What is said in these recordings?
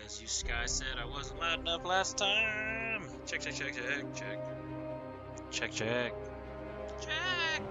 As you Sky said, I wasn't loud enough last time. Check, check, check, check, check. Check, check. Check!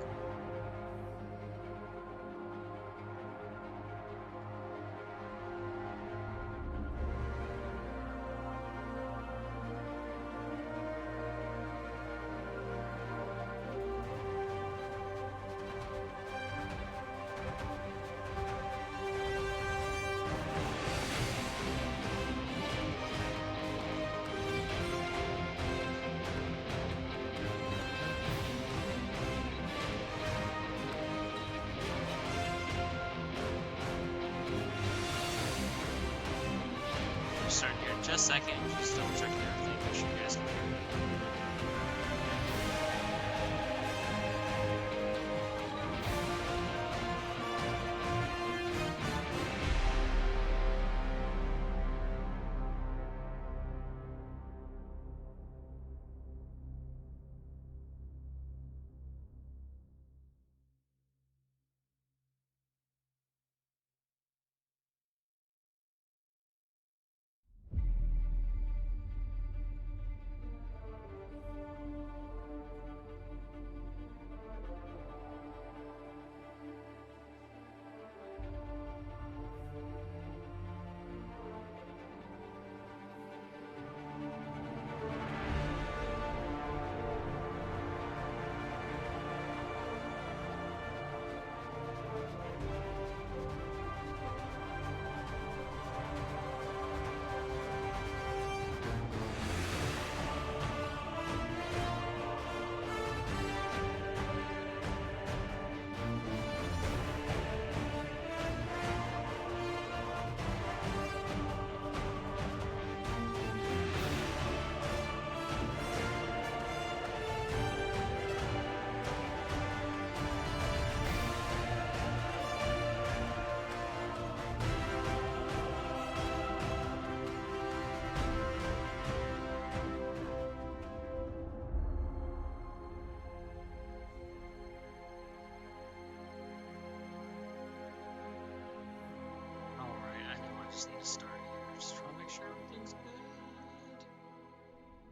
Start here in just a second. Just double checking everything. Make sure you guys can hear me. Alright, I know I just need to start here. Just trying to make sure everything's good.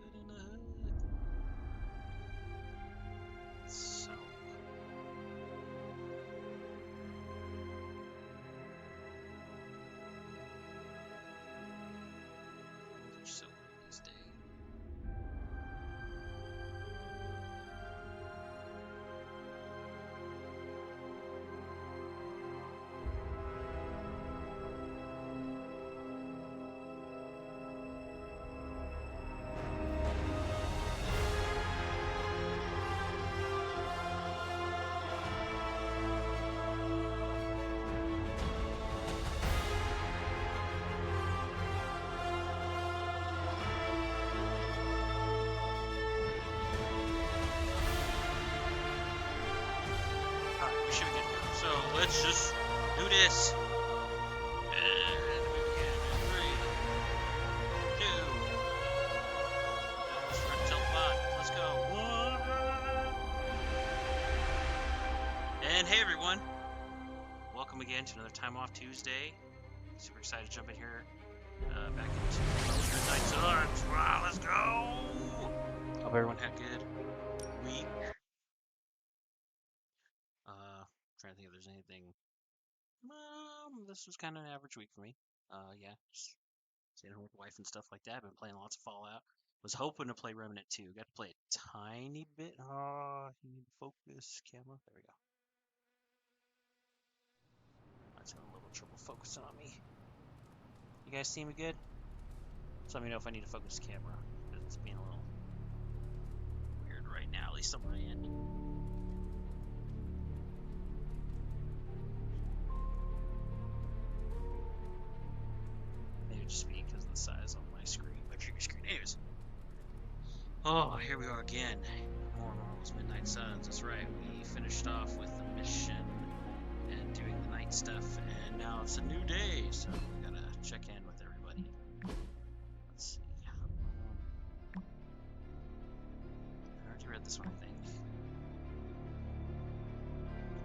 Good in the hood. So. They're so weird these days. Alright, we should be good to go. So let's just do this. And we begin in 3, 2. Let's run till 5. Let's go. 1. And hey everyone. Welcome again to another Time Off Tuesday. Super excited to jump in here. Back into Midnight Suns. Wow, let's go. Hope everyone had a good week. Trying to think if there's anything. This was kind of an average week for me. Yeah, just staying home with the wife and stuff like that. Been playing lots of Fallout. Was hoping to play Remnant 2. Got to play a tiny bit. Oh, you need to focus camera. There we go. That's having a little trouble focusing on me. You guys see me good? So let me know if I need to focus the camera. It's being a little weird right now, at least on my end. Maybe just be because of the size on my screen, my trigger screen. Anyways. Oh, here we are again. More Marvel's Midnight Suns. That's right. We finished off with the mission and doing the night stuff, and now it's a new day, so we gotta check in with everybody. Let's see. I already read this one, I think.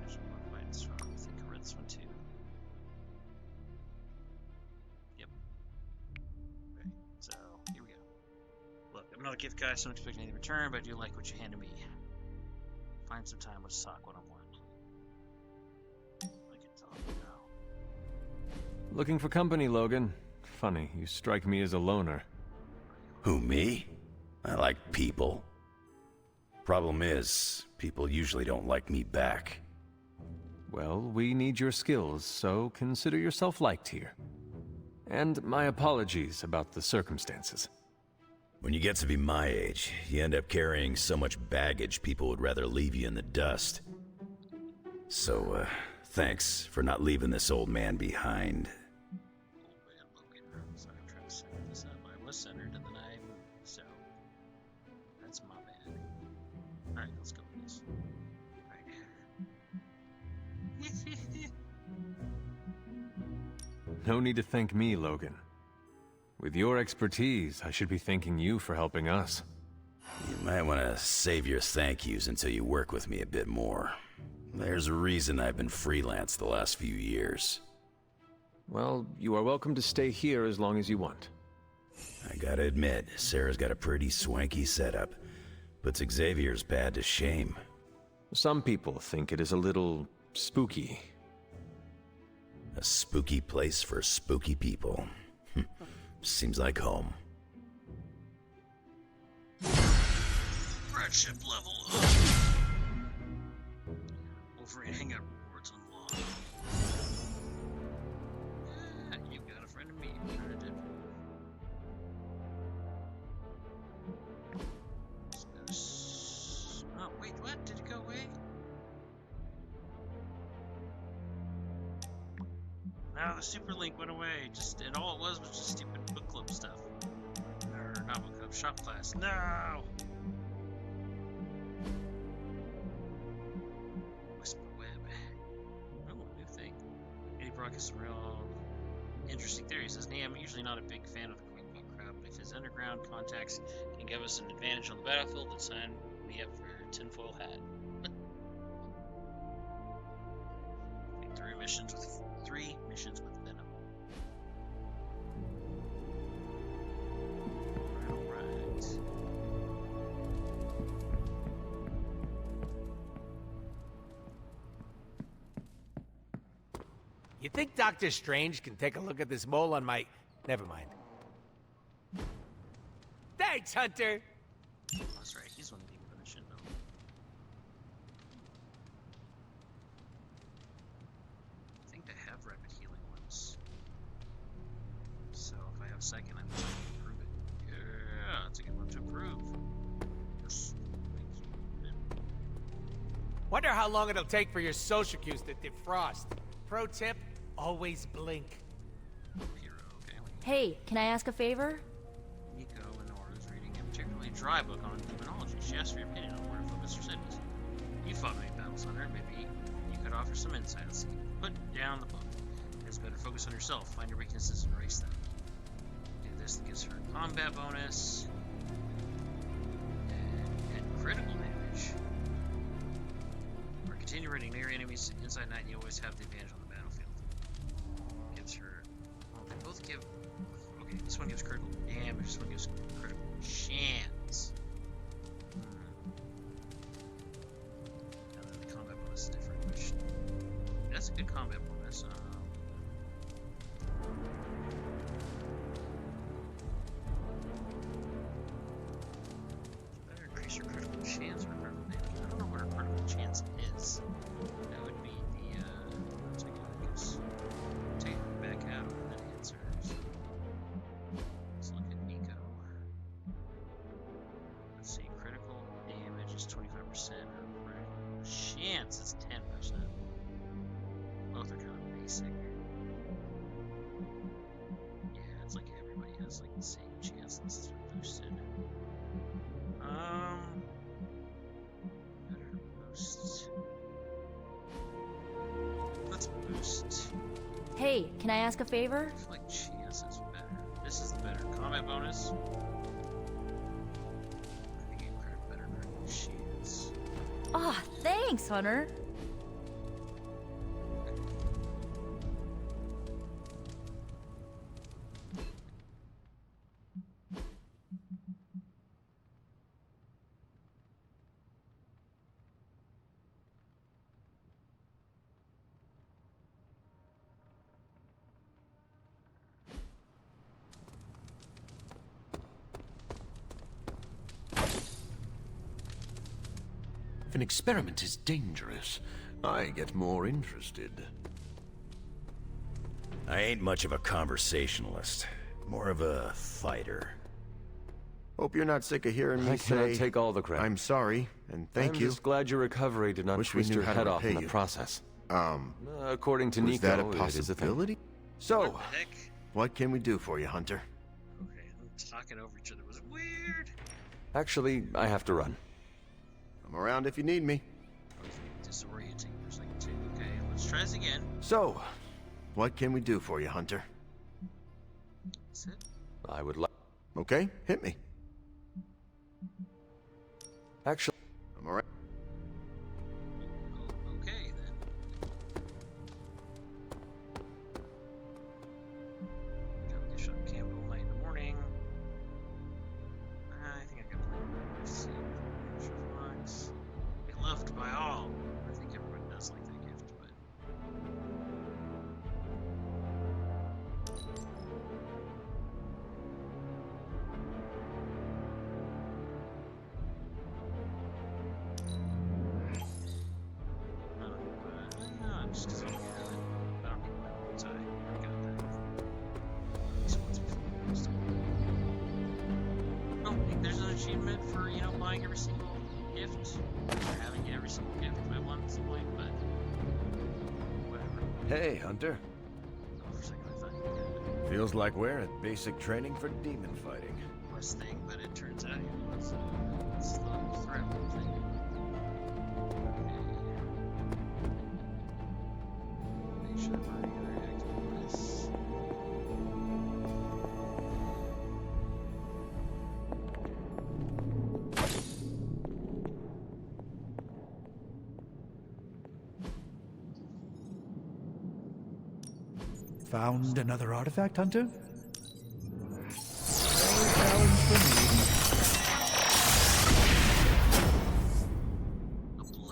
There's one more quite strong. I think I read this one too. Yep. a gift guy, so I'm expecting any return, but I do like what you handed me. Find some time, let's talk one-on-one. I can talk now. Looking for company, Logan. Funny, you strike me as a loner. Who, me? I like people. Problem is, people usually don't like me back. Well, we need your skills, so consider yourself liked here. And my apologies about the circumstances. When you get to be my age, you end up carrying so much baggage people would rather leave you in the dust. So, thanks for not leaving this old man behind. Old man Logan. Sorry, I'm trying to center this up. I was centered and then I moved, so that's my bad. Alright, let's go with this. Alright. No need to thank me, Logan. With your expertise, I should be thanking you for helping us. You might want to save your thank yous until you work with me a bit more. There's a reason I've been freelance the last few years. Well, you are welcome to stay here as long as you want. I gotta admit, Sarah's got a pretty swanky setup. Puts Xavier's pad to shame. Some people think it is a little spooky. A spooky place for spooky people. Seems like home. Friendship level up. Wolverine hangout rewards unlocked. Yeah, you got a friend of me. Deadpool. Oh, wait, what? Did it go away? No, the super link went away. And all it was just stupid book club stuff. Or not book club, shop class. No! Whisper web. Oh, new thing. Eddie Brock has some real interesting theories. Says, "Nee, I'm usually not a big fan of the comic book crowd, but if his underground contacts can give us an advantage on the battlefield, then sign me up for tinfoil hat." Three missions with Venom. Alright. You think Doctor Strange can take a look at this mole on my... Never mind. Thanks, Hunter! That's right, he's one of the people that should know. I think they have rapid healing ones. So if I have second, I'm just going to improve it. Yeah, that's a good one to improve. Yes. Wonder how long it'll take for your social cues to defrost. Pro tip, always blink. Hero, okay. Hey, can I ask a favor? Nico and Nora's reading a particularly dry book on demonology. She asked for your opinion on where to focus her studies. You fought many battles on her. Maybe you could offer some insight. Let's see. Put down the book. It's better focus on yourself. Find your weaknesses and erase them. Do this that gives her a combat bonus. And critical damage. Or continue reading near enemies inside night and you always have the advantage on the battlefield. Gives her... Well, they both give... Okay, this one gives critical damage, this one gives critical chance. And then the combat bonus is different, which... That's a good combat bonus. Better increase your critical chance or critical damage. I don't know what her critical chance is. That would be the, take it back out and then answers. Let's look at Nico. Let's see, critical damage is 25%, or critical chance is 10%. Both are kind of basic. Yeah, it's like everybody has like the same chance unless it's boosted. Better boost. Let's boost. Hey, can I ask a favor? I feel like chance is better. This is the better combat bonus. I think you get better critical chance. Ah, thanks, Hunter. If an experiment is dangerous, I get more interested. I ain't much of a conversationalist. More of a fighter. Hope you're not sick of hearing me I cannot say, take all the credit. I'm sorry, and thank you. I'm just glad your recovery did not Wish we twist knew your how to head off in repay the you. process. Um, According to was Nico, that a it is a thing. possibility? What So, the heck? what can we do for you, Hunter? Okay, them talking over each other was weird. Actually, I have to run. I'm around if you need me. Okay, disorienting for a second too. Okay, let's try this again. So, what can we do for you, Hunter? That's it. I would like. Okay, hit me. Actually, I'm alright. Okay then. Gotta get shot Campbell night in the morning. I think I got plenty. Let's see. Fox. Be loved by all. I think everyone does like that gift, but. No, just 'cause I don't have it. I don't need my old tie. I got that. At least once before. So. I don't think there's an achievement for, buying every single gift. Or having every single gift by once point, but. Whatever. Hey, Hunter. Oh, for a second I thought you had Feels like we're at basic training for demon fighting. a quest thing, but it turns out it's the threat thing. Okay. Make sure we're interacting with this. Found another artifact, Hunter? No challenge for me.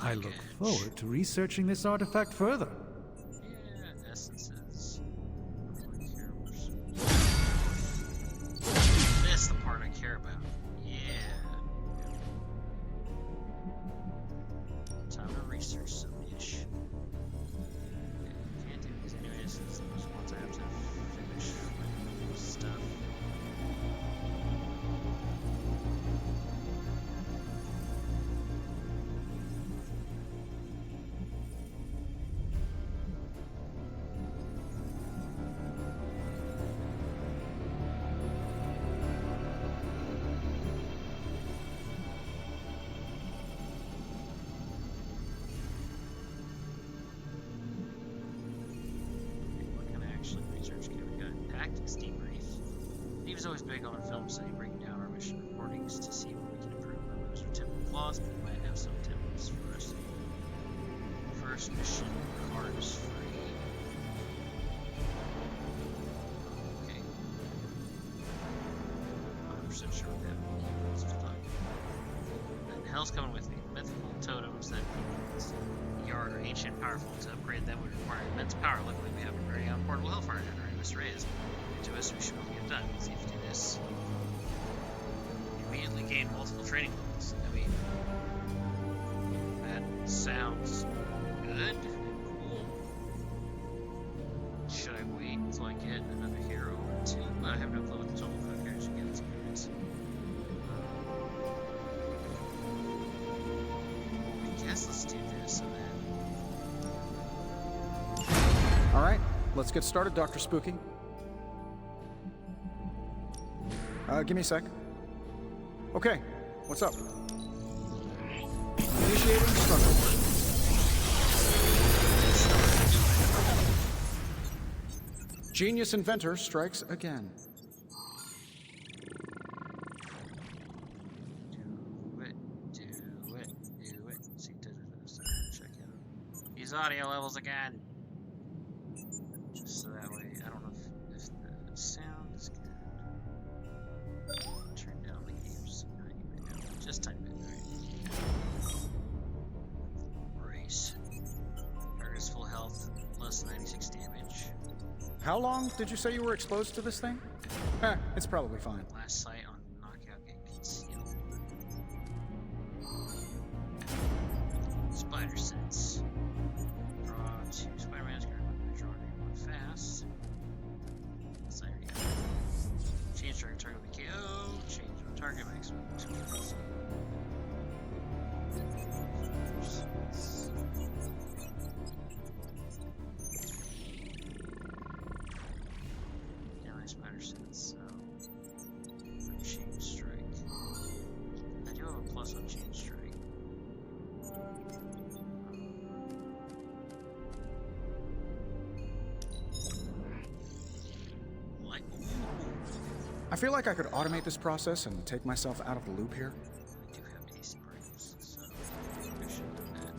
I look forward to researching this artifact further. Yeah, essences. This the part I care about. Yeah. Time to research some ish. Can't do these anyways. It's the most ones I have to finish with stuff. What can I actually research? Okay, we got tactics debrief. Steve is always big on film study, breaking down our mission recordings to see what we can improve. Those are typical flaws, but we might have some tips for us. First mission, cards free. Okay. 100% sure what that means. Then hell's coming with me. Mythical totems that yard are ancient, powerful. To upgrade them would require immense power. Luckily, we have a very portable hellfire generator. Mr. Ray is to us. We should be able to get it done. See if we do this. Immediately gain multiple training levels. I mean, that sounds good. Cool. Should I wait until I get another hero or two? I have no clue what the total of heroes you get experience. I guess let's do this and then. All right, let's get started, Dr. Spooky. Give me a sec. Okay, what's up? Initiating struggle. Genius inventor strikes again. Do it. See, check out these audio levels again. Just so that way, I don't know if the sound is good. Turn down the games tiny bit. Just tiny bit. Alright. Race. Target's full health, plus 96 damage. How long did you say you were exposed to this thing? It's probably fine. Last sight on knockout get concealed. Spider sense. Draw 2 Spider-Man's card. Draw one fast. So there you go. Change target with KO. Change on target maximum 2 points. Yeah, my spider sense, so change strike. I do have a plus on change strike. I feel like I could automate this process and take myself out of the loop here. I do have AC particles, so I should have done that.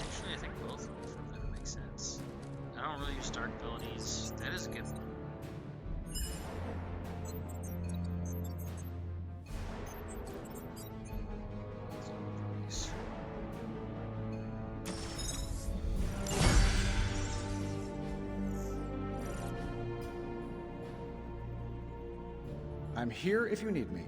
Actually, I think both of them make sense. I don't really use dark abilities. That is a good one. I'm here if you need me.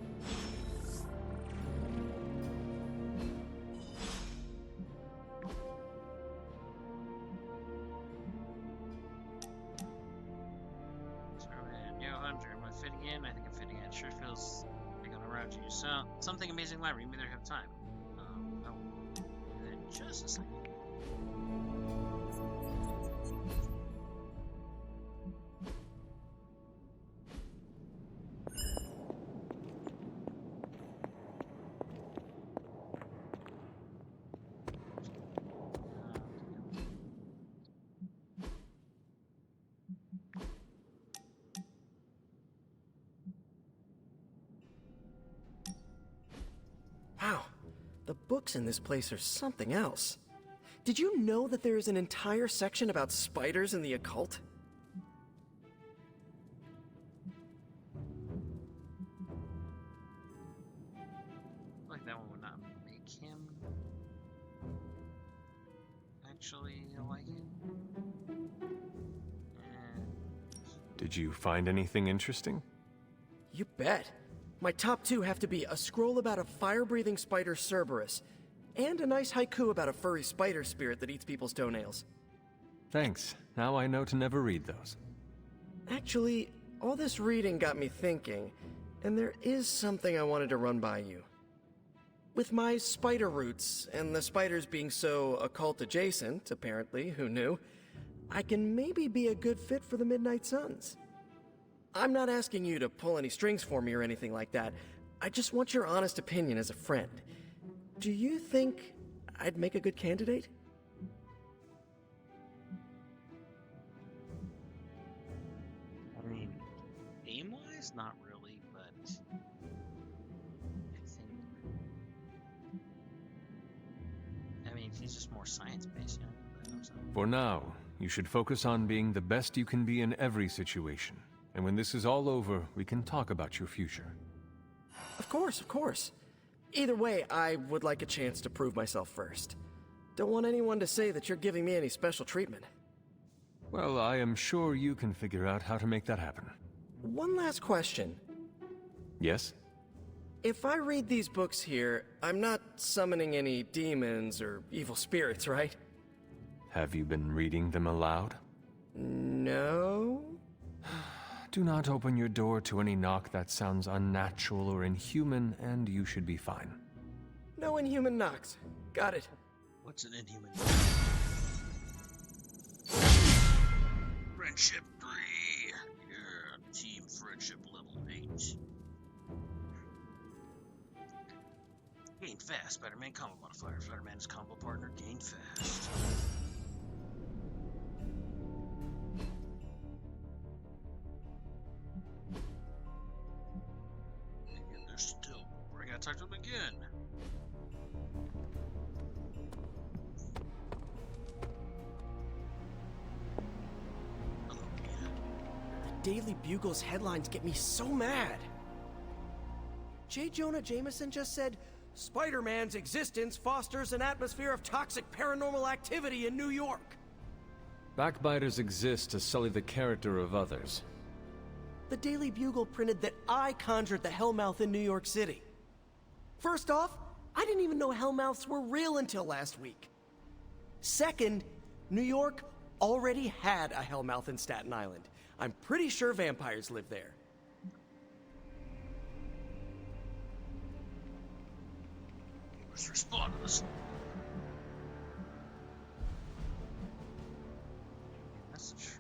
Spider-Man, yo, Hunter, am I fit again? I think I'm fit again. Sure feels like I'm around you. So, something amazing might read me there have time. I'll do that in just a second. Wow, the books in this place are something else. Did you know that there is an entire section about spiders and the occult? Like that one would not make him actually like it. Did you find anything interesting? You bet. My top 2 have to be a scroll about a fire-breathing spider Cerberus, and a nice haiku about a furry spider spirit that eats people's toenails. Thanks. Now I know to never read those. Actually, all this reading got me thinking, and there is something I wanted to run by you. With my spider roots, and the spiders being so occult-adjacent, apparently, who knew, I can maybe be a good fit for the Midnight Suns. I'm not asking you to pull any strings for me or anything like that. I just want your honest opinion as a friend. Do you think I'd make a good candidate? I mean, name-wise, not really, but I mean, he's just more science-based, you know? For now, you should focus on being the best you can be in every situation. And when this is all over, we can talk about your future. Of course, of course. Either way, I would like a chance to prove myself first. Don't want anyone to say that you're giving me any special treatment. Well, I am sure you can figure out how to make that happen. One last question. Yes? If I read these books here, I'm not summoning any demons or evil spirits, right? Have you been reading them aloud? No? Do not open your door to any knock that sounds unnatural or inhuman, and you should be fine. No inhuman knocks. Got it. What's an inhuman? Friendship 3. Yeah, team friendship level 8. Gain fast. Spider-Man combo modifier. Spider-Man's combo partner. Gain fast. They're still. We're gonna talk to them again. The Daily Bugle's headlines get me so mad. J. Jonah Jameson just said, Spider-Man's existence fosters an atmosphere of toxic paranormal activity in New York. Backbiters exist to sully the character of others. The Daily Bugle printed that I conjured the Hellmouth in New York City. First off, I didn't even know hellmouths were real until last week. Second, New York already had a hellmouth in Staten Island. I'm pretty sure vampires live there. Let's respond to this. That's the truth.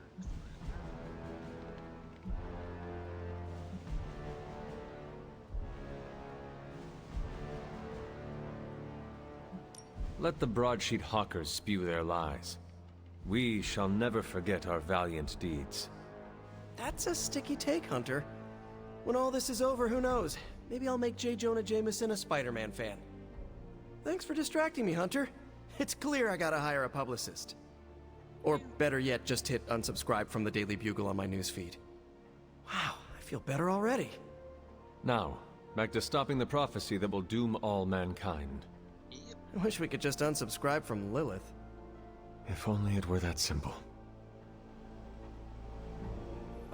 Let the broadsheet hawkers spew their lies. We shall never forget our valiant deeds. That's a sticky take, Hunter. When all this is over, who knows? Maybe I'll make J. Jonah Jameson a Spider-Man fan. Thanks for distracting me, Hunter. It's clear I gotta hire a publicist. Or better yet, just hit unsubscribe from the Daily Bugle on my newsfeed. Wow, I feel better already. Now, back to stopping the prophecy that will doom all mankind. I wish we could just unsubscribe from Lilith. If only it were that simple.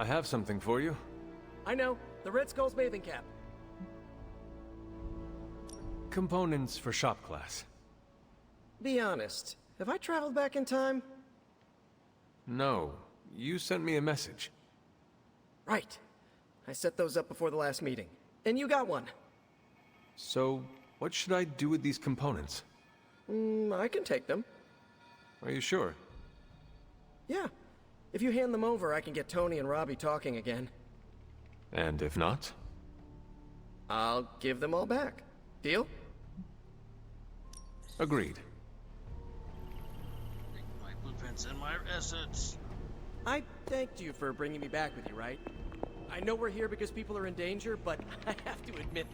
I have something for you. I know, the Red Skull's bathing cap. Components for shop class. Be honest, have I traveled back in time? No, you sent me a message. Right. I set those up before the last meeting. And you got one. So, what should I do with these components? I can take them. Are you sure? Yeah. If you hand them over, I can get Tony and Robbie talking again. And if not? I'll give them all back. Deal? Agreed. My blueprints and my assets. I thanked you for bringing me back with you, right? I know we're here because people are in danger, but I have to admit...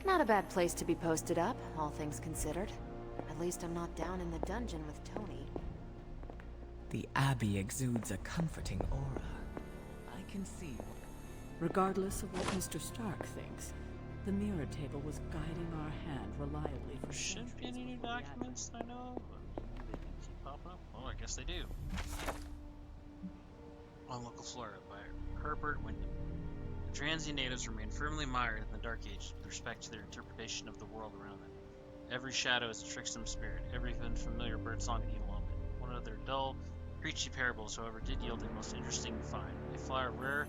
Not a bad place to be posted up, all things considered. At least I'm not down in the dungeon with Tony. The Abbey exudes a comforting aura. I can see. Regardless of what Mr. Stark thinks, the mirror table was guiding our hand reliably for Shouldn't be any new documents I know of, but they can keep popping up. Oh, I guess they do. On Local Flora by Herbert Wyndham. The Dranzi natives remain firmly mired in the Dark Ages with respect to their interpretation of the world around them. Every shadow is a tricksome spirit, every unfamiliar birdsong an evil omen. One of their dull, preachy parables, however, did yield a most interesting find. A flower of rare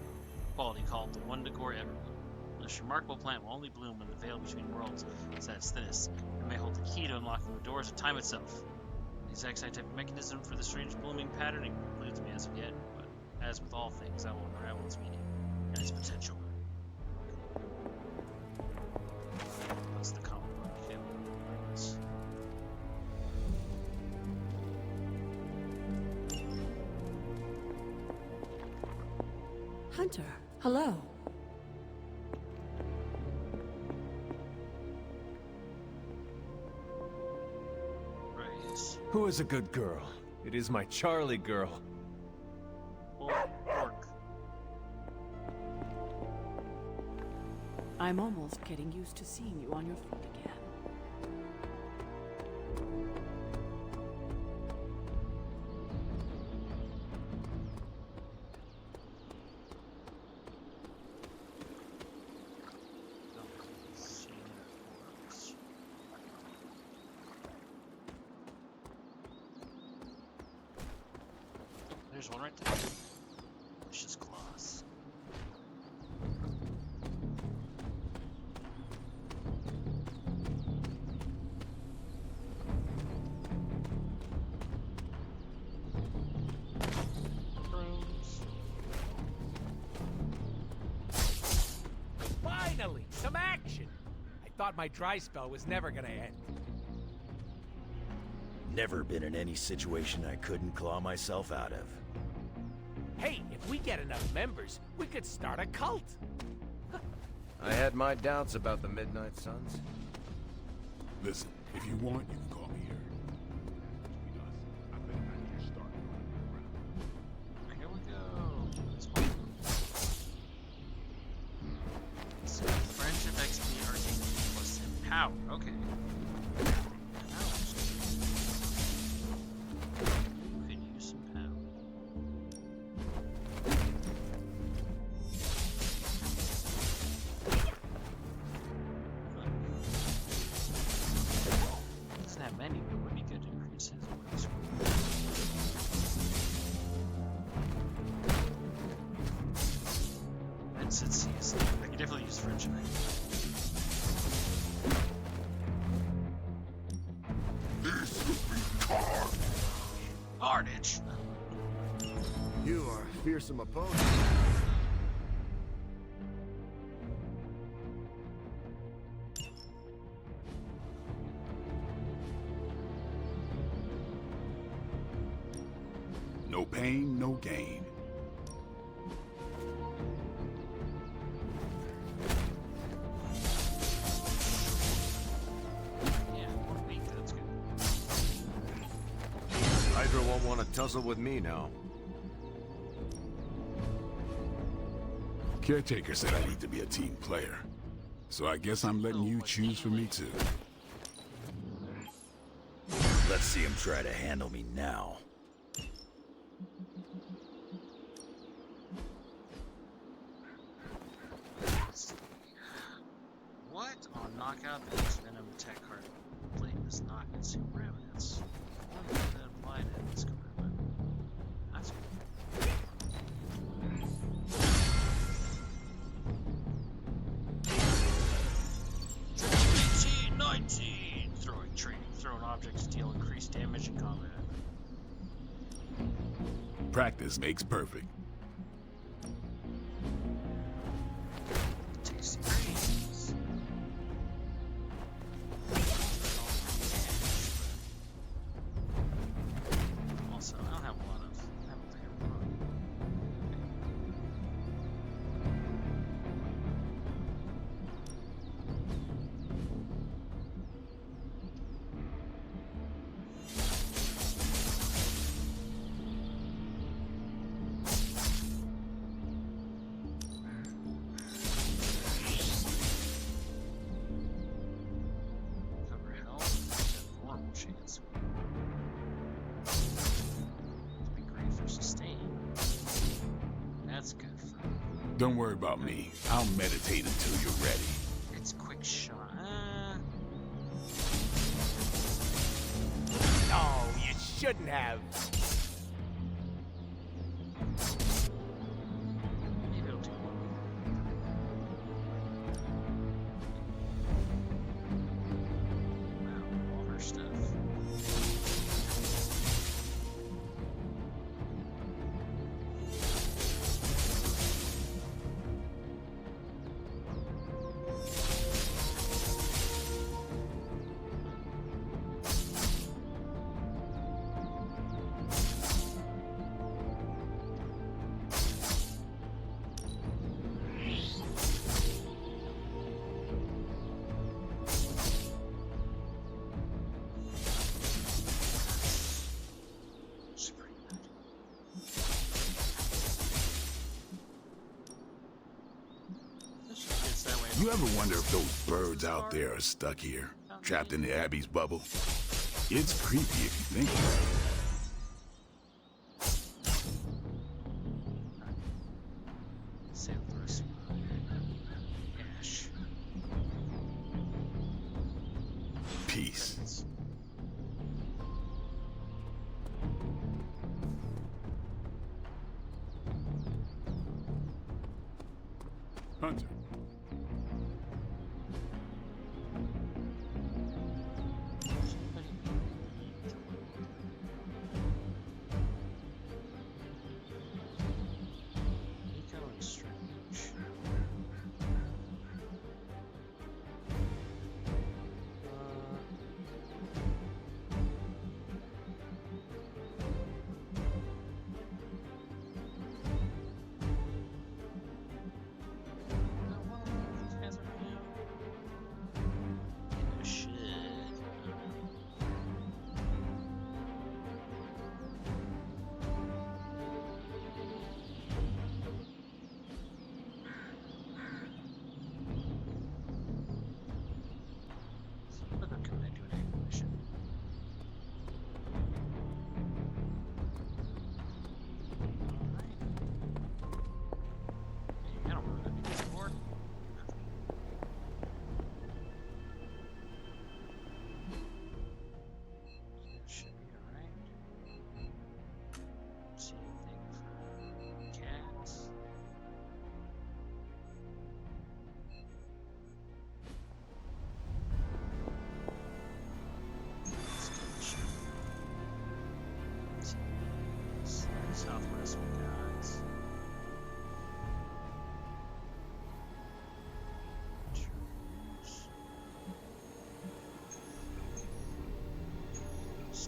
quality called the Wundagore Everbloom. This remarkable plant will only bloom when the veil between worlds is at its thinnest, and may hold the key to unlocking the doors of time itself. The exact type of mechanism for the strange blooming pattern eludes me as of yet, but as with all things, I will unravel its meaning and its potential. That's the comic book. Hunter, hello. Praise. Who is a good girl? It is my Charlie girl. Pork. I'm almost getting used to seeing you on your feet again. There's one right there. Delicious claws. Finally, some action! I thought my dry spell was never gonna end. Never been in any situation I couldn't claw myself out of. Hey, if we get enough members, we could start a cult. I had my doubts about the Midnight Suns. Listen, if you want, you can call me here. Here we go. So, friendship XP arcane plus empower. Okay. Could use some power. It's I can definitely use French in Carnage. You are a fearsome opponent. No pain, no gain. Hydra won't want to tussle with me now. Caretaker said I need to be a team player. So I guess I'm letting you choose for me too. Let's see him try to handle me now. What on knockout the Venom tech card plate does not consume remnants? What did that apply to this card? That's cool. 19! Throwing training. Throwing objects deal increased damage in combat. Practice makes perfect. Tasty greens. Also, I don't have a lot of. I don't think I have a lot. Cover health. Normal chance. Be great for sustain. That's good for. Don't worry about me. I'll meditate until you're ready. It's quick shot. No, you shouldn't have. Maybe it'll do wow, all her stuff. Super good. This just gets that way. You ever wonder if those birds out there are stuck here, trapped in the Abbey's bubble? It's creepy if you think about it. Sail through Ash. Peace. Credits. Hunter. Nico and Strange.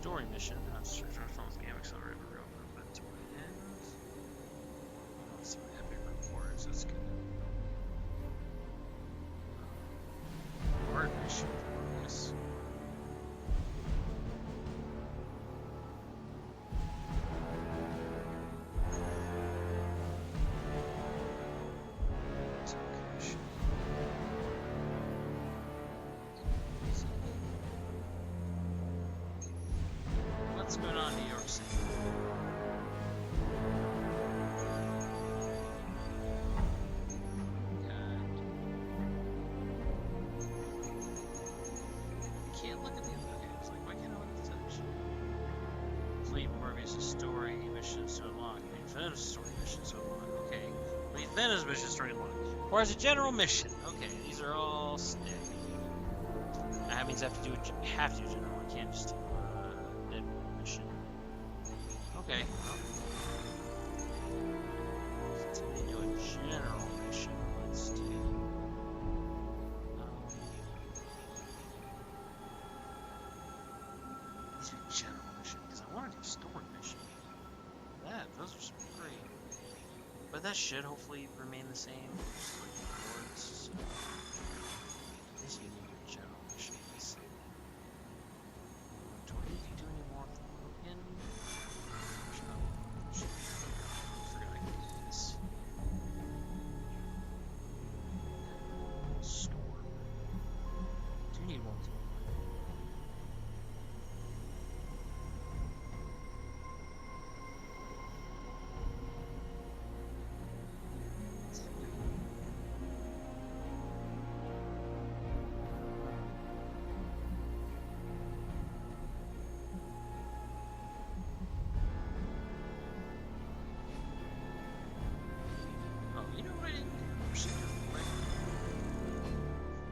story mission. Transforms game accelerator real movement to my end. Some epic rewards. That's good. Hard mission. Yes. What's going on in New York City? Can't look at the other games. Like, why can't I look at the television? Complete Morbius' story missions to unlock. Venom's story missions to unlock. Okay. Complete Venom's missions to unlock. Or as a general mission. Okay, these are all stick. That means I have to do general. I can't just do Deadpool mission. Okay. So we do a general mission. Let's do. These are general mission because I want to do story mission. Those are some great. But that should hopefully remain the same. Just like the boards. So this you need a general mission. Do I need to do any more in? I forgot I could do this. Storm. Do you need more?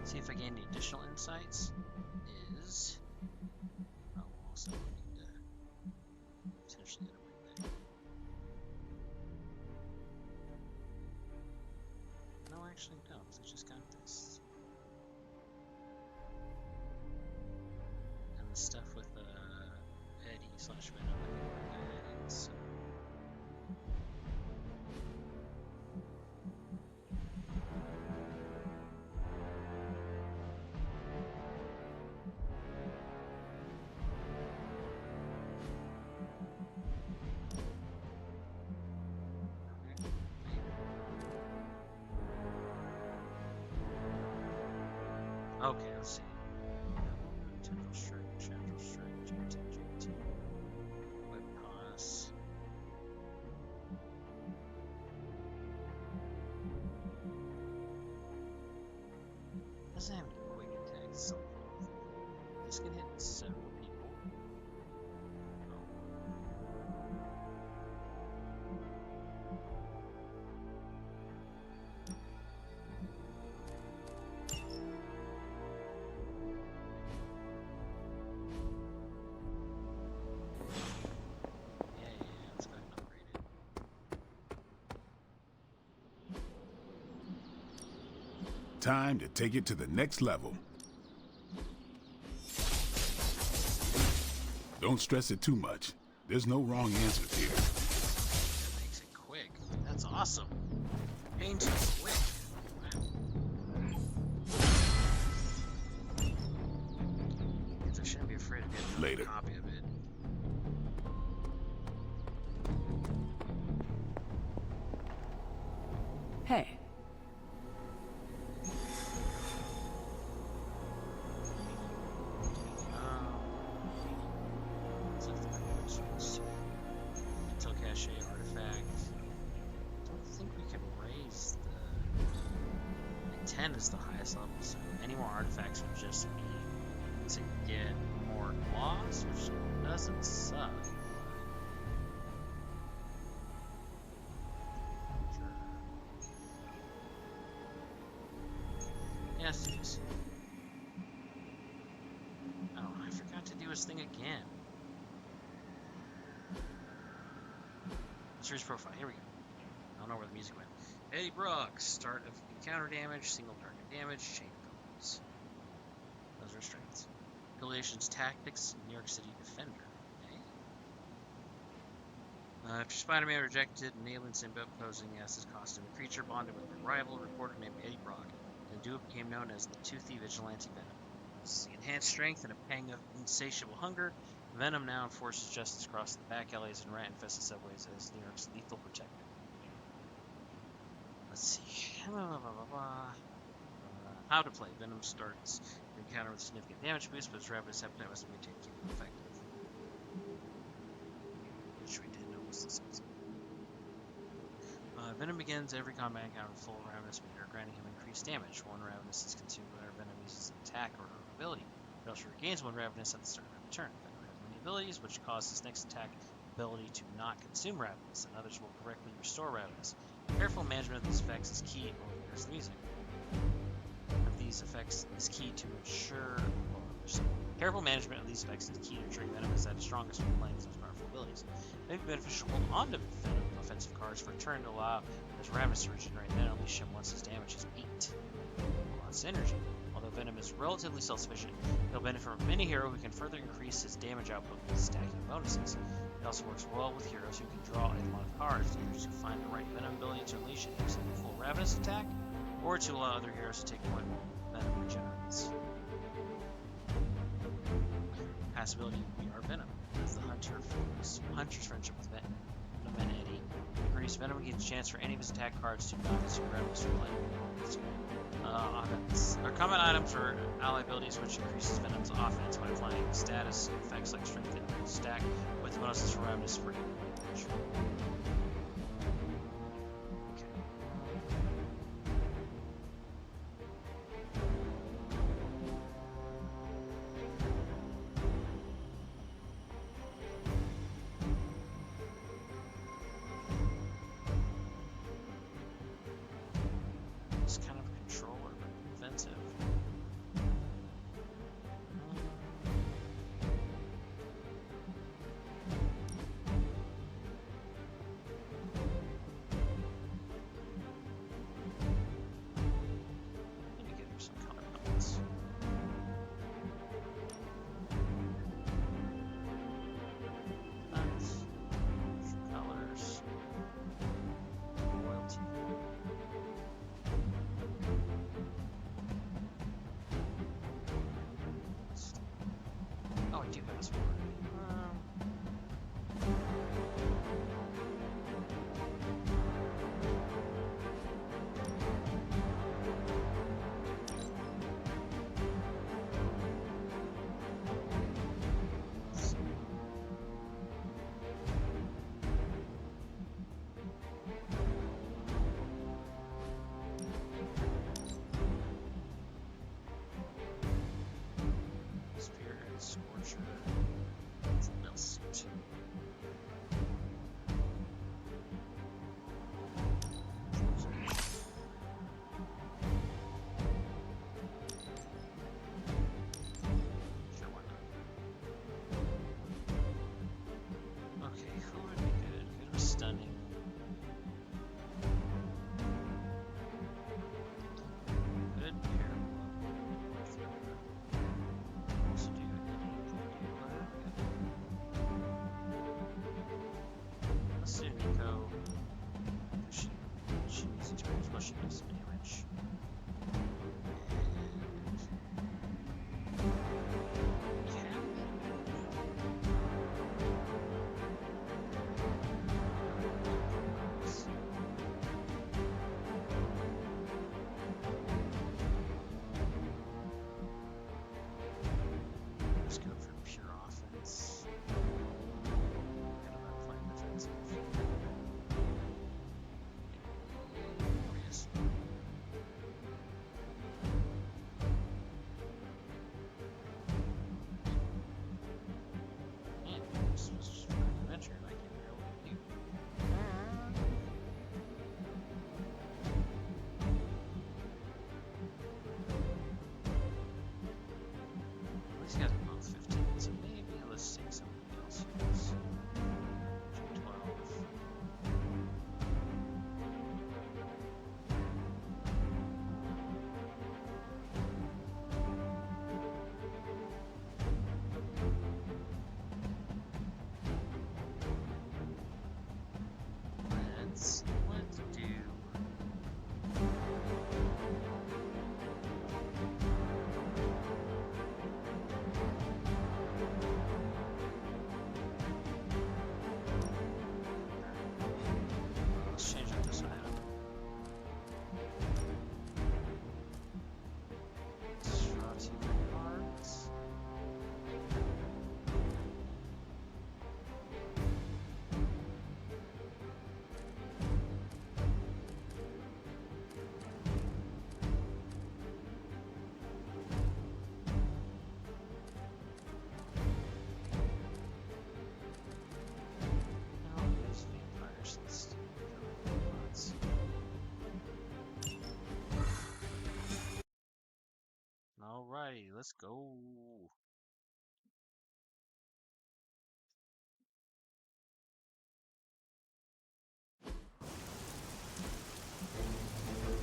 See if I gain any additional insights. Is we'll also need to potentially get away with that. No, I actually don't. I just got this. And the stuff with Eddie / Venom. So. Okay, let's see. Tendril Strike, Chandril Strike, JT, Whip Toss. Doesn't have any quick attacks. So this can hit several people. Time to take it to the next level. Don't stress it too much. There's no wrong answers here. That makes it quick. That's awesome. Pain too quick. Guess I shouldn't be afraid of getting Later. a copy of it. Hey. Mental cache artifact. Don't think we can raise the 10 is the highest level, so any more artifacts would just be to get more claws, which doesn't suck. Sure. Yes, yes. Oh, I forgot to do his thing again. Series profile, here we go. I don't know where the music went. Eddie Brock, start of encounter damage, single target damage, chain codes. Those are strengths. Affiliations, tactics, New York City Defender. After Spider-Man rejected an alien symbiote posing as his costume, the creature bonded with a rival reporter named Eddie Brock, and the duo became known as the Toothy Vigilante Venom. With enhanced strength and a pang of insatiable hunger, Venom now enforces justice across the back alleys and rat-infested subways as New York's lethal protector. Let's see. How to play. Venom starts the encounter with a significant damage boost, but his ravenous appetite must be maintained to keep him effective. Which we did know was this episode. Venom begins every combat encounter with full ravenous meter, granting him increased damage. One ravenous is consumed whenever Venom uses an attack or ability. It also regains one ravenous at the start of the turn. Venom has many abilities, which cause his next attack ability to not consume ravenous, and others will correctly restore ravenous. Careful management of these effects is key. There's the music. Of these effects is key to ensure. Careful management of these effects is key to ensuring Venom is at its strongest when playing his most powerful abilities. It may be beneficial to hold on to Venom offensive cards for a turn to allow his ravenous to regenerate, then unleash him once his damage is peaked. On synergy. Although Venom is relatively self-sufficient, he'll benefit from any hero who can further increase his damage output with stacking bonuses. It also works well with heroes who can draw a lot of cards, either to find the right Venom ability to unleash it using a full ravenous attack, or to allow other heroes to take point while Venom regenerates. Passability: we are Venom. As the hunter's friendship with Venom and Eddie increased, Venom gets a chance for any of his attack cards to not consume ravenous for playing. Offense. Our common items are ally abilities, which increases Venom's offense by applying status effects like strength and stack with bonuses for ravenous for damage. It's kind of a controller, but offensive. Alrighty, let's go.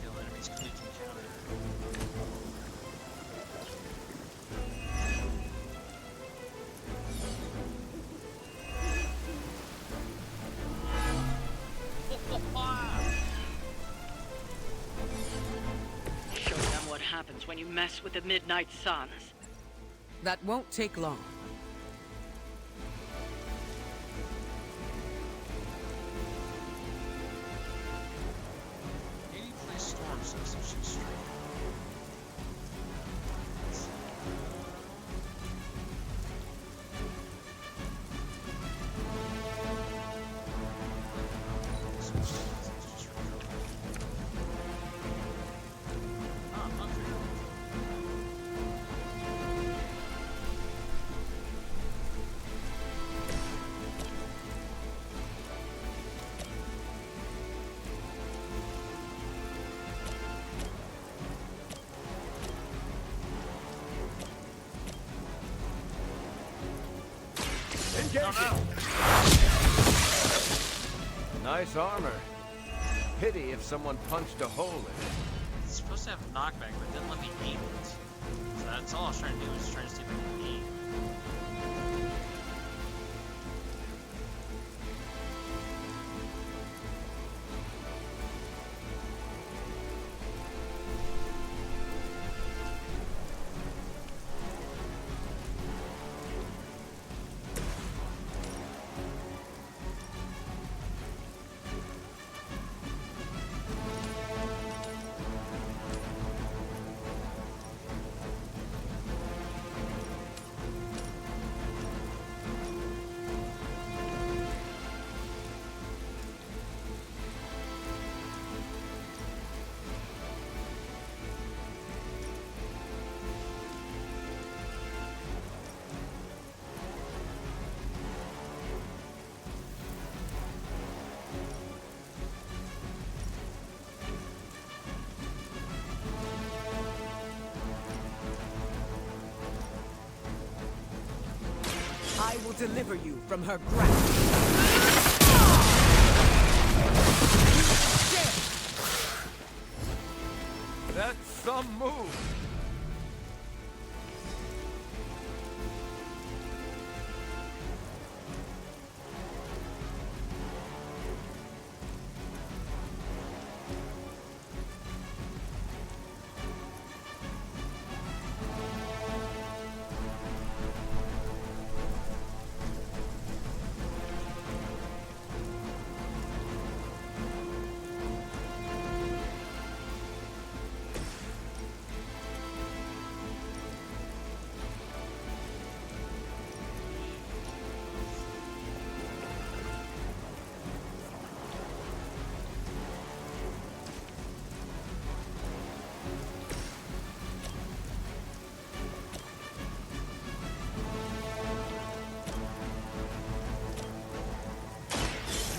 Kill enemies, complete encounter. Show them what happens when you mess with the Midnight Suns. That won't take long. Maybe play Storm System stream. Nice armor. Pity if someone punched a hole in it. It's supposed to have knockback, but it didn't let me aim it. So that's all I was trying to do, was trying to see if I could aim. I will deliver you from her grasp. That's some move.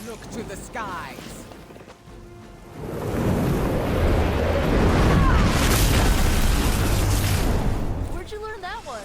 Look to the skies. Where'd you learn that one?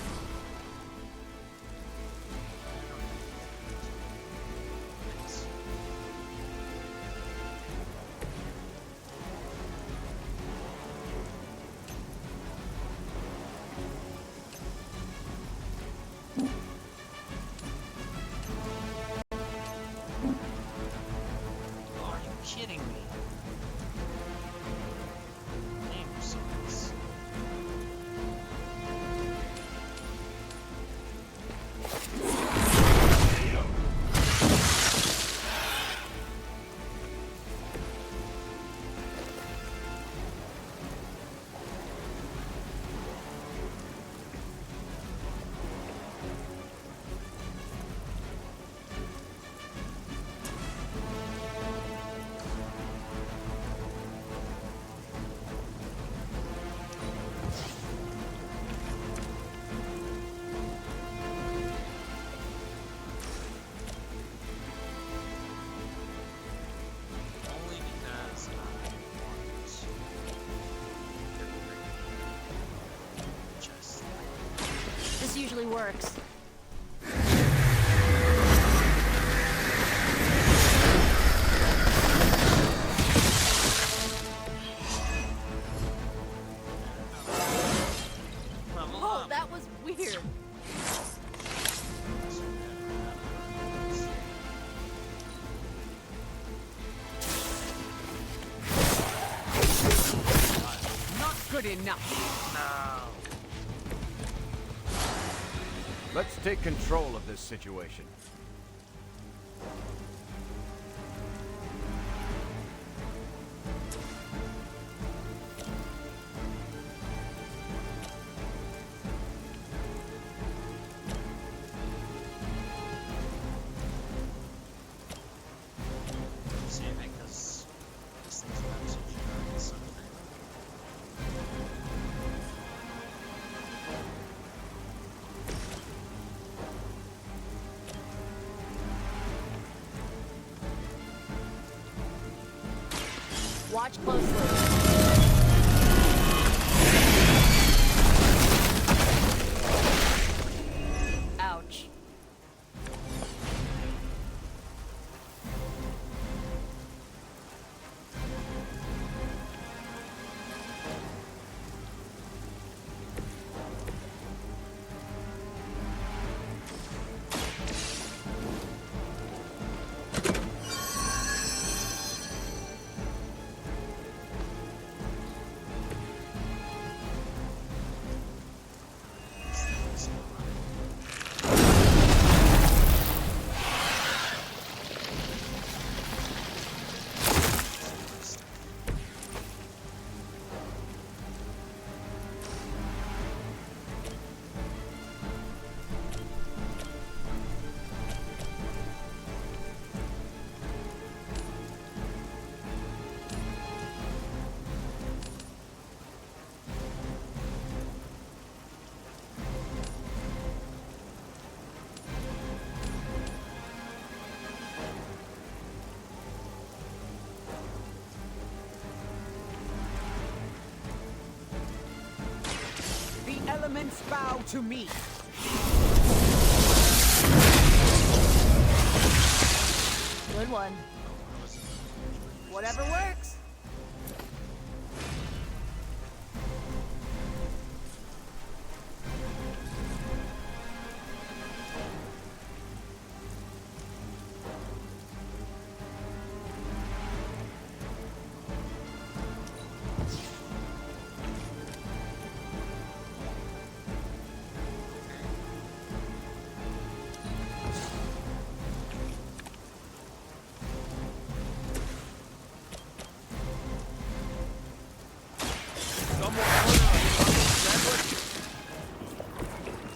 This usually works. Oh, that was weird. Not good enough. No. Let's take control of this situation. See, because this thing's about to generate something. Watch closely. Ouch. The elements bow to me. Good one. Whatever works.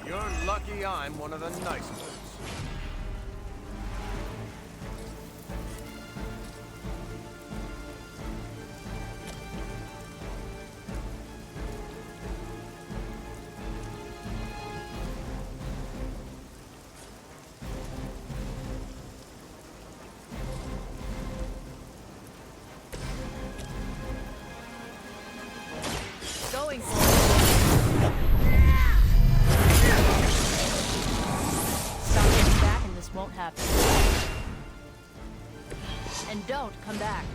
You're lucky I'm one of the nice ones. Going. Stop getting back and this won't happen. And don't come back.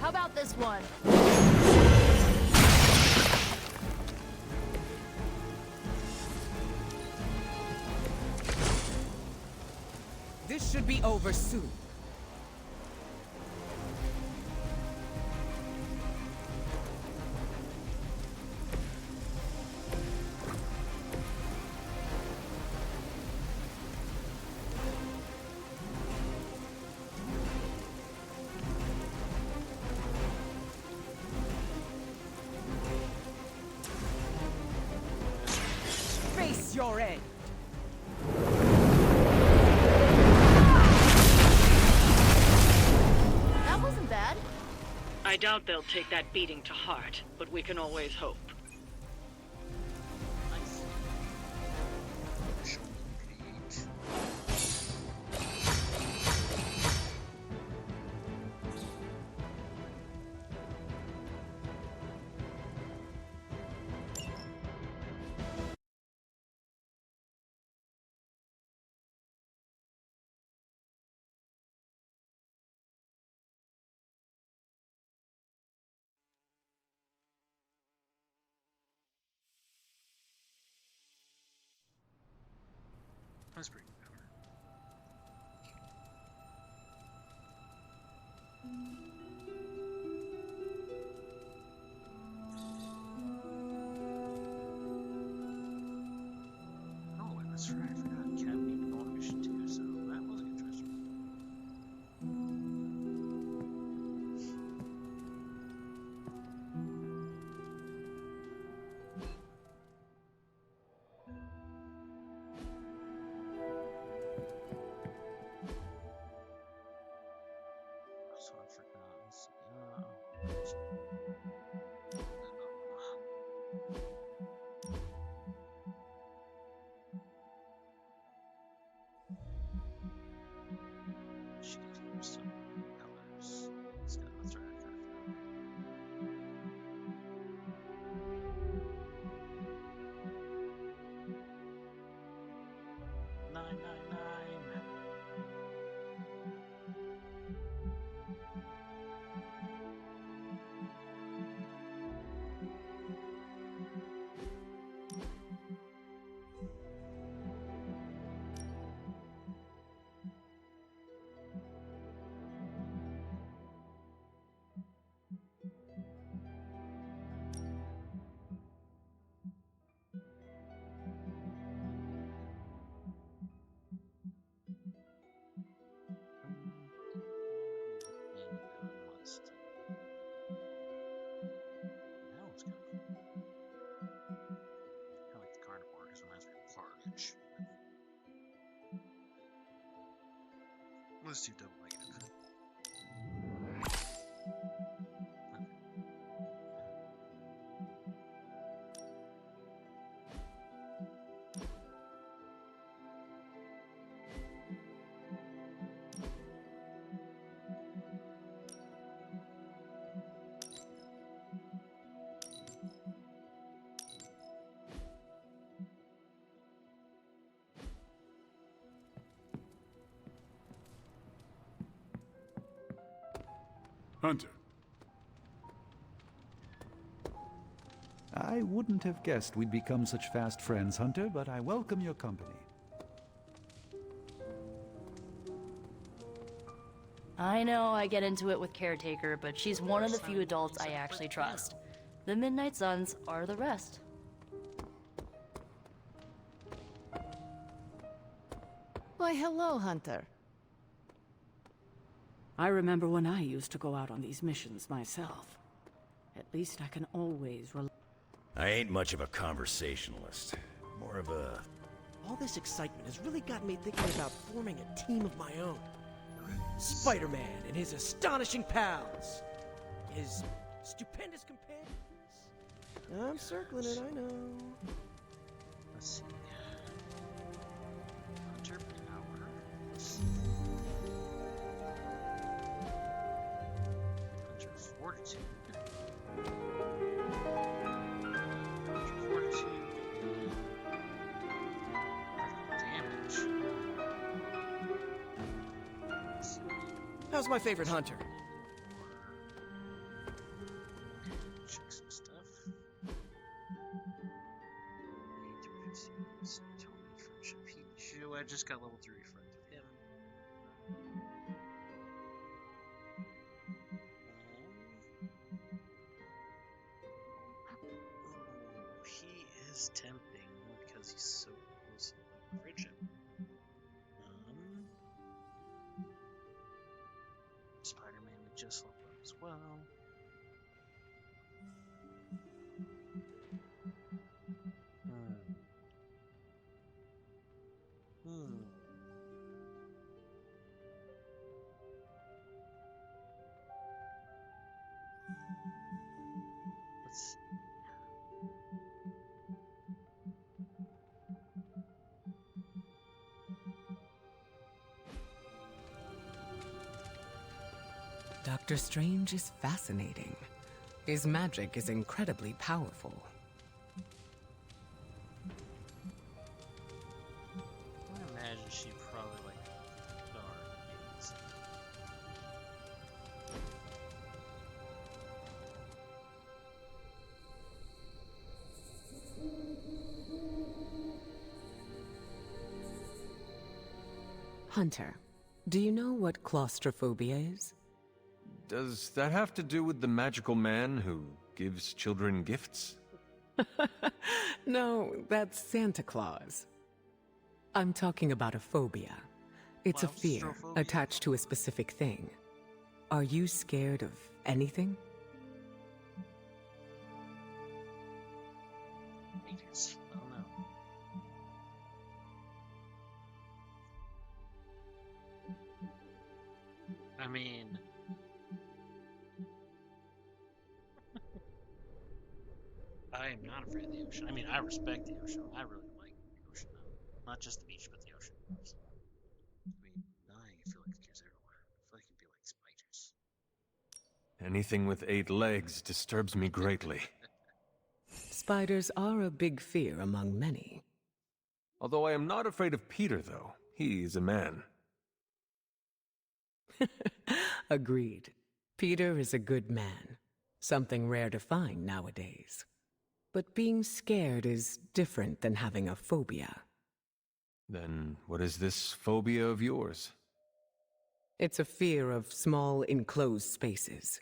How about this one? This should be over soon. Face your end. That wasn't bad. doubt they'll take that beating to heart, but we can always hope. That's pretty good. Oh, that's right. I forgot. Cat needed to go on a mission too, so that was interesting. So I forgot. Let's see. She gives them some colors. Let's go. That's right. I kind of forgot. 999. That one's kind of cool. I like the carnivore because it reminds me of carnage. Let's do double negative. Hunter. I wouldn't have guessed we'd become such fast friends, Hunter, but I welcome your company. I know I get into it with Caretaker, but she's one of the few adults I actually trust. The Midnight Suns are the rest. Why, hello, Hunter. I remember when I used to go out on these missions myself. At least I can always rely. I ain't much of a conversationalist. More of a... All this excitement has really got me thinking about forming a team of my own. Spider-Man and his astonishing pals. His stupendous companions. I'm circling it, I know. Let's see. Hunter power. Let's see. Hunter fortitude. Hunter fortitude. Damage. Let's see. How's my favorite hunter? Check some stuff. Tony friendship. Pichu. I just got level 3 friends with him. Ooh, he is tempting because he's so close to Frigid. Spider-Man would just leveled up as well. Doctor Strange is fascinating. His magic is incredibly powerful. I imagine she probably like dark things. Hunter, do you know what claustrophobia is? Does that have to do with the magical man who gives children gifts? No, that's Santa Claus. I'm talking about a phobia. It's a fear Claustrophobia? attached to a specific thing. Are you scared of anything? Spiders? I don't know. I mean, I am not afraid of the ocean. I mean, I respect the ocean. I really like the ocean, though. Not just the beach, but the ocean. I mean, I feel like there's everywhere. I feel like it'd be like spiders. Anything with 8 legs disturbs me greatly. Spiders are a big fear among many. Although I am not afraid of Peter, though. He is a man. Agreed. Peter is a good man. Something rare to find nowadays. But being scared is different than having a phobia. Then what is this phobia of yours? It's a fear of small, enclosed spaces.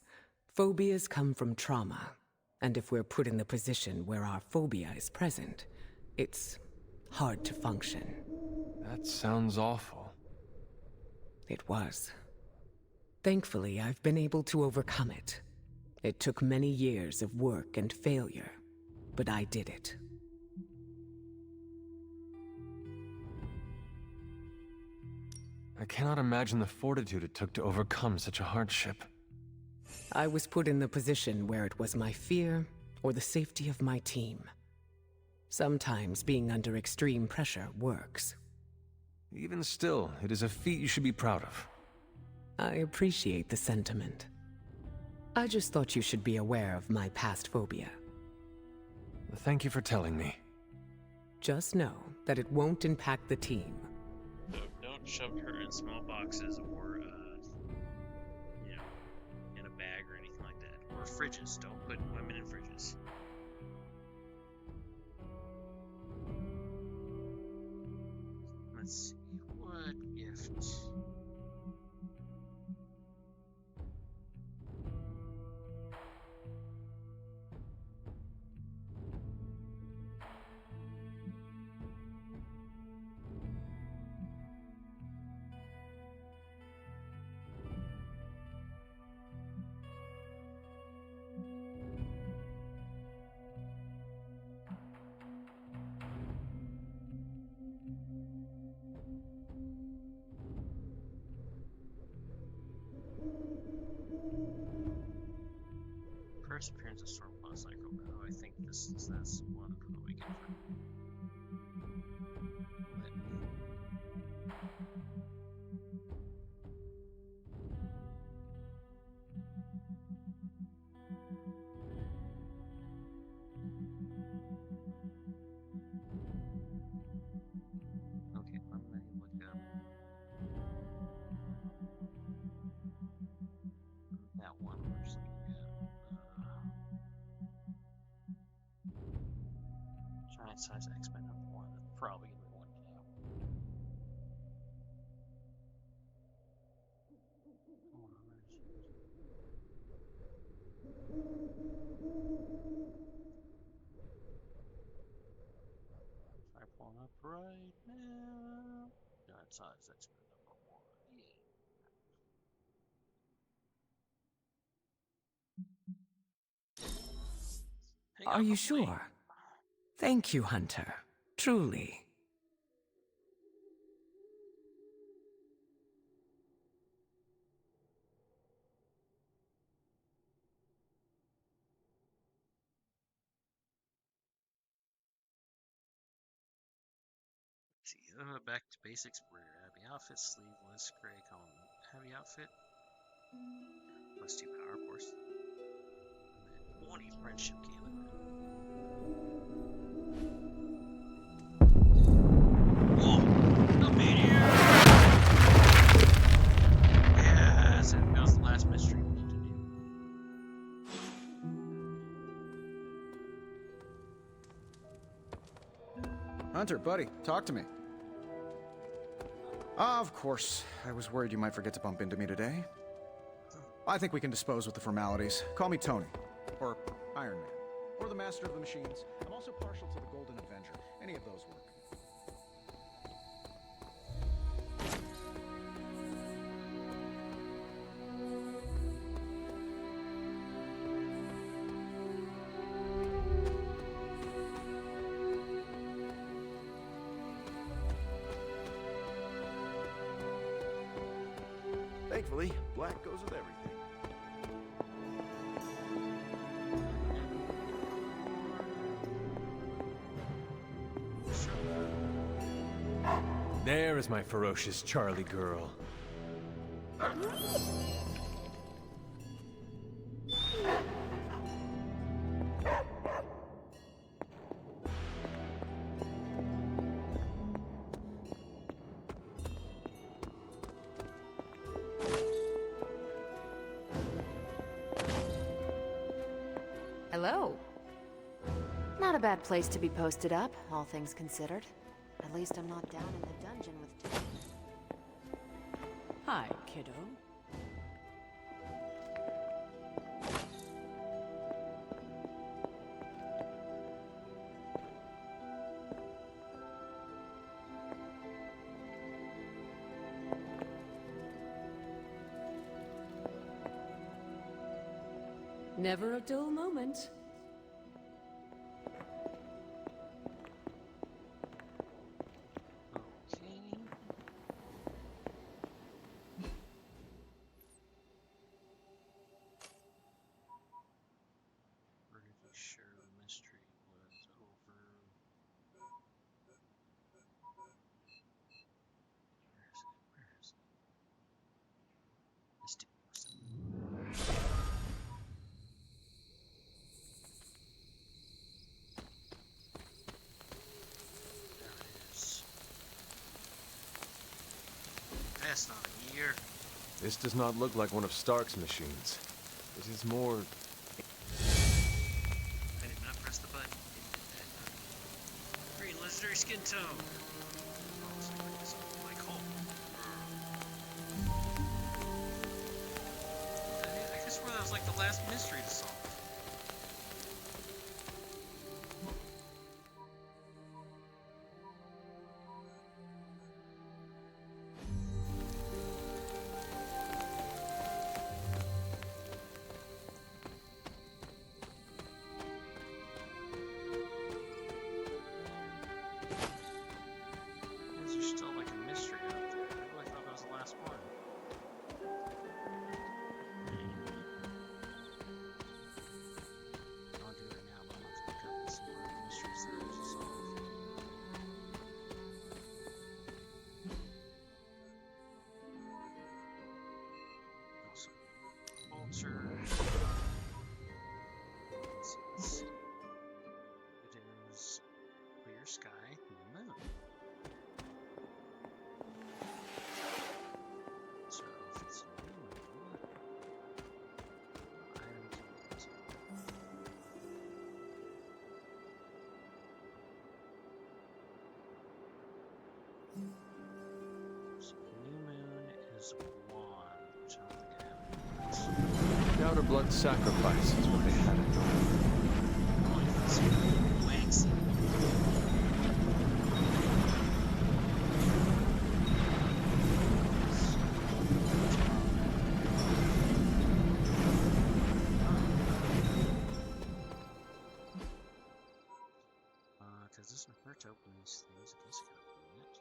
Phobias come from trauma. And if we're put in the position where our phobia is present, it's hard to function. That sounds awful. It was. Thankfully, I've been able to overcome it. It took many years of work and failure, but I did it. I cannot imagine the fortitude it took to overcome such a hardship. I was put in the position where it was my fear or the safety of my team. Sometimes being under extreme pressure works. Even still, it is a feat you should be proud of. I appreciate the sentiment. I just thought you should be aware of my past phobia. Thank you for telling me. Just know that it won't impact the team. So don't shove her in small boxes or, you know, in a bag or anything like that. Or fridges. Don't put women in fridges. Let's see. What gift? First appearance of Stormclaw Cycle. Oh, I think that's one that we get for. Let me. Okay, let me look up that one we're just looking at. Giant size X-Men #1. That's probably gonna be one now. Try pulling up right now. Giant size X-Men #1. Yeah. Are you sure? Thank you, Hunter. Truly. See, back to basics. Rare Abby outfit, sleeveless, gray column heavy outfit. +2 power, of course. 20 friendship gain. Whoa! A meteor! Yes! And that was the last mystery we need to do. Hunter, buddy, talk to me. Of course. I was worried you might forget to bump into me today. I think we can dispose with the formalities. Call me Tony. Or Iron Man. Or the Master of the Machines. I'm also partial to the Golden Avenger. Any of those work. Thankfully, black goes with everything. There is my ferocious Charlie girl. Hello. Not a bad place to be posted up, all things considered. At least I'm not down in the dungeon with Tony. Hi, kiddo. Never a dull moment. That's not a year. This does not look like one of Stark's machines. It is more... I did not press the button. Green legendary skin tone. Like home. I guess that was like the last mystery to solve. It is clear sky, moon. So if it's moon, so new moon is one, which I don't think I have. The outer blood sacrifice is what they had in mind. Waxy. Because this doesn't hurt to open these things. I guess I gotta open it.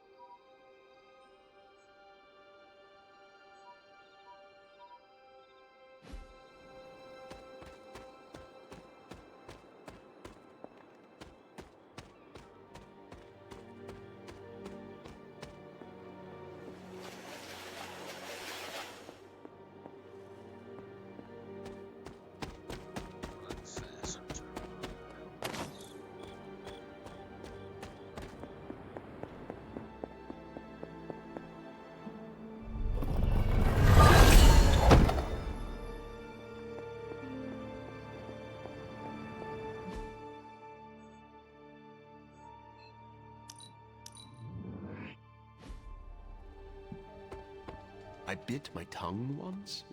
I bit my tongue once.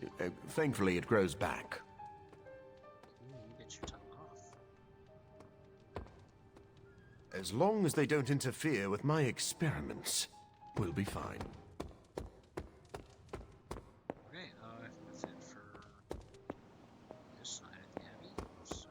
Thankfully, it grows back. Ooh, you get your tongue off. As long as they don't interfere with my experiments, we'll be fine. Okay, I think that's it for this night at the Abbey. So.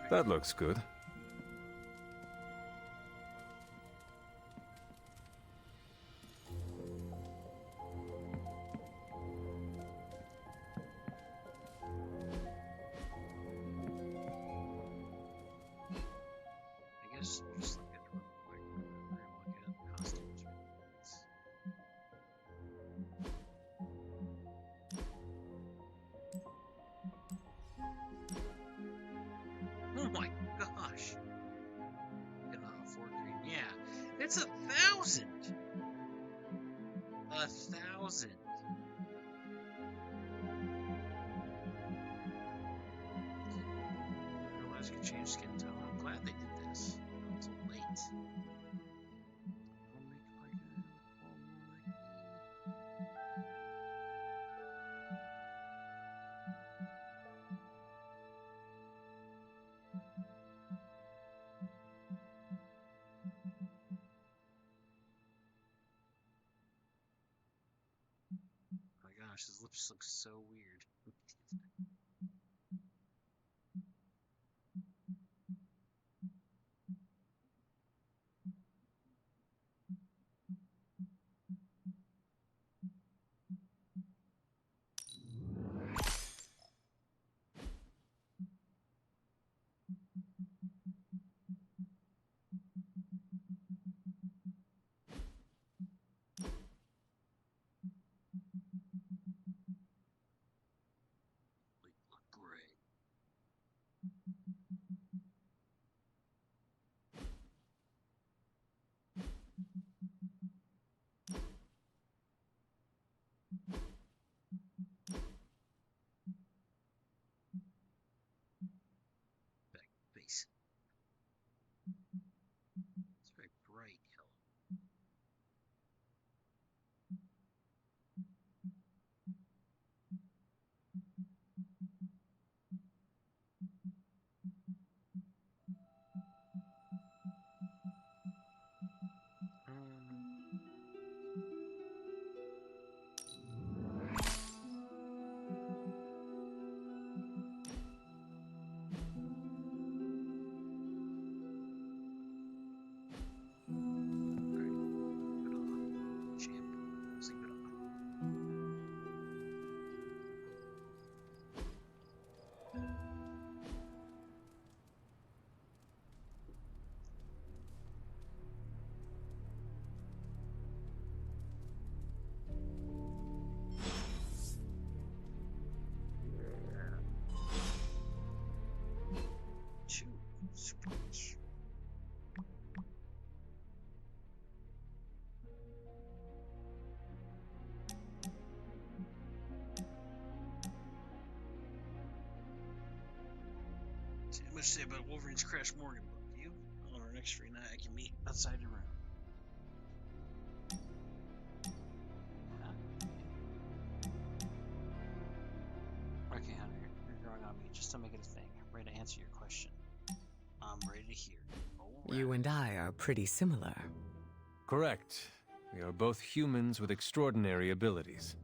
That looks good. I guess just look at it real quick. Look at costumes. Oh my gosh! Get on a 4 green. Yeah, it's 1,000. 1,000. I realized you could change skin tone. I'm glad they did this. It was late. Oh my gosh, his lips look so weird. So much to say about Wolverine's Crash Morgan book. You, on our next free night, I can meet outside your room. Okay, Hunter, you're growing on me just to make it a thing. I'm ready to answer your question. I'm ready to hear. You and I are pretty similar. Correct. We are both humans with extraordinary abilities.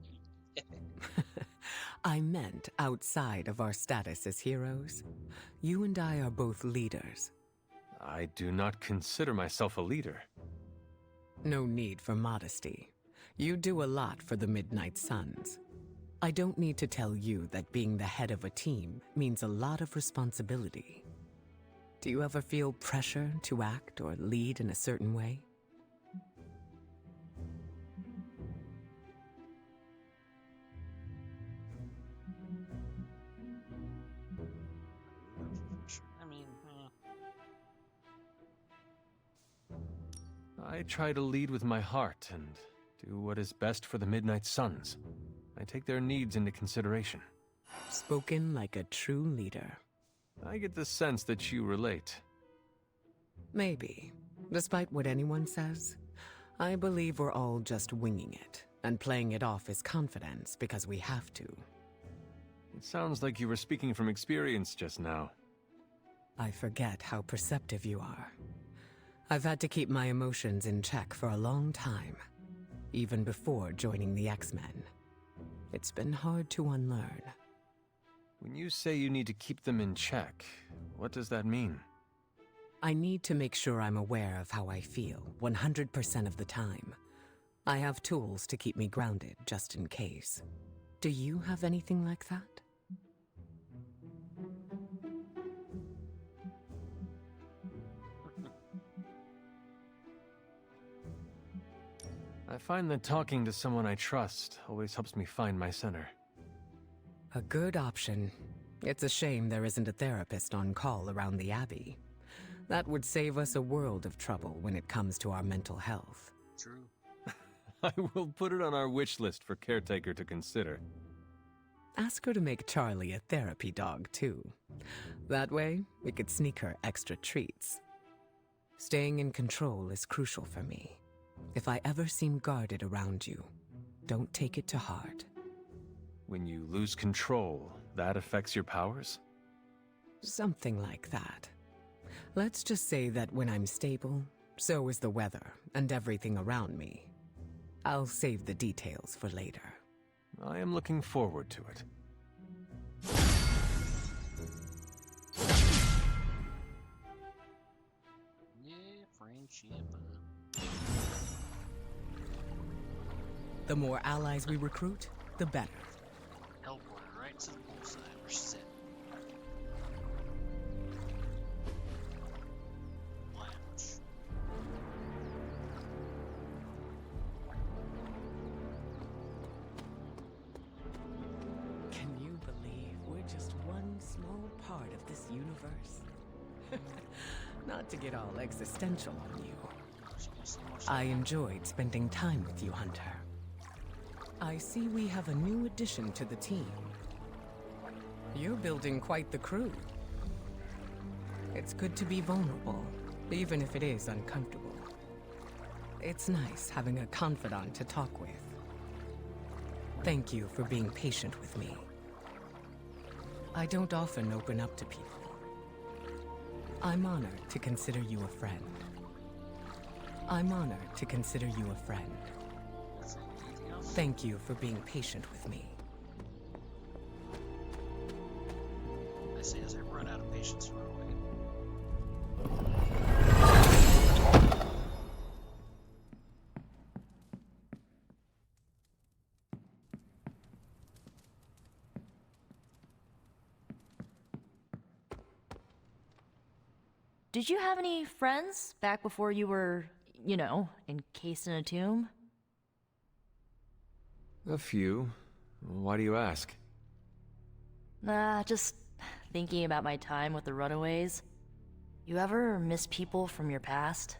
I meant outside of our status as heroes. You and I are both leaders. I do not consider myself a leader. No need for modesty. You do a lot for the Midnight Suns. I don't need to tell you that being the head of a team means a lot of responsibility. Do you ever feel pressure to act or lead in a certain way? I mean, I try to lead with my heart and do what is best for the Midnight Suns. I take their needs into consideration. Spoken like a true leader. I get the sense that you relate. Maybe. Despite what anyone says, I believe we're all just winging it and playing it off as confidence because we have to. It sounds like you were speaking from experience just now. I forget how perceptive you are. I've had to keep my emotions in check for a long time, even before joining the X-Men. It's been hard to unlearn. When you say you need to keep them in check, what does that mean? I need to make sure I'm aware of how I feel 100% of the time. I have tools to keep me grounded just in case. Do you have anything like that? I find that talking to someone I trust always helps me find my center. A good option. It's a shame there isn't a therapist on call around the Abbey. That would save us a world of trouble when it comes to our mental health. True. I will put it on our wish list for Caretaker to consider. Ask her to make Charlie a therapy dog, too. That way, we could sneak her extra treats. Staying in control is crucial for me. If I ever seem guarded around you, don't take it to heart. When you lose control, that affects your powers? Something like that. Let's just say that when I'm stable, so is the weather and everything around me. I'll save the details for later. I am looking forward to it. Yeah, friendship. The more allies we recruit, the better. Teleported right to the bullseye. We're set. Lounge. Can you believe we're just one small part of this universe? Not to get all existential on you. I enjoyed spending time with you, Hunter. I see we have a new addition to the team. You're building quite the crew. It's good to be vulnerable, even if it is uncomfortable. It's nice having a confidant to talk with. Thank you for being patient with me. I don't often open up to people. I'm honored to consider you a friend. I'm honored to consider you a friend. Thank you for being patient with me. I say as I run out of patience for a way. Did you have any friends back before you were, you know, encased in a tomb? A few. Why do you ask? Nah, just thinking about my time with the Runaways. You ever miss people from your past?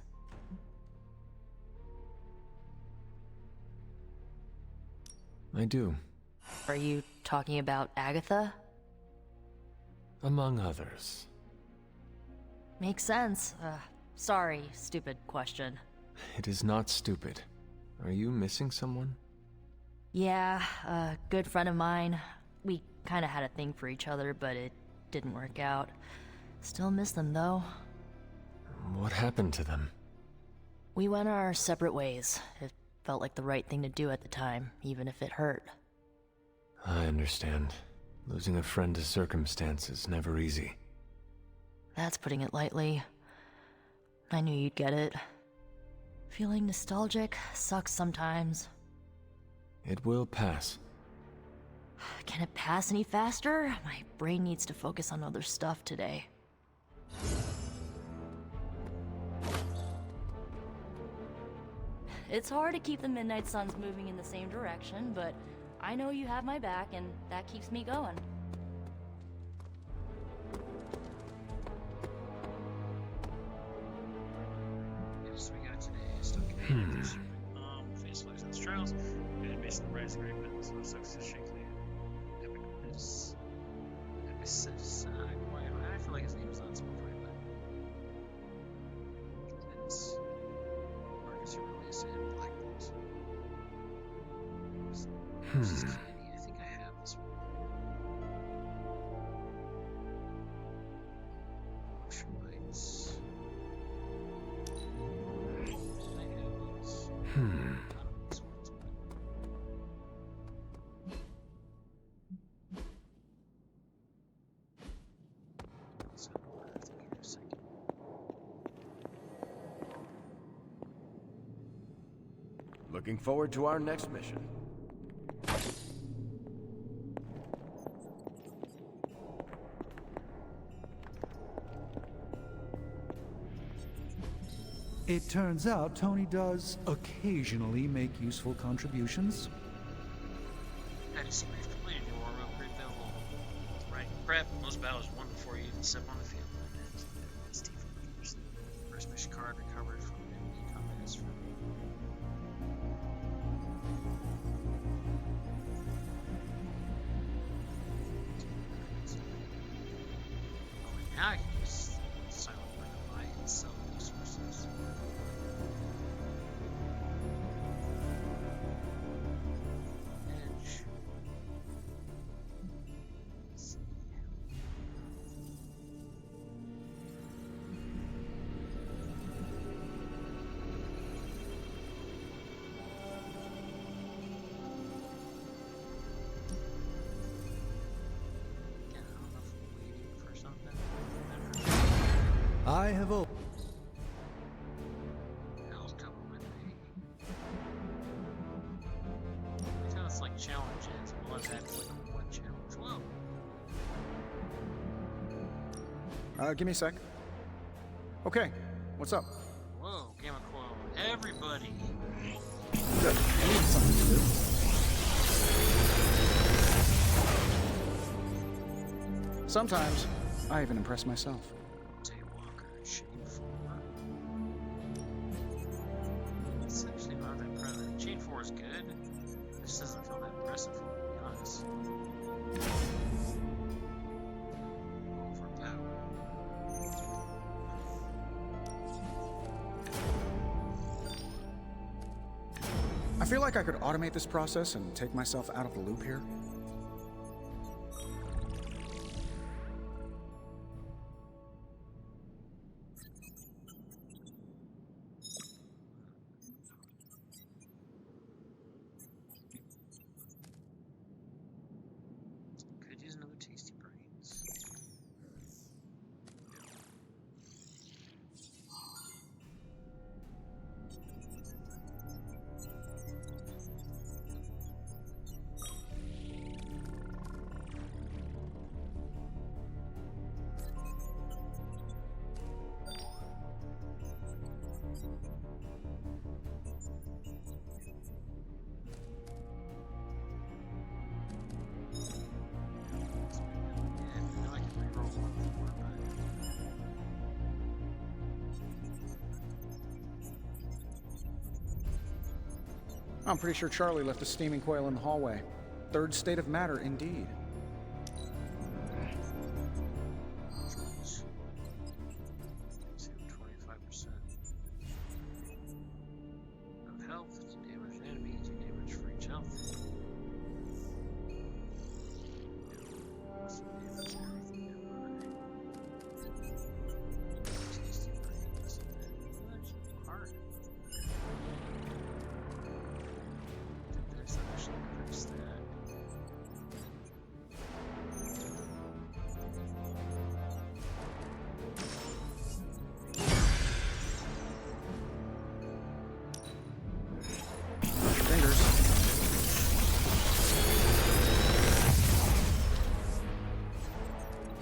I do. Are you talking about Agatha? Among others. Makes sense. Sorry, stupid question. It is not stupid. Are you missing someone? Yeah, a good friend of mine. We kinda had a thing for each other, but it didn't work out. Still miss them, though. What happened to them? We went our separate ways. It felt like the right thing to do at the time, even if it hurt. I understand. Losing a friend to circumstance is never easy. That's putting it lightly. I knew you'd get it. Feeling nostalgic sucks sometimes. It will pass. Can it pass any faster? My brain needs to focus on other stuff today. It's hard to keep the Midnight Suns moving in the same direction, but I know you have my back, and that keeps me going. Yes, we got today. Stumpwater. Face looks and trails. And basically rise great but so sucks to shakily. Epicness. Epicness. I feel like his name is not Stumpwater, but it's Marcus Aurelius and Black Bolt. I think I have this one. Ocean Lights. I have these. Looking forward to our next mission. It turns out Tony does occasionally make useful contributions. That is brief completed. Your war will available. Right. Prep. Most battles won before you even step on the field. First mission card recovered from enemy combat. Now I can use silent weapon buy and sell resources. Edge. Let's see. Yeah, I don't know if we're waiting for something. I have a... Hell's coming with me. I tell it's like challenges. Well, I've had like one challenge. Whoa. Give me a sec. Okay, what's up? Whoa, Gamma Quo. Everybody. Good. I need something to do. Sometimes, I even impress myself. Daywalker, Chain 4. It's actually not that impressive. Chain 4 is good. It just doesn't feel that impressive, to be honest. Overpowered. I feel like I could automate this process and take myself out of the loop here. Could use another tasty brains. I'm pretty sure Charlie left a steaming coil in the hallway. Third state of matter, indeed.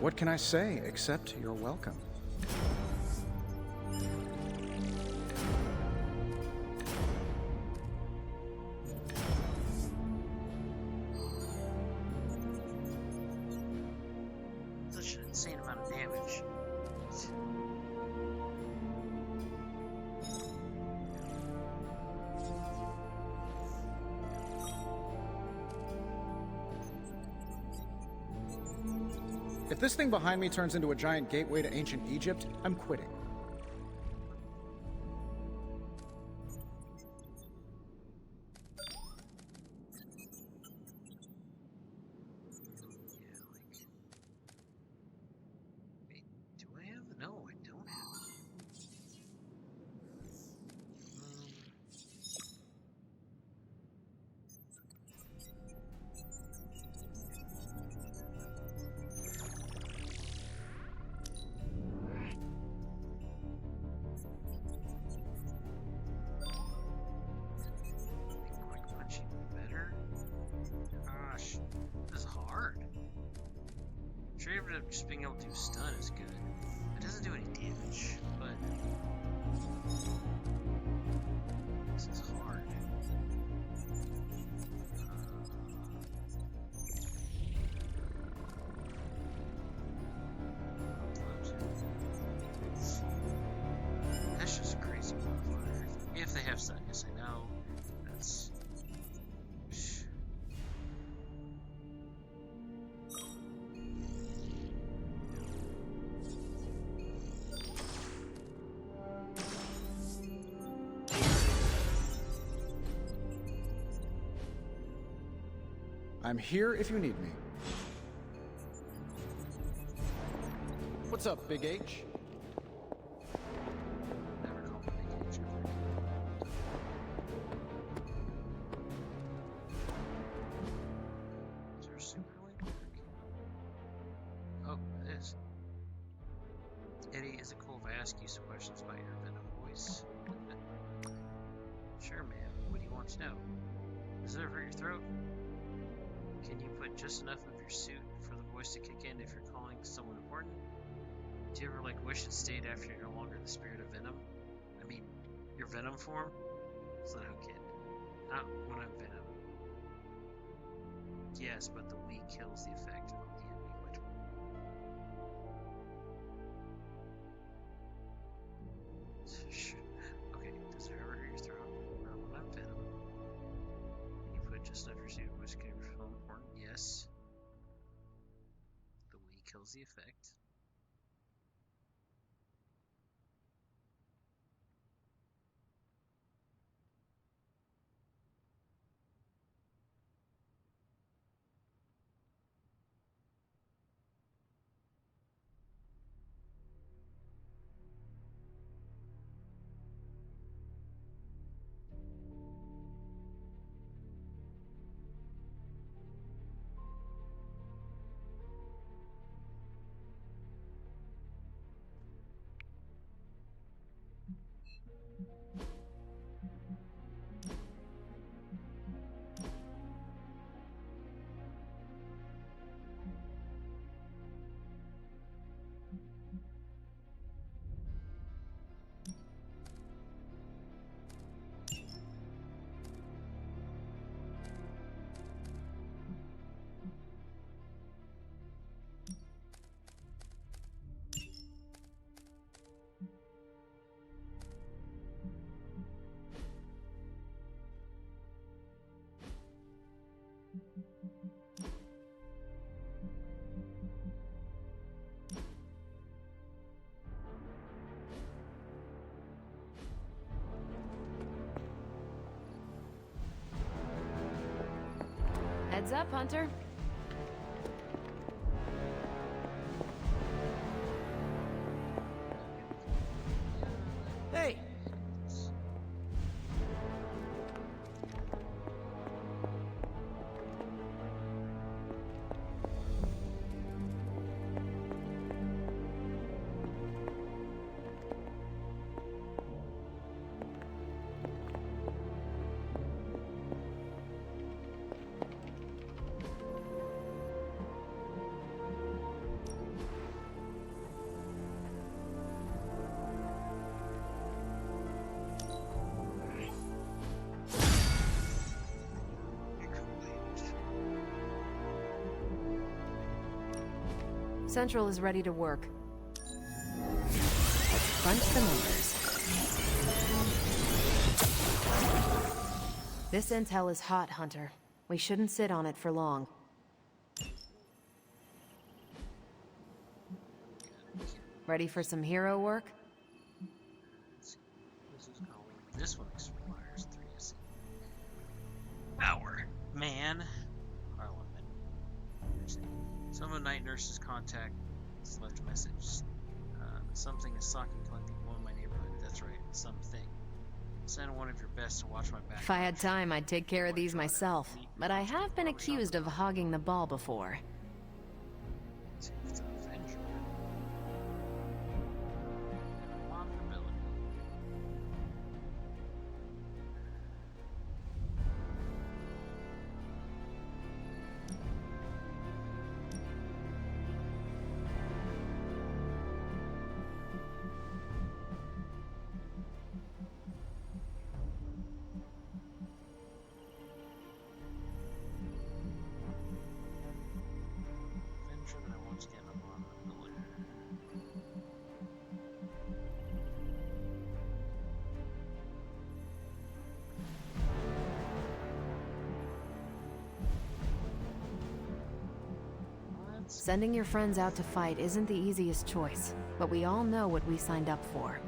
What can I say except you're welcome? Such an insane amount of damage. If this thing behind me turns into a giant gateway to ancient Egypt, I'm quitting. Wait, do I have? No, I don't have. Quick punching better? Gosh, this is hard. Sure, even just being able to do stun is good. It doesn't do any damage, but this is hard. That's just a crazy modifier. If they have stun, yes, I know. That's. I'm here if you need me. What's up, Big H? Never call me Big H. Is there a super link? Oh, it is. Eddie, is it cool if I ask you some questions about your Venom voice? Sure, man. What do you want to know? Does it hurt your throat? Can you put just enough of your suit for the voice to kick in if you're calling someone important? Do you ever wish it stayed after you're no longer the spirit of Venom? I mean, your Venom form? So no, kid. Not when I'm Venom. Yes, but the Wii kills the effect of the enemy much more. Okay, does it ever hurt your throat? Not when I'm Venom. Can you put just enough of your suit voice to kick in if you're important? Yes. The Wii kills the effect. Heads up, Hunter. Hey! Central is ready to work. Let's crunch the numbers. This intel is hot, Hunter. We shouldn't sit on it for long. Ready for some hero work? This one requires 3 SC. Power. Man. Parliament. Some of night nurse's contact has left a message. Something is stalking killing people in my neighborhood. That's right, something. Send one of your best to watch my back. If I had time, I'd take care of these myself. But I have been accused of hogging the ball before. Sending your friends out to fight isn't the easiest choice, but we all know what we signed up for.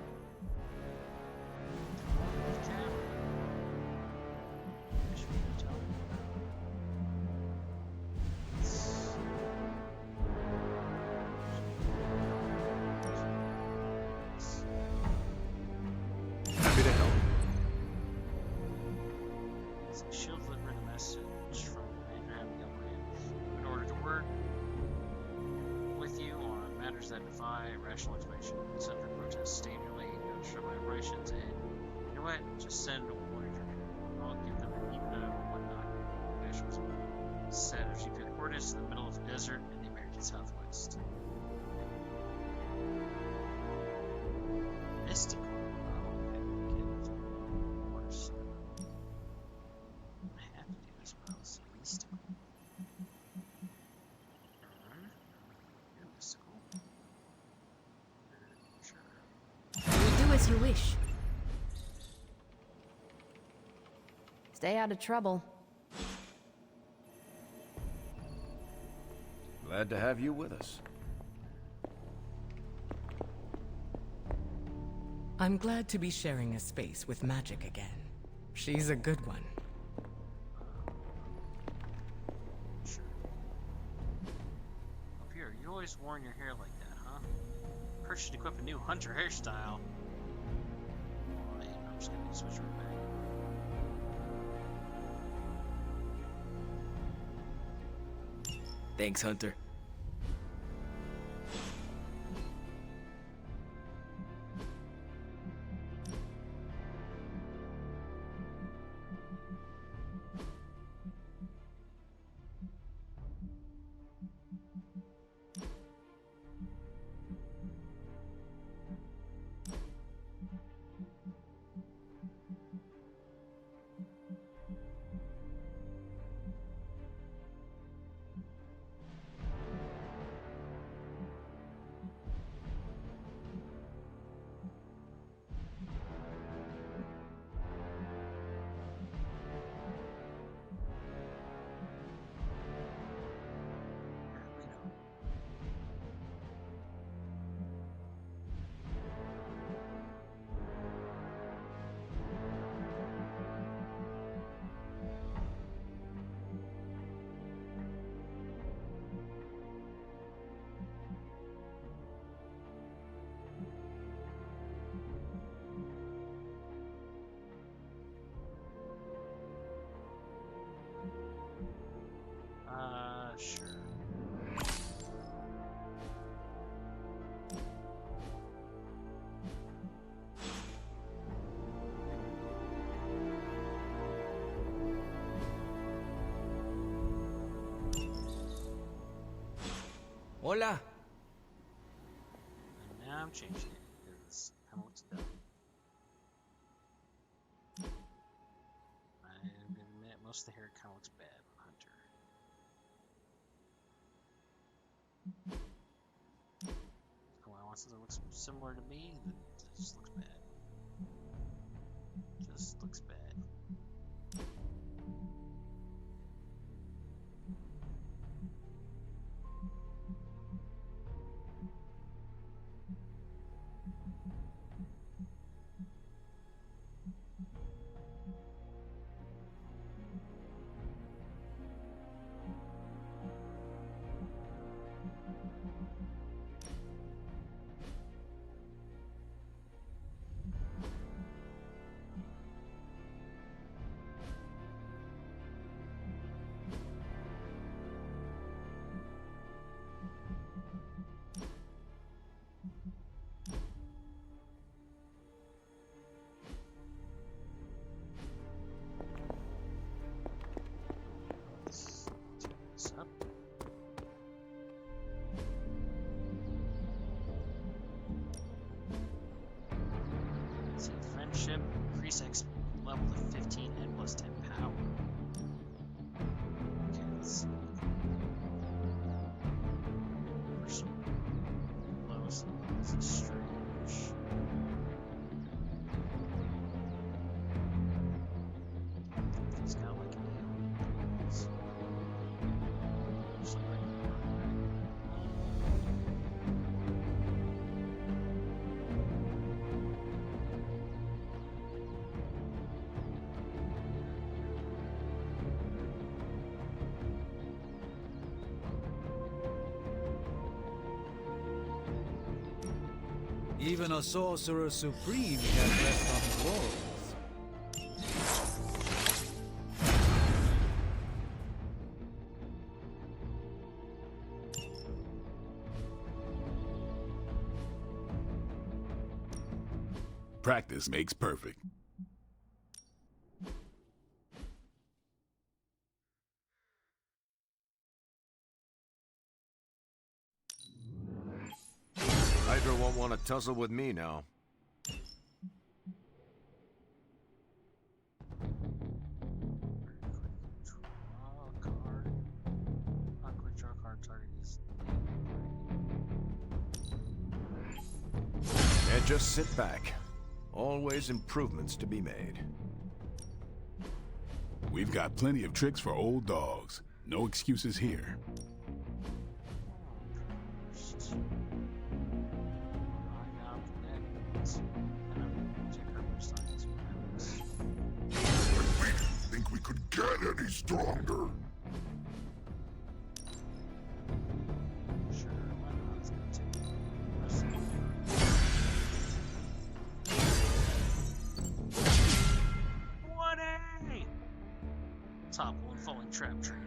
Happy to help. Shield delivering a message from Commander Abigail Grant in order to work with you on matters that defy rational explanation. Send protests, stay in your lane, don't disrupt my operations, and you know what? Just send one of your people. I'll give them a pizza or whatnot. Nationals set as GPS coordinates in the middle of the desert in the American Southwest. Mystical. As you wish. Stay out of trouble. Glad to have you with us. I'm glad to be sharing a space with Magic again. She's a good one. Up here, you always worn your hair like that, huh? Perks should equip a new hunter hairstyle. I'm just gonna switch right back. Thanks, Hunter. Sure. Hola. And now I'm changing it because it kind of looks dumb. I'm gonna admit most of the hair kind of looks bad on Hunter. else that looks similar to me, then it just looks bad. Just looks bad. Up. Let's see, friendship, increase X level to 15 and plus 10 power. Okay, let's see. Personal lowest level is a strange. He's got like aliens. Even a sorcerer supreme can rest on his laurels. Practice makes perfect. Hydra won't want to tussle with me now. Draw a card. Awkward draw card target is. And just sit back. Always improvements to be made. We've got plenty of tricks for old dogs. No excuses here. We didn't think we could get any stronger. Top one falling trap training.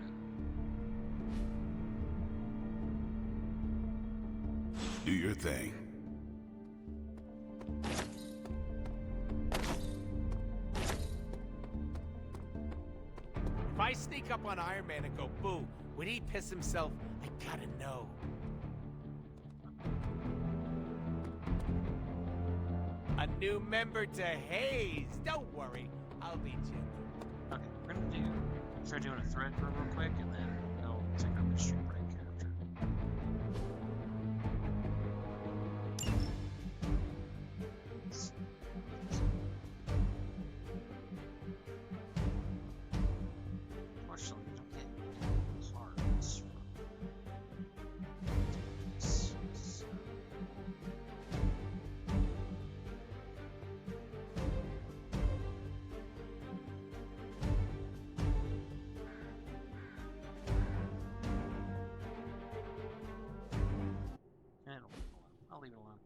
Do your thing. If I sneak up on Iron Man and go boo, would he piss himself? I gotta know. A new member to Haze. Don't worry, I'll be gentle. Okay, we're gonna start doing a thread for real quick, and then we'll take our midstream break after. Unfortunately, we don't get cards from this. So. I'll leave it alone.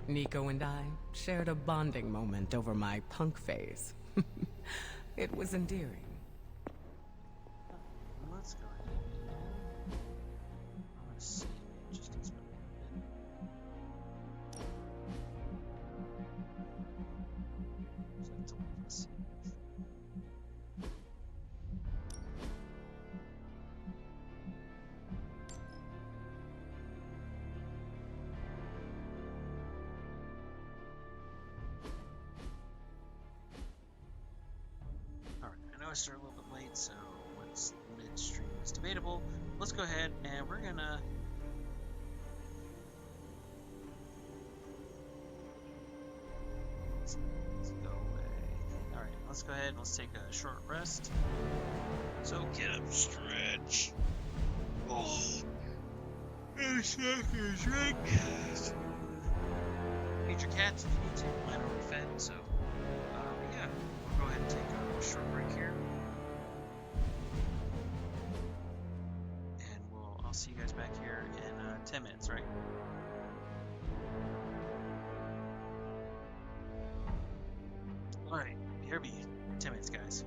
Nico and I shared a bonding moment over my punk phase. It was endearing. Let's go ahead and I'm gonna save it just as well. know I started a little bit late, so what's midstream is debatable. Let's go ahead and we're gonna. Let's go away. Alright, let's go ahead and let's take a short rest. So get up, stretch. Oh, a second drink. Feed your cats if you need to. Mine are already fed, so yeah, we'll go ahead and take a short break here. And I'll see you guys back here in 10 minutes, right? Alright, here be 10 minutes, guys.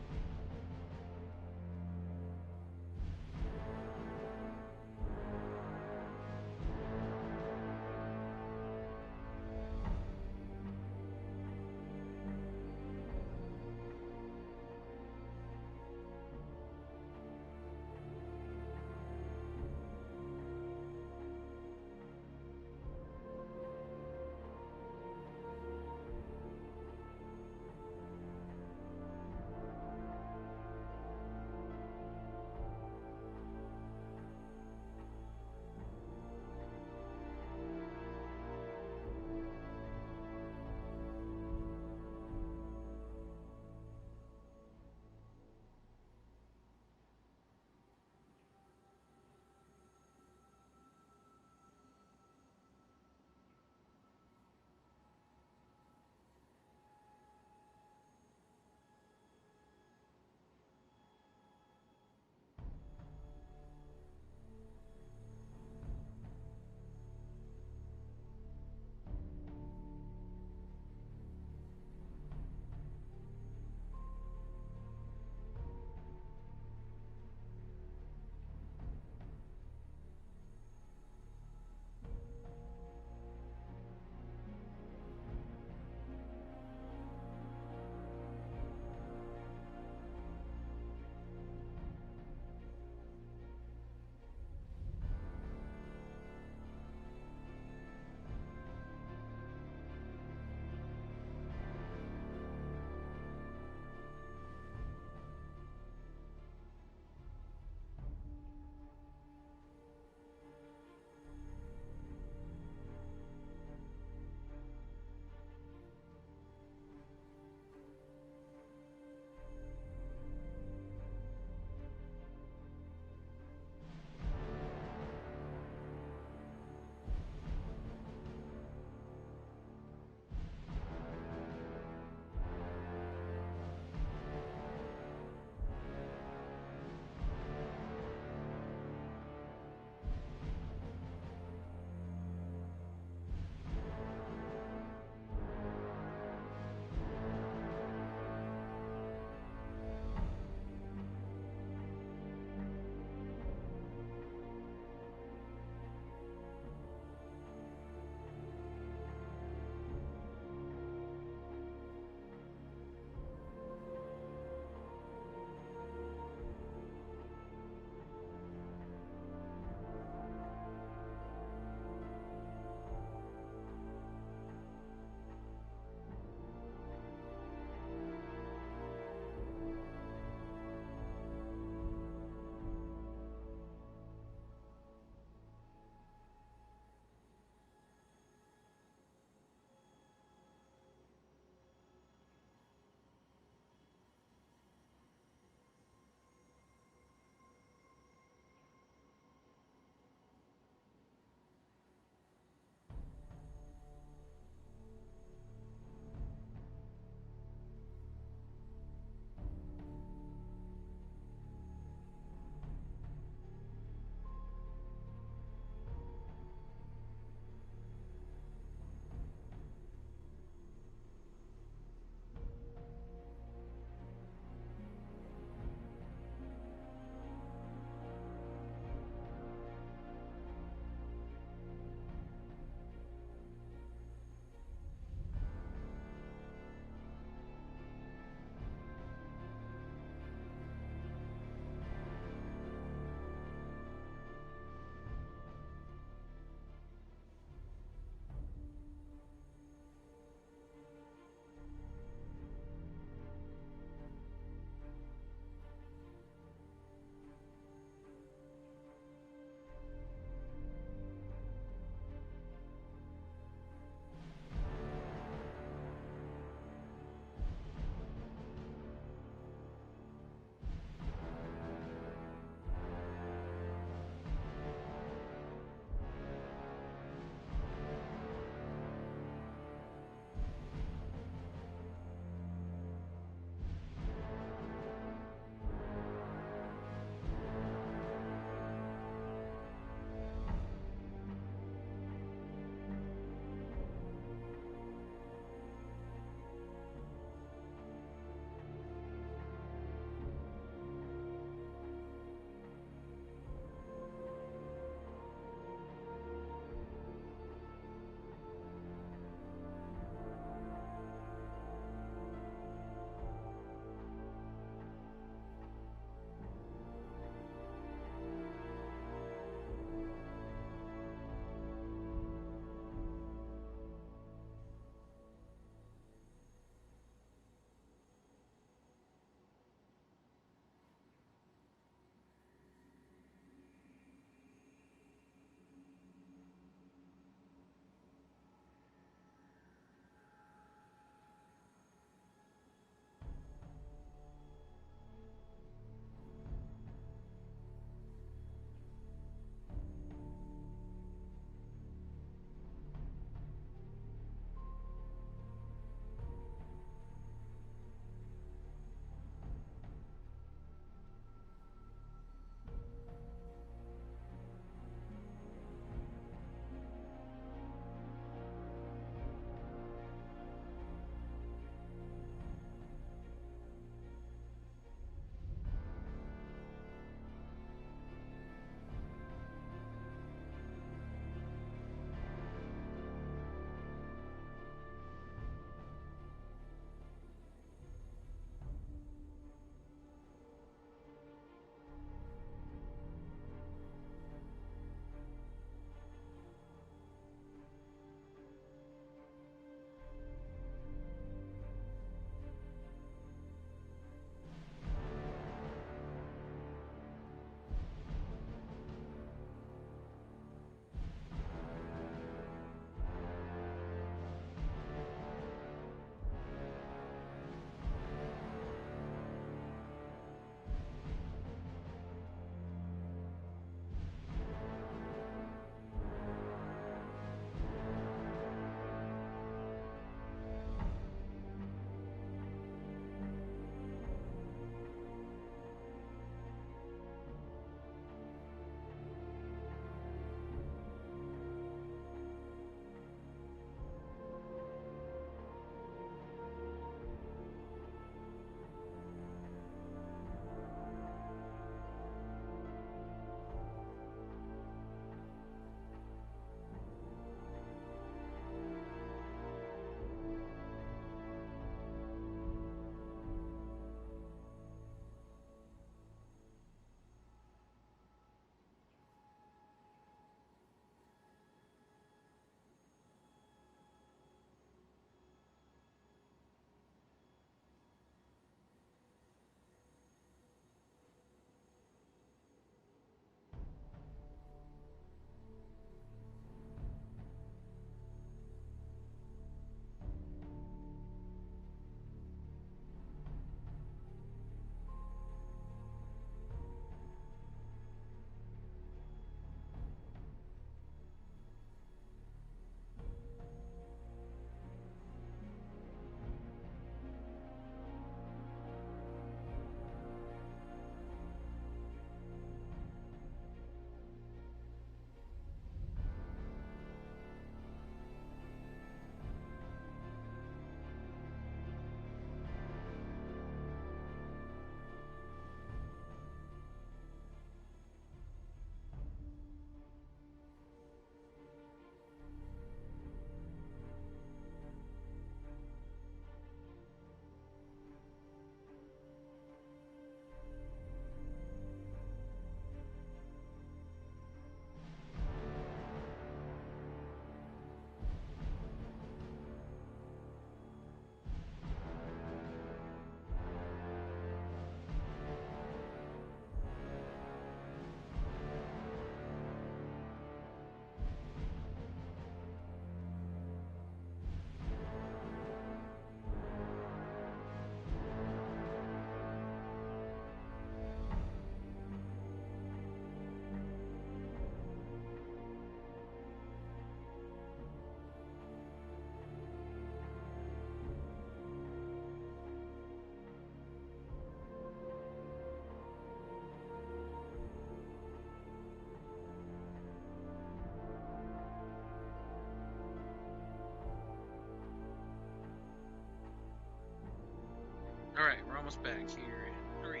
Alright, we're almost back here. 3,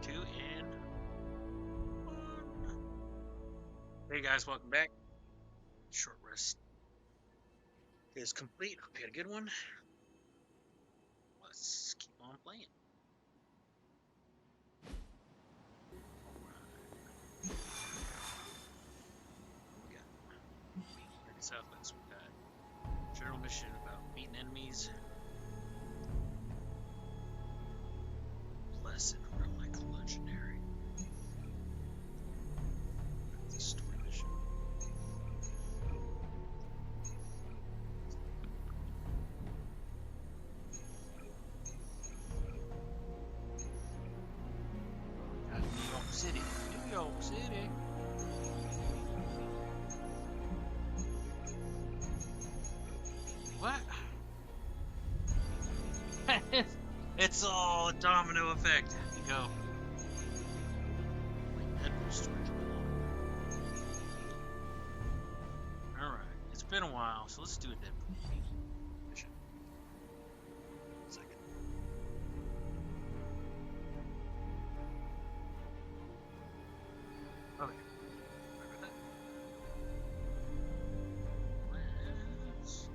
2, and 1. Hey guys, welcome back. Short rest is complete. Hope you had a good one. Let's keep on playing. We got Southwest. We got general mission about beating enemies. Blessed relic legendary. The story mission. Got New York City. New York City. What? It's all a domino effect. Here you go. Like Deadpool storage roll. Alright, it's been a while, so let's do a Deadpool mission. Second. Okay. Remember that? Let's...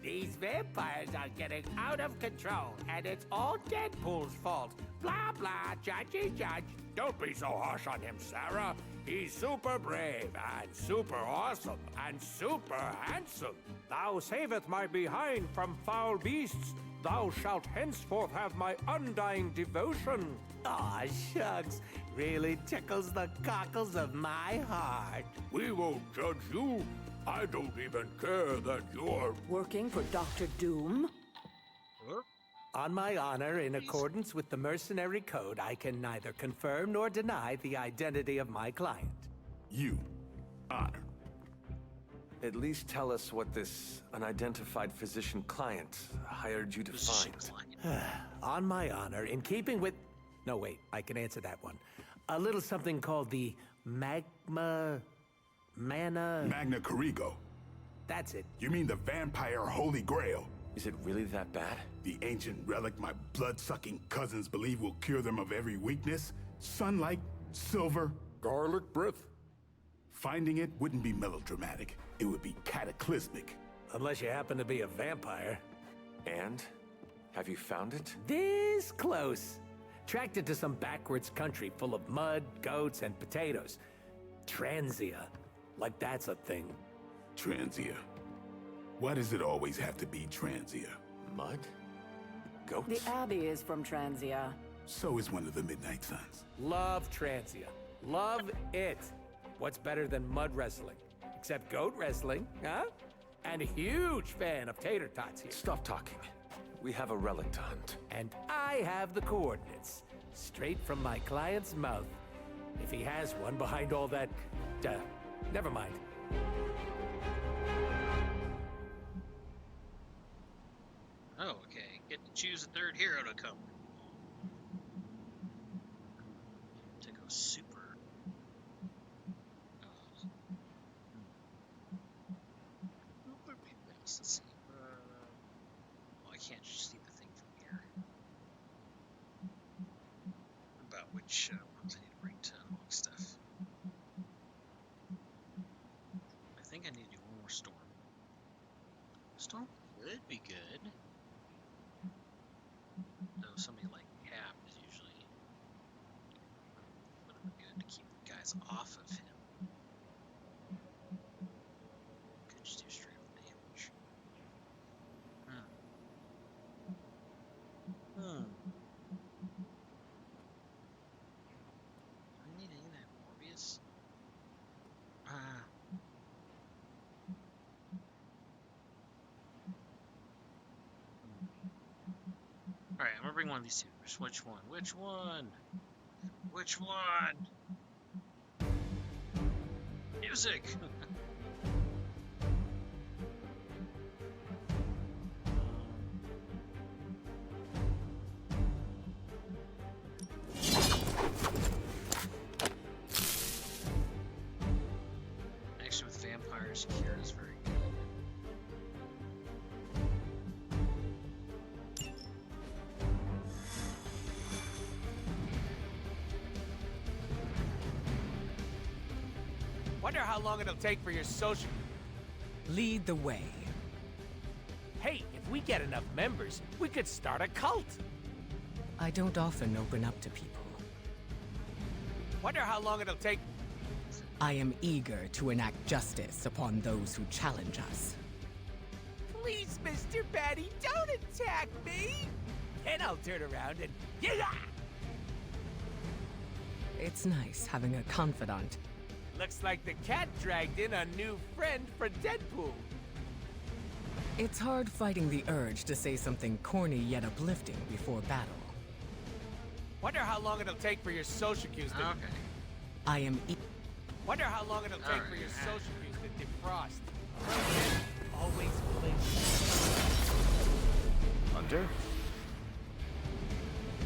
These vampires are getting out of control, and it's all Deadpool's fault. Blah, blah, judgy judge. Don't be so harsh on him, Sarah. He's super brave, and super awesome, and super handsome. Thou saveth my behind from foul beasts. Thou shalt henceforth have my undying devotion. Aw, shucks. Really tickles the cockles of my heart. We won't judge you. I don't even care that you're... Working for Dr. Doom? On my honor, in accordance with the mercenary code, I can neither confirm nor deny the identity of my client. You. Honor. At least tell us what this unidentified physician client hired you to find. On my honor, in keeping with... No, wait, I can answer that one. A little something called the Magna Carrigo. That's it. You mean the vampire Holy Grail? Is it really that bad? The ancient relic my blood-sucking cousins believe will cure them of every weakness? Sunlight, silver, Garlic breath? Finding it wouldn't be melodramatic. It would be cataclysmic. Unless you happen to be a vampire. And? Have you found it? This close. Tracked it to some backwards country full of mud, goats, and potatoes. Transia. Like that's a thing. Transia. Why does it always have to be Transia? Mud? Goats? The Abbey is from Transia. So is one of the Midnight Suns. Love Transia. Love it. What's better than mud wrestling? Except goat wrestling, huh? And a huge fan of tater tots here. Stop talking. We have a relic to hunt. And I have the coordinates. Straight from my client's mouth. If he has one behind all that... never mind. Oh, okay. Get to choose a third hero to come. To go super. Let's see. Oh, I can't just see the thing from here. About which ones I need to bring to unlock stuff. I think I need to do one more storm. Storm could be good. Though somebody like Cap is usually would have been good to keep the guys off of him. Could just do straight up damage. Do I need any of that Morbius? Alright, I'm gonna bring one of these two. Which one? Which one? Which one? Music! Actually, with vampires, Kira's very good. Wonder how long it'll take for your social... Lead the way. Hey, if we get enough members, we could start a cult. I don't often open up to people. Wonder how long it'll take... I am eager to enact justice upon those who challenge us. Please, Mr. Batty, don't attack me! Then I'll turn around and... Yeah! It's nice having a confidant. Looks like the cat dragged in a new friend for Deadpool. It's hard fighting the urge to say something corny yet uplifting before battle. Wonder how long it'll take for your social cues to... Okay. I am Wonder how long it'll take for your social cues to defrost. Always blink. Hunter?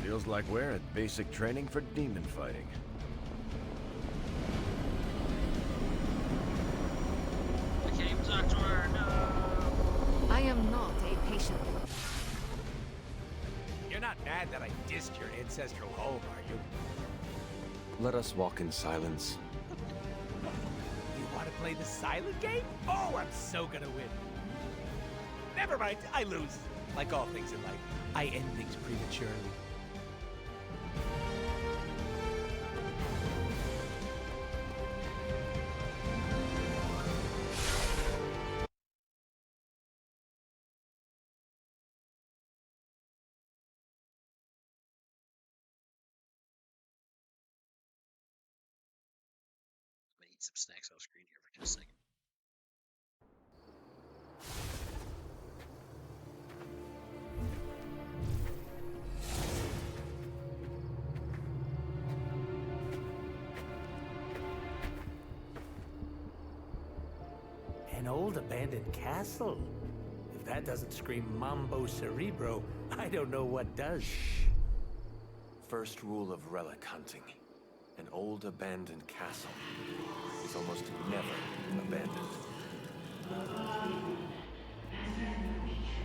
Feels like we're at basic training for demon fighting. I can't even talk to her, no! I am not a patient. You're not mad that I dissed your ancestral home, are you? Let us walk in silence. You want to play the silent game? Oh, I'm so gonna win. Never mind, I lose. Like all things in life, I end things prematurely. I'm gonna eat some snacks off screen here for just a second. An old abandoned castle? If that doesn't scream Mambo Cerebro, I don't know what does. First rule of relic hunting. An old abandoned castle is almost never abandoned.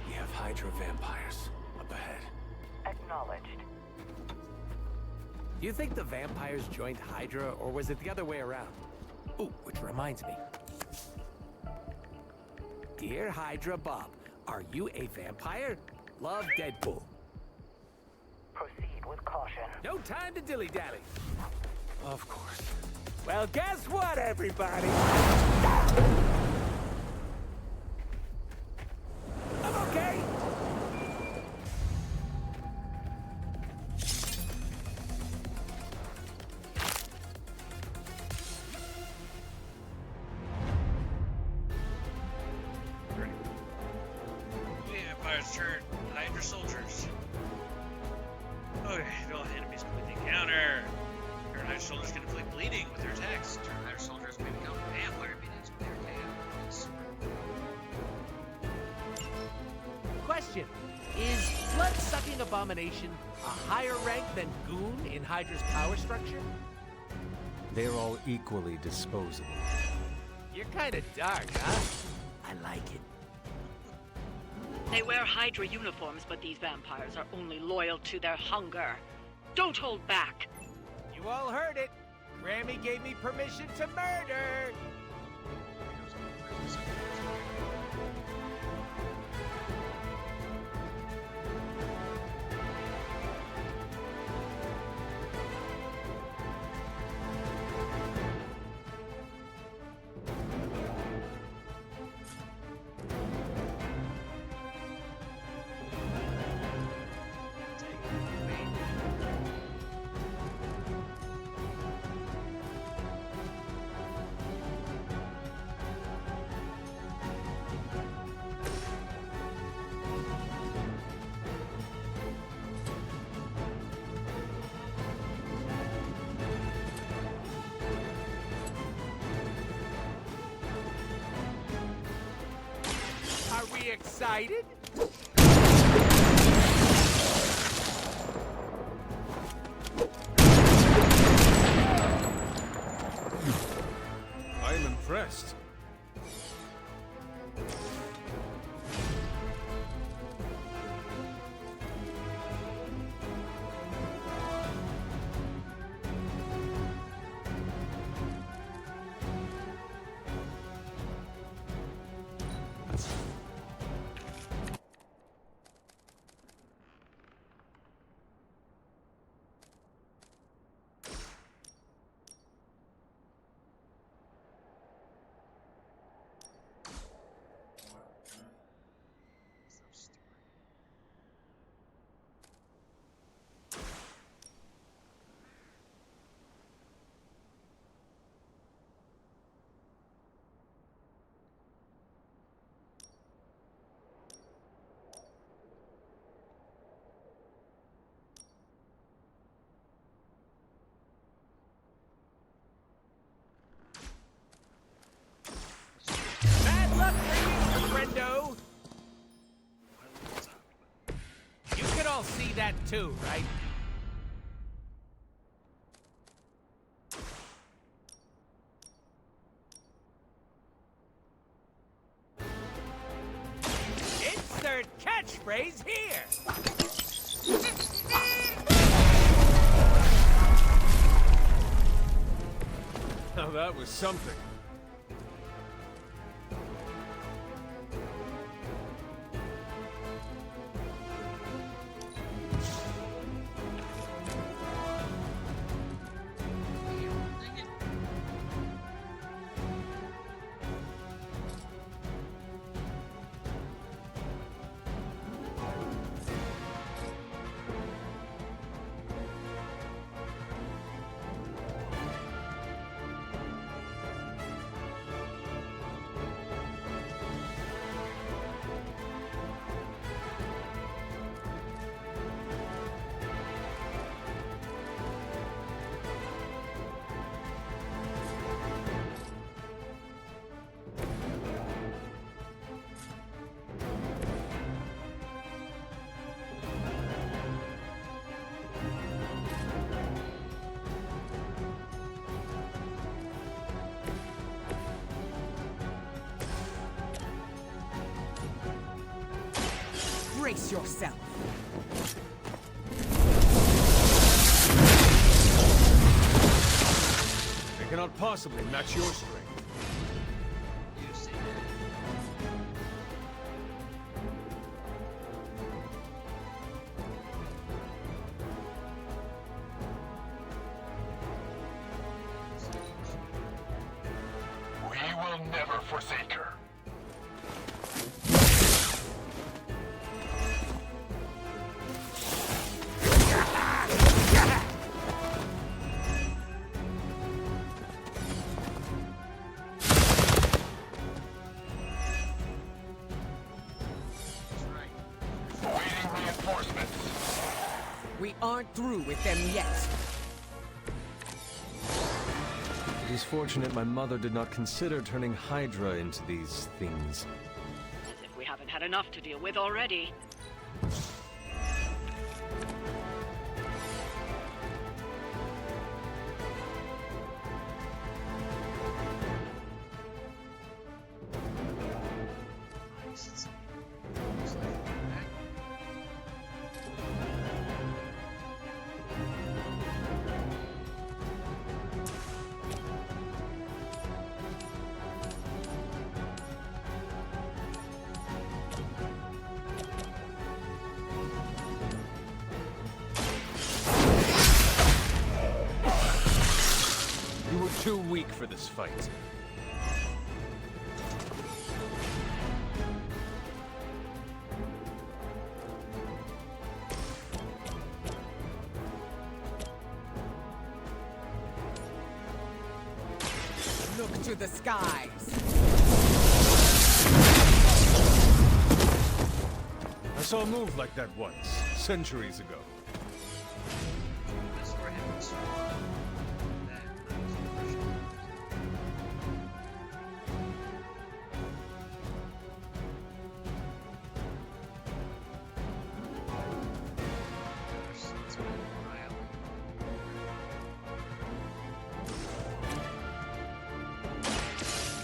We have Hydra vampires up ahead. Acknowledged. You think the vampires joined Hydra, or was it the other way around? Ooh, which reminds me. Dear Hydra Bob, are you a vampire? Love, Deadpool. Proceed with caution. No time to dilly-dally. Of course. Well, guess what, everybody? I'm okay. Vampires turn Hydra soldiers. Okay, if all enemies complete the encounter, turn Hydra soldiers can inflict bleeding with their attacks. Turn Hydra soldiers may become vampire minions with their attacks. Question. Is blood-sucking abomination a higher rank than Goon in Hydra's power structure? They're all equally disposable. You're kind of dark, huh? I like it. They wear Hydra uniforms, but these vampires are only loyal to their hunger. Don't hold back. You all heard it. Grammy gave me permission to murder. Are we excited? I'm impressed. that too, right? Insert catchphrase here! Now that was something. Brace yourself. They cannot possibly match your strength. We will never forsake her. We aren't through with them yet. It is fortunate my mother did not consider turning Hydra into these things. As if we haven't had enough to deal with already. You were too weak for this fight. Look to the skies. I saw a move like that once, centuries ago.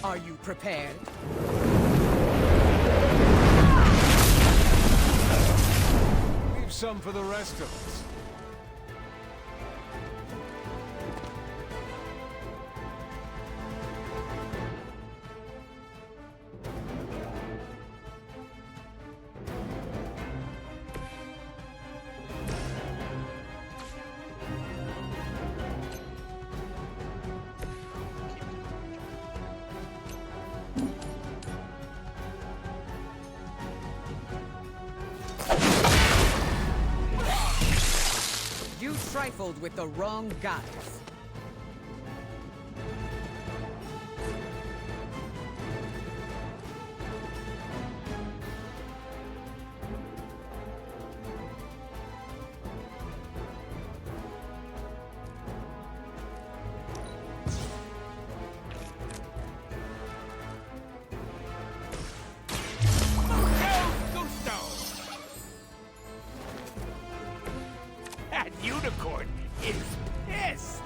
Are you prepared? Leave some for the rest of us. You trifled with the wrong goddess. unicorn is pissed!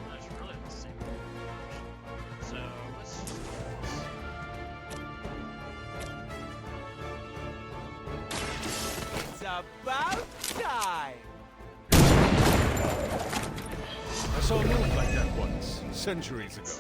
That's really the same. So let's do this. It's about time! I saw a move like that once, centuries ago.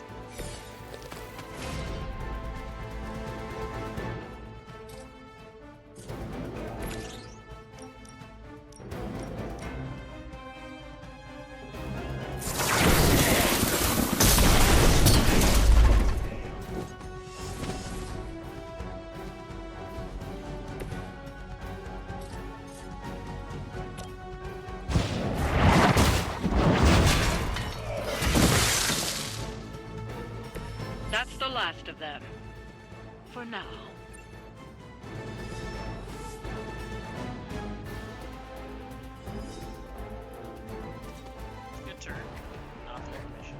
That's the last of them. For now. Good turn. Not the mission.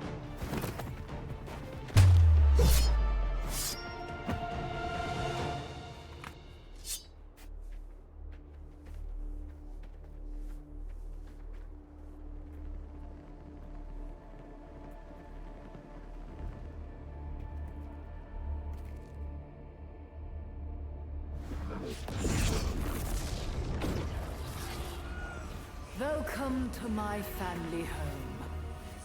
Welcome to my family home.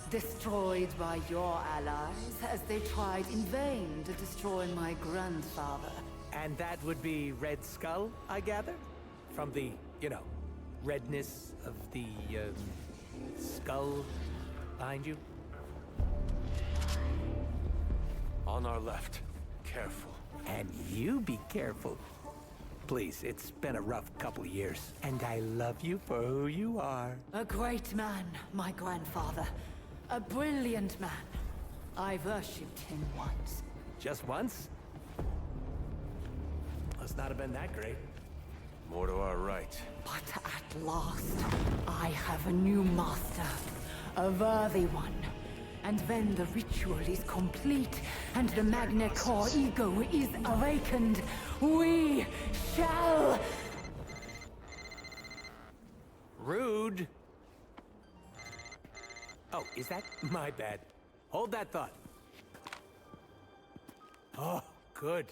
Destroyed by your allies as they tried in vain to destroy my grandfather. And that would be Red Skull, I gather? From the, redness of the, skull behind you? On our left. Careful. And you be careful. Please, it's been a rough couple of years, and I love you for who you are. A great man, my grandfather. A brilliant man. I worshipped him once. Just once? Must not have been that great. More to our right. But at last, I have a new master. A worthy one. And when the ritual is complete and the Magna Core ego is awakened, we shall... Rude. Oh, is that my bad? Hold that thought. Oh, good.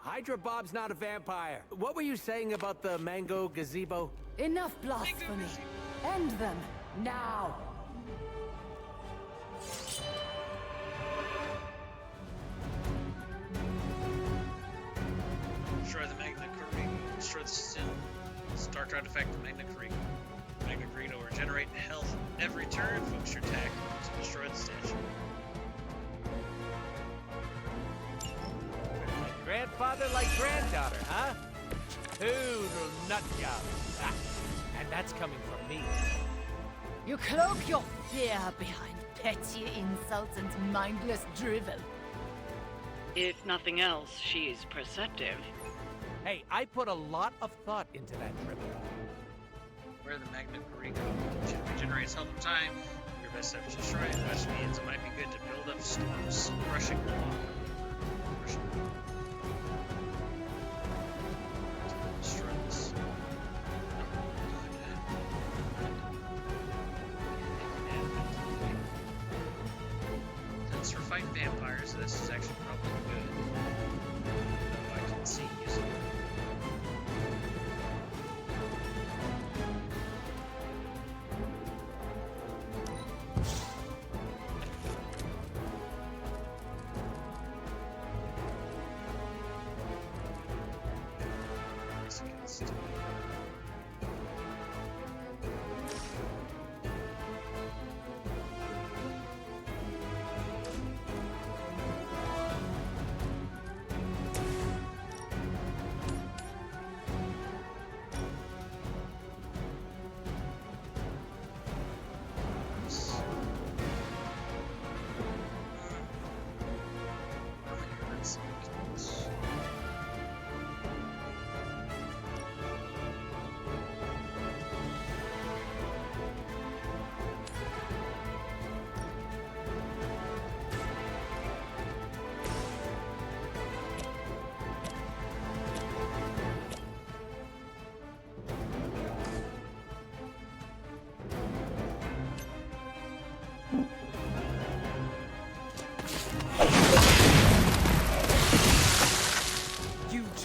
Hydra Bob's not a vampire. What were you saying about the mango gazebo? Enough blasphemy. End them, now. Destroy the Magna Carino. Destroy the Sin. Dark artifact, the Magna Carino. Magna Carino will regenerate health every turn. Focus your attack to destroy the statue. Grandfather like granddaughter, huh? Toodle nut job. Ah, and that's coming from me. You cloak your fear behind petty insults and mindless drivel. If nothing else, she's perceptive. Hey, I put a lot of thought into that trip. Where the Magna Carino regenerates health in time, your best effort to destroy it, which means it might be good to build up storms, crushing the wall. Destroy this. Since we're fighting vampires, this is actually probably good. Though I can see using it.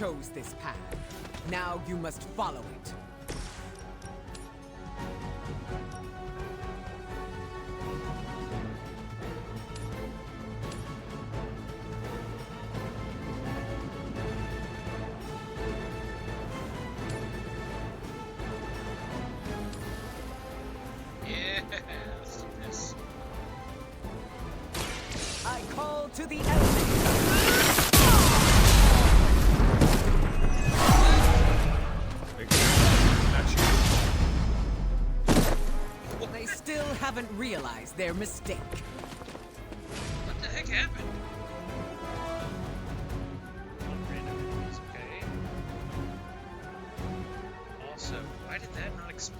chose this path. Now you must follow it. Yeah, let's do this. I call to the elements. They still haven't realized their mistake. What the heck happened? Random enemies, okay. Also, why did that not explode?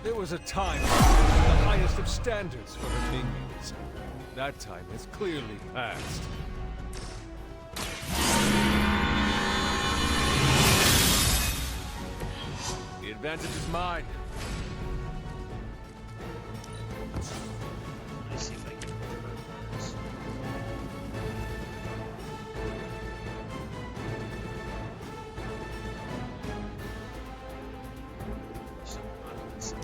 There was a time when the highest of standards for the minions. That time has clearly passed. The advantage is mine. Let's see if I can convert this. So, on this side.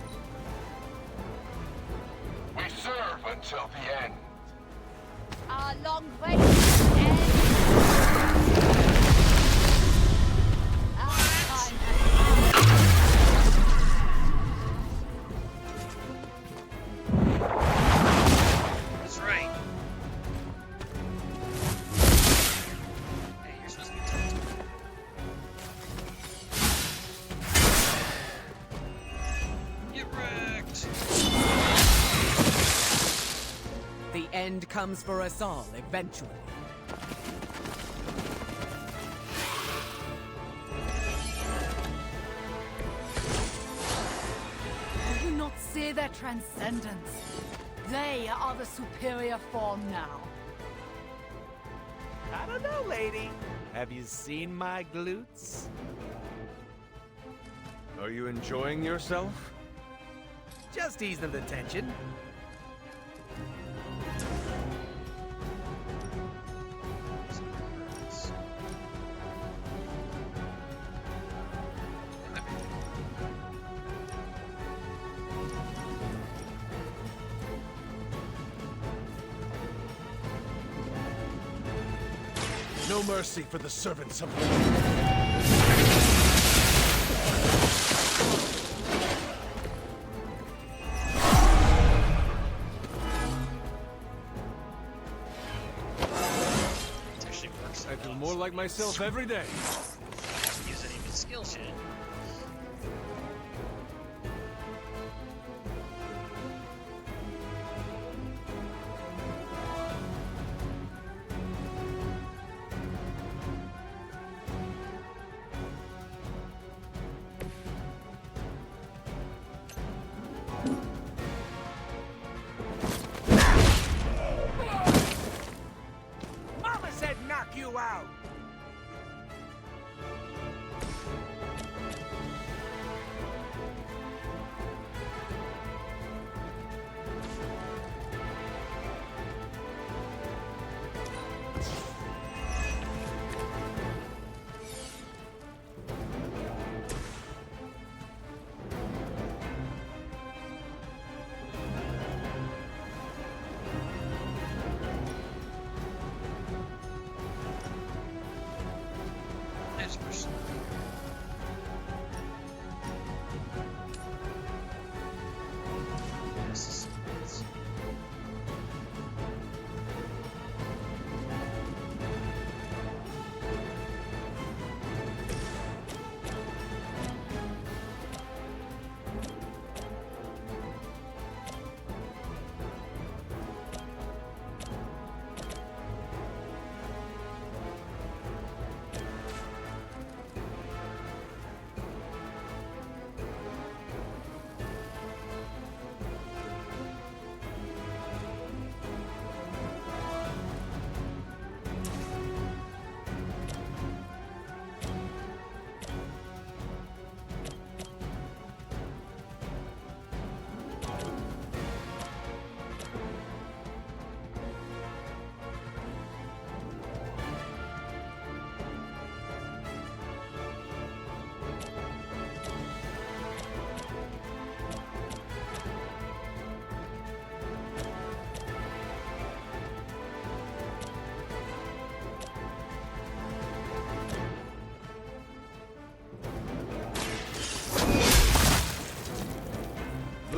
We serve until the end. A long way to the end. That's right. Hey, you're supposed to be tilted. Get wrecked. The end comes for us all eventually. Do you not see their transcendence? They are the superior form now. I don't know, lady. Have you seen my glutes? Are you enjoying yourself? Just easing the tension. No mercy for the servants of war. It actually works. I feel more like myself every day. Use any of his skill shit. Mama said knock you out.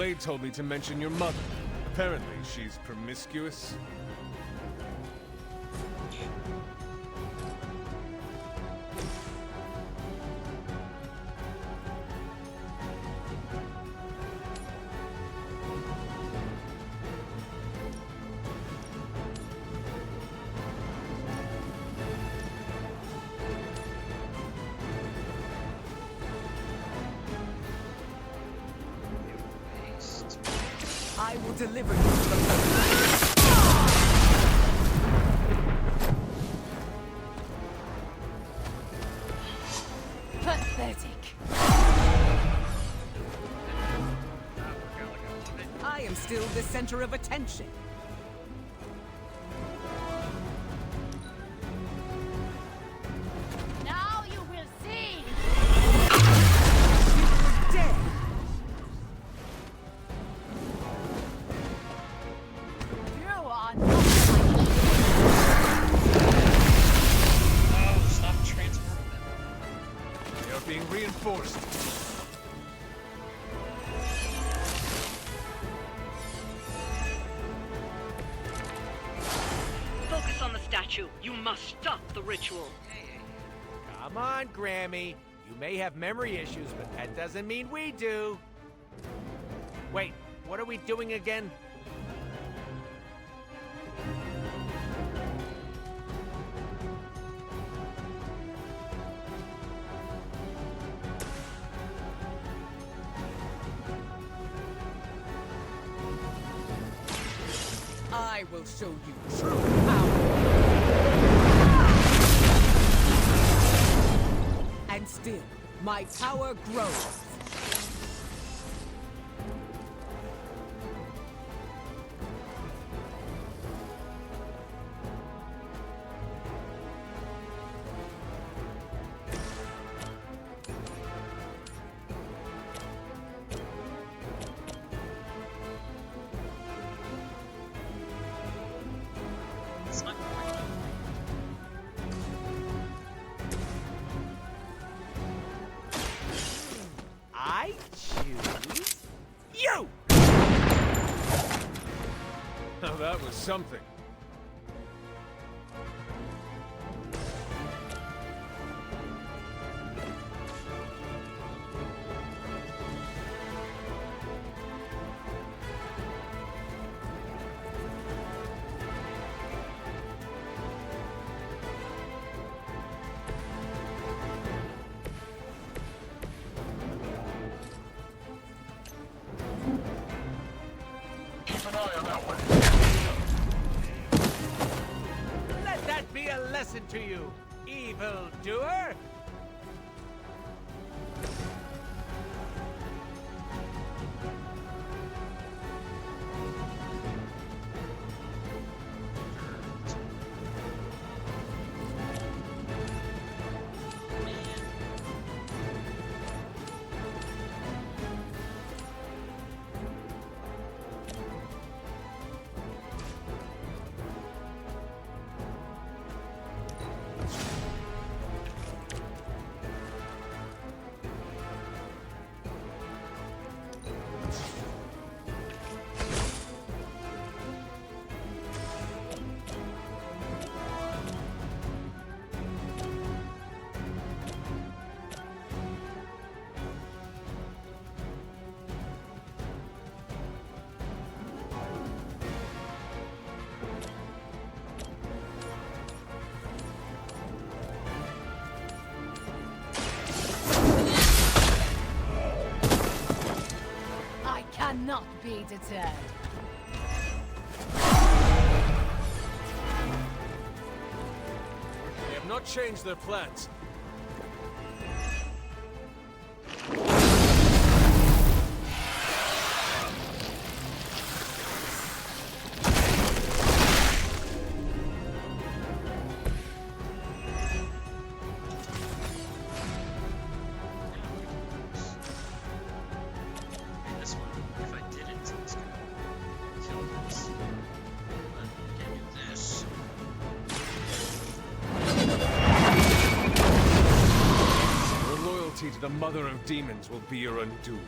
Blade told me to mention your mother. Apparently, she's promiscuous. I will deliver you to the Pathetic. I am still the center of attention. Now you will see. Dead. You are Oh, stop transporting them. They are being reinforced. Focus on the statue. You must stop the ritual. Come on, Grammy. You may have memory issues, but that doesn't mean we do. Wait, what are we doing again? I will show you true power. And still, my power grows. It's not I choose you! Now that was something. Let that be a lesson to you, evil doer! I cannot be deterred. They have not changed their plans. This one, if I did it, it's gonna kill this. But I can do this. Your loyalty to the Mother of Demons will be your undoing.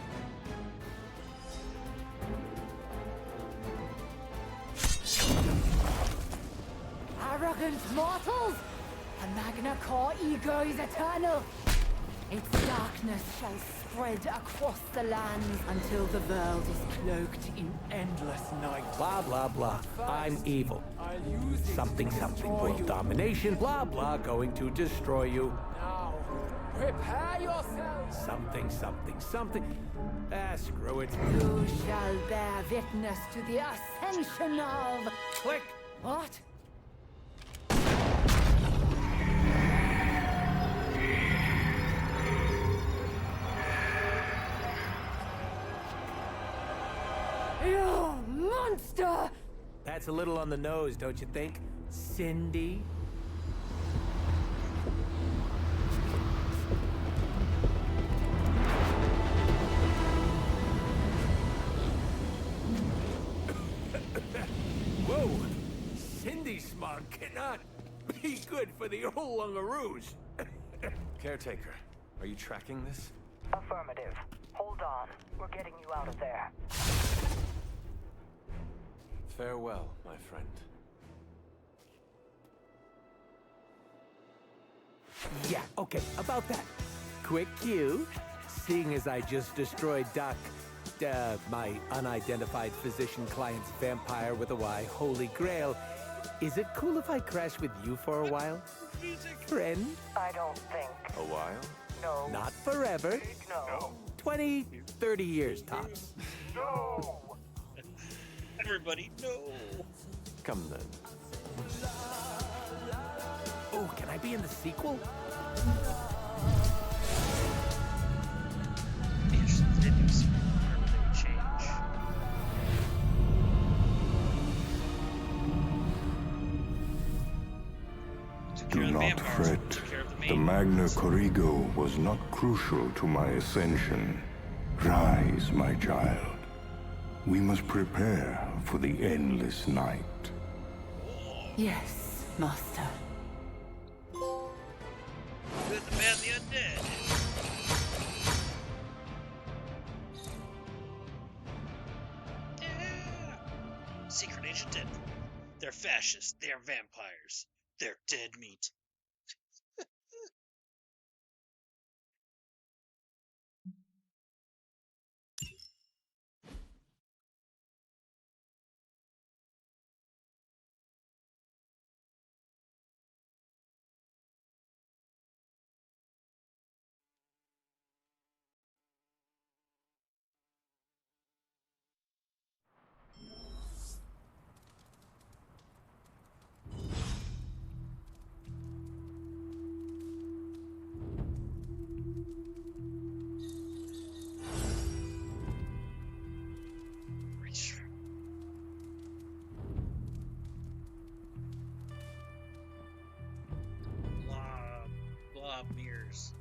Repent, mortals! The Magna Core ego is eternal. Its darkness shall spread across the lands until the world is cloaked in endless night. Blah, blah, blah. I'm evil. Something, world domination, blah, blah, going to destroy you. Now, prepare yourselves! Something. Screw it. You shall bear witness to the ascension of... Click! What? You monster! That's a little on the nose, don't you think, Cindy? Whoa! Cindy's smog cannot be good for the old Lungaroos. Caretaker, are you tracking this? Affirmative. Hold on. We're getting you out of there. Farewell, my friend. Yeah, okay, about that. Quick cue. Seeing as I just destroyed my unidentified physician client's vampire with a Y, Holy Grail, is it cool if I crash with you for a while? Friend? I don't think. A while? No. Not forever. No. 20, 30 years tops. No. Everybody, no. Come then. Oh, can I be in the sequel? Do not fret. The Magna Corrigo was not crucial to my ascension. Rise, my child. We must prepare for the endless night. Yes, Master. Good, the bad, the undead. Yeah. Secret Agent Deadpool. They're fascists. They're vampires. They're dead meat. Blob mirrors.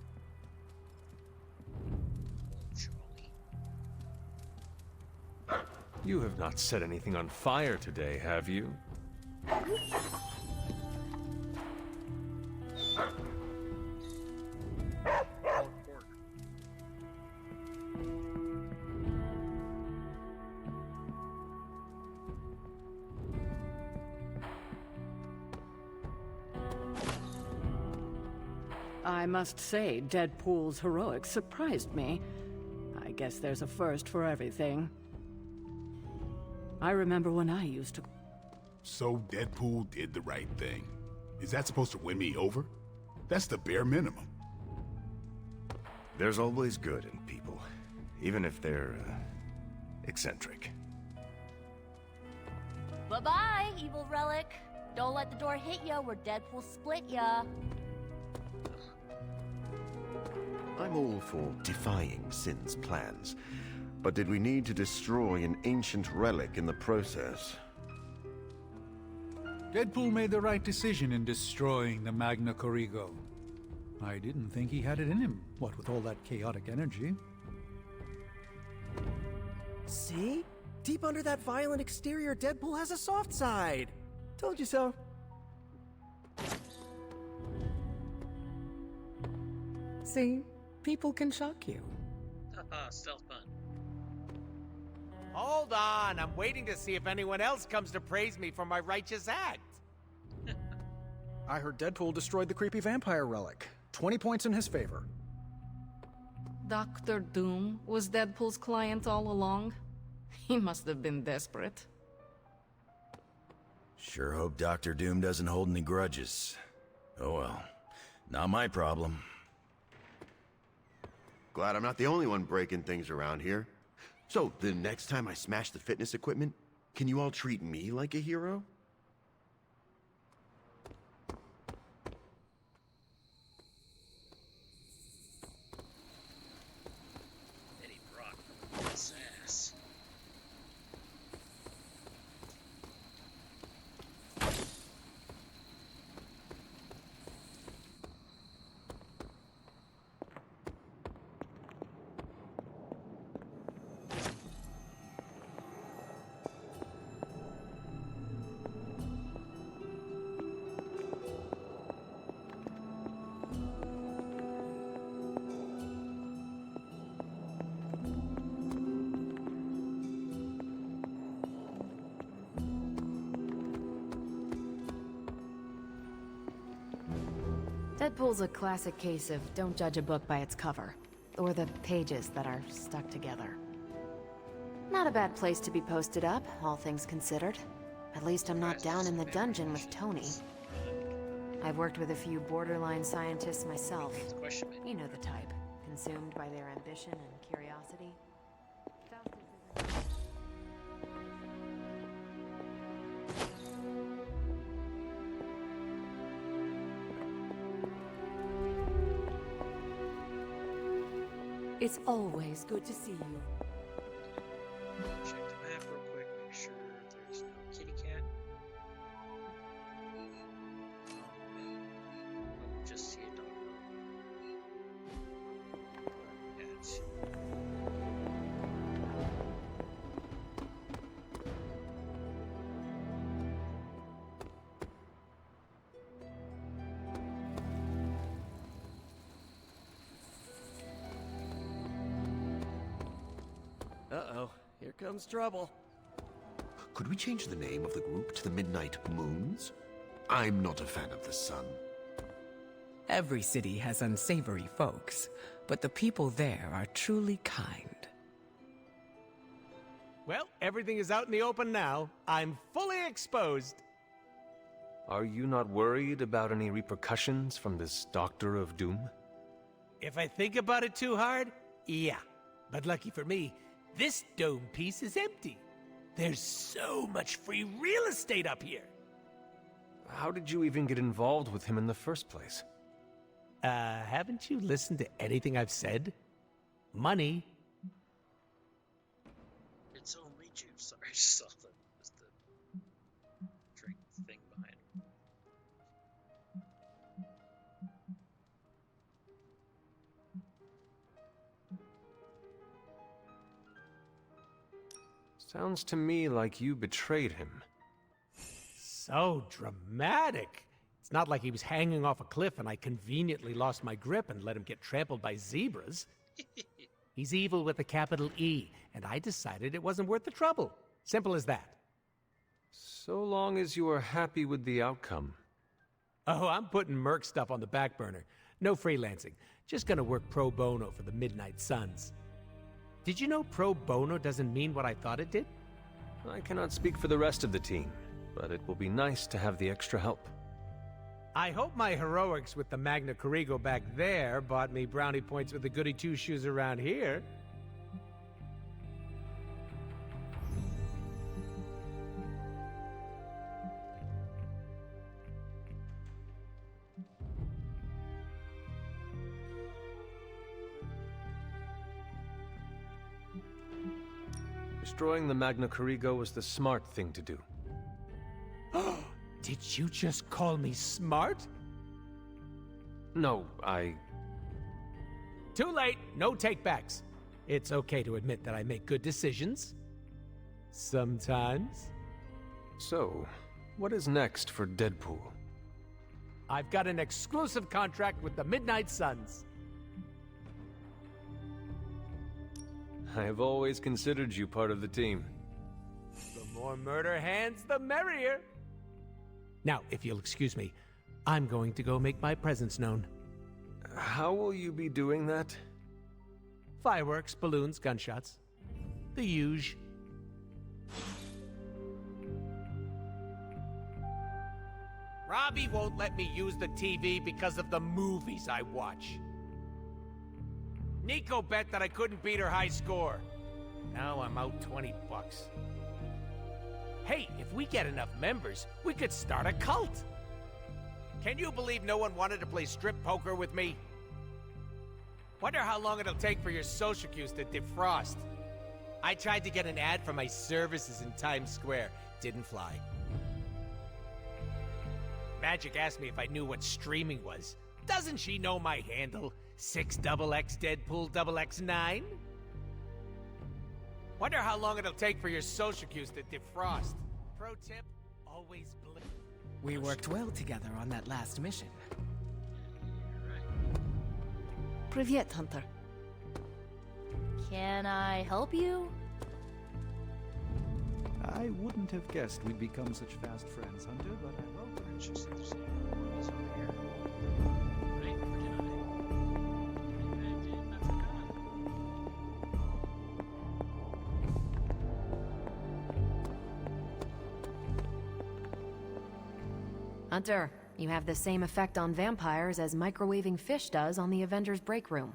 You have not set anything on fire today, have you? I must say, Deadpool's heroics surprised me. I guess there's a first for everything. I remember when I used to... So Deadpool did the right thing. Is that supposed to win me over? That's the bare minimum. There's always good in people, even if they're, eccentric. Bye-bye, evil relic. Don't let the door hit ya where Deadpool split ya. I'm all for defying Sin's plans, but did we need to destroy an ancient relic in the process? Deadpool made the right decision in destroying the Magna Corrigo. I didn't think he had it in him, what with all that chaotic energy. See? Deep under that violent exterior, Deadpool has a soft side. Told you so. See? People can shock you. Haha, stealth pun. Hold on, I'm waiting to see if anyone else comes to praise me for my righteous act. I heard Deadpool destroyed the creepy vampire relic. 20 points in his favor. Dr. Doom was Deadpool's client all along? He must have been desperate. Sure hope Dr. Doom doesn't hold any grudges. Oh well, not my problem. Glad I'm not the only one breaking things around here. So, the next time I smash the fitness equipment, can you all treat me like a hero? Eddie Brock his ass. Deadpool's a classic case of don't judge a book by its cover, or the pages that are stuck together. Not a bad place to be posted up, all things considered. At least I'm not down in the dungeon with Tony. I've worked with a few borderline scientists myself. You know the type, consumed by their ambition and curiosity. It's always good to see you. Check the map real quick, make sure there's no kitty cat. Oh, just see a dog. Cats. Uh-oh, here comes trouble. Could we change the name of the group to the Midnight Moons? I'm not a fan of the sun. Every city has unsavory folks, but the people there are truly kind. Well, everything is out in the open now. I'm fully exposed. Are you not worried about any repercussions from this Doctor of Doom? If I think about it too hard, yeah. But lucky for me, this dome piece is empty. There's so much free real estate up here. How did you even get involved with him in the first place? Haven't you listened to anything I've said? Money. It's only juice. Sorry, I just saw the drink thing behind him. Sounds to me like you betrayed him. So dramatic. It's not like he was hanging off a cliff and I conveniently lost my grip and let him get trampled by zebras. He's evil with a capital E, and I decided it wasn't worth the trouble. Simple as that. So long as you are happy with the outcome. Oh, I'm putting Merc stuff on the back burner. No freelancing. Just gonna work pro bono for the Midnight Suns. Did you know pro bono doesn't mean what I thought it did? I cannot speak for the rest of the team, but it will be nice to have the extra help. I hope my heroics with the Magna Corrigo back there bought me brownie points with the goody two-shoes around here. Destroying the Magna Corrigo was the smart thing to do. Did you just call me smart? No, I... Too late. No take-backs. It's okay to admit that I make good decisions. Sometimes. So, what is next for Deadpool? I've got an exclusive contract with the Midnight Suns. I have always considered you part of the team. The more murder hands, the merrier. Now, if you'll excuse me, I'm going to go make my presence known. How will you be doing that? Fireworks, balloons, gunshots. The huge. Robbie won't let me use the TV because of the movies I watch. Nico bet that I couldn't beat her high score. Now I'm out $20. Hey, if we get enough members, we could start a cult. Can you believe no one wanted to play strip poker with me? Wonder how long it'll take for your social cues to defrost. I tried to get an ad for my services in Times Square. Didn't fly. Magic asked me if I knew what streaming was. Doesn't she know my handle? 6XX Deadpool XX9? Wonder how long it'll take for your social cues to defrost. Pro tip, always blink. We worked well together on that last mission. Privyet, Hunter. Can I help you? I wouldn't have guessed we'd become such fast friends, Hunter, but I love the Just there's enemies over here. Right? Or did I? I forgot. Hunter, you have the same effect on vampires as microwaving fish does on the Avengers break room.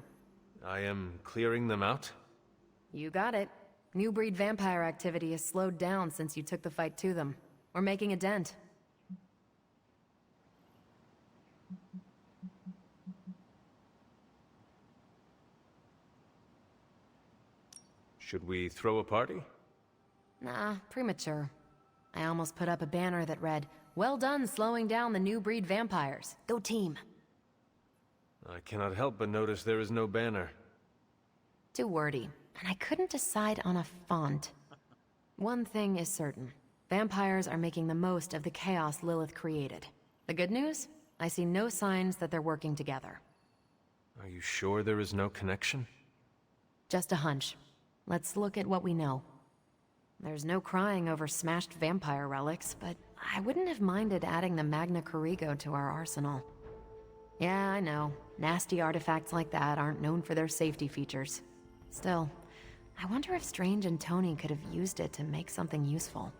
I am clearing them out? You got it. New breed vampire activity has slowed down since you took the fight to them. We're making a dent. Should we throw a party? Nah, premature. I almost put up a banner that read, "Well done slowing down the new breed vampires. Go team." I cannot help but notice there is no banner. Too wordy, and I couldn't decide on a font. One thing is certain. Vampires are making the most of the chaos Lilith created. The good news? I see no signs that they're working together. Are you sure there is no connection? Just a hunch. Let's look at what we know. There's no crying over smashed vampire relics, but I wouldn't have minded adding the Magna Corrigo to our arsenal. Yeah, I know. Nasty artifacts like that aren't known for their safety features. Still, I wonder if Strange and Tony could have used it to make something useful.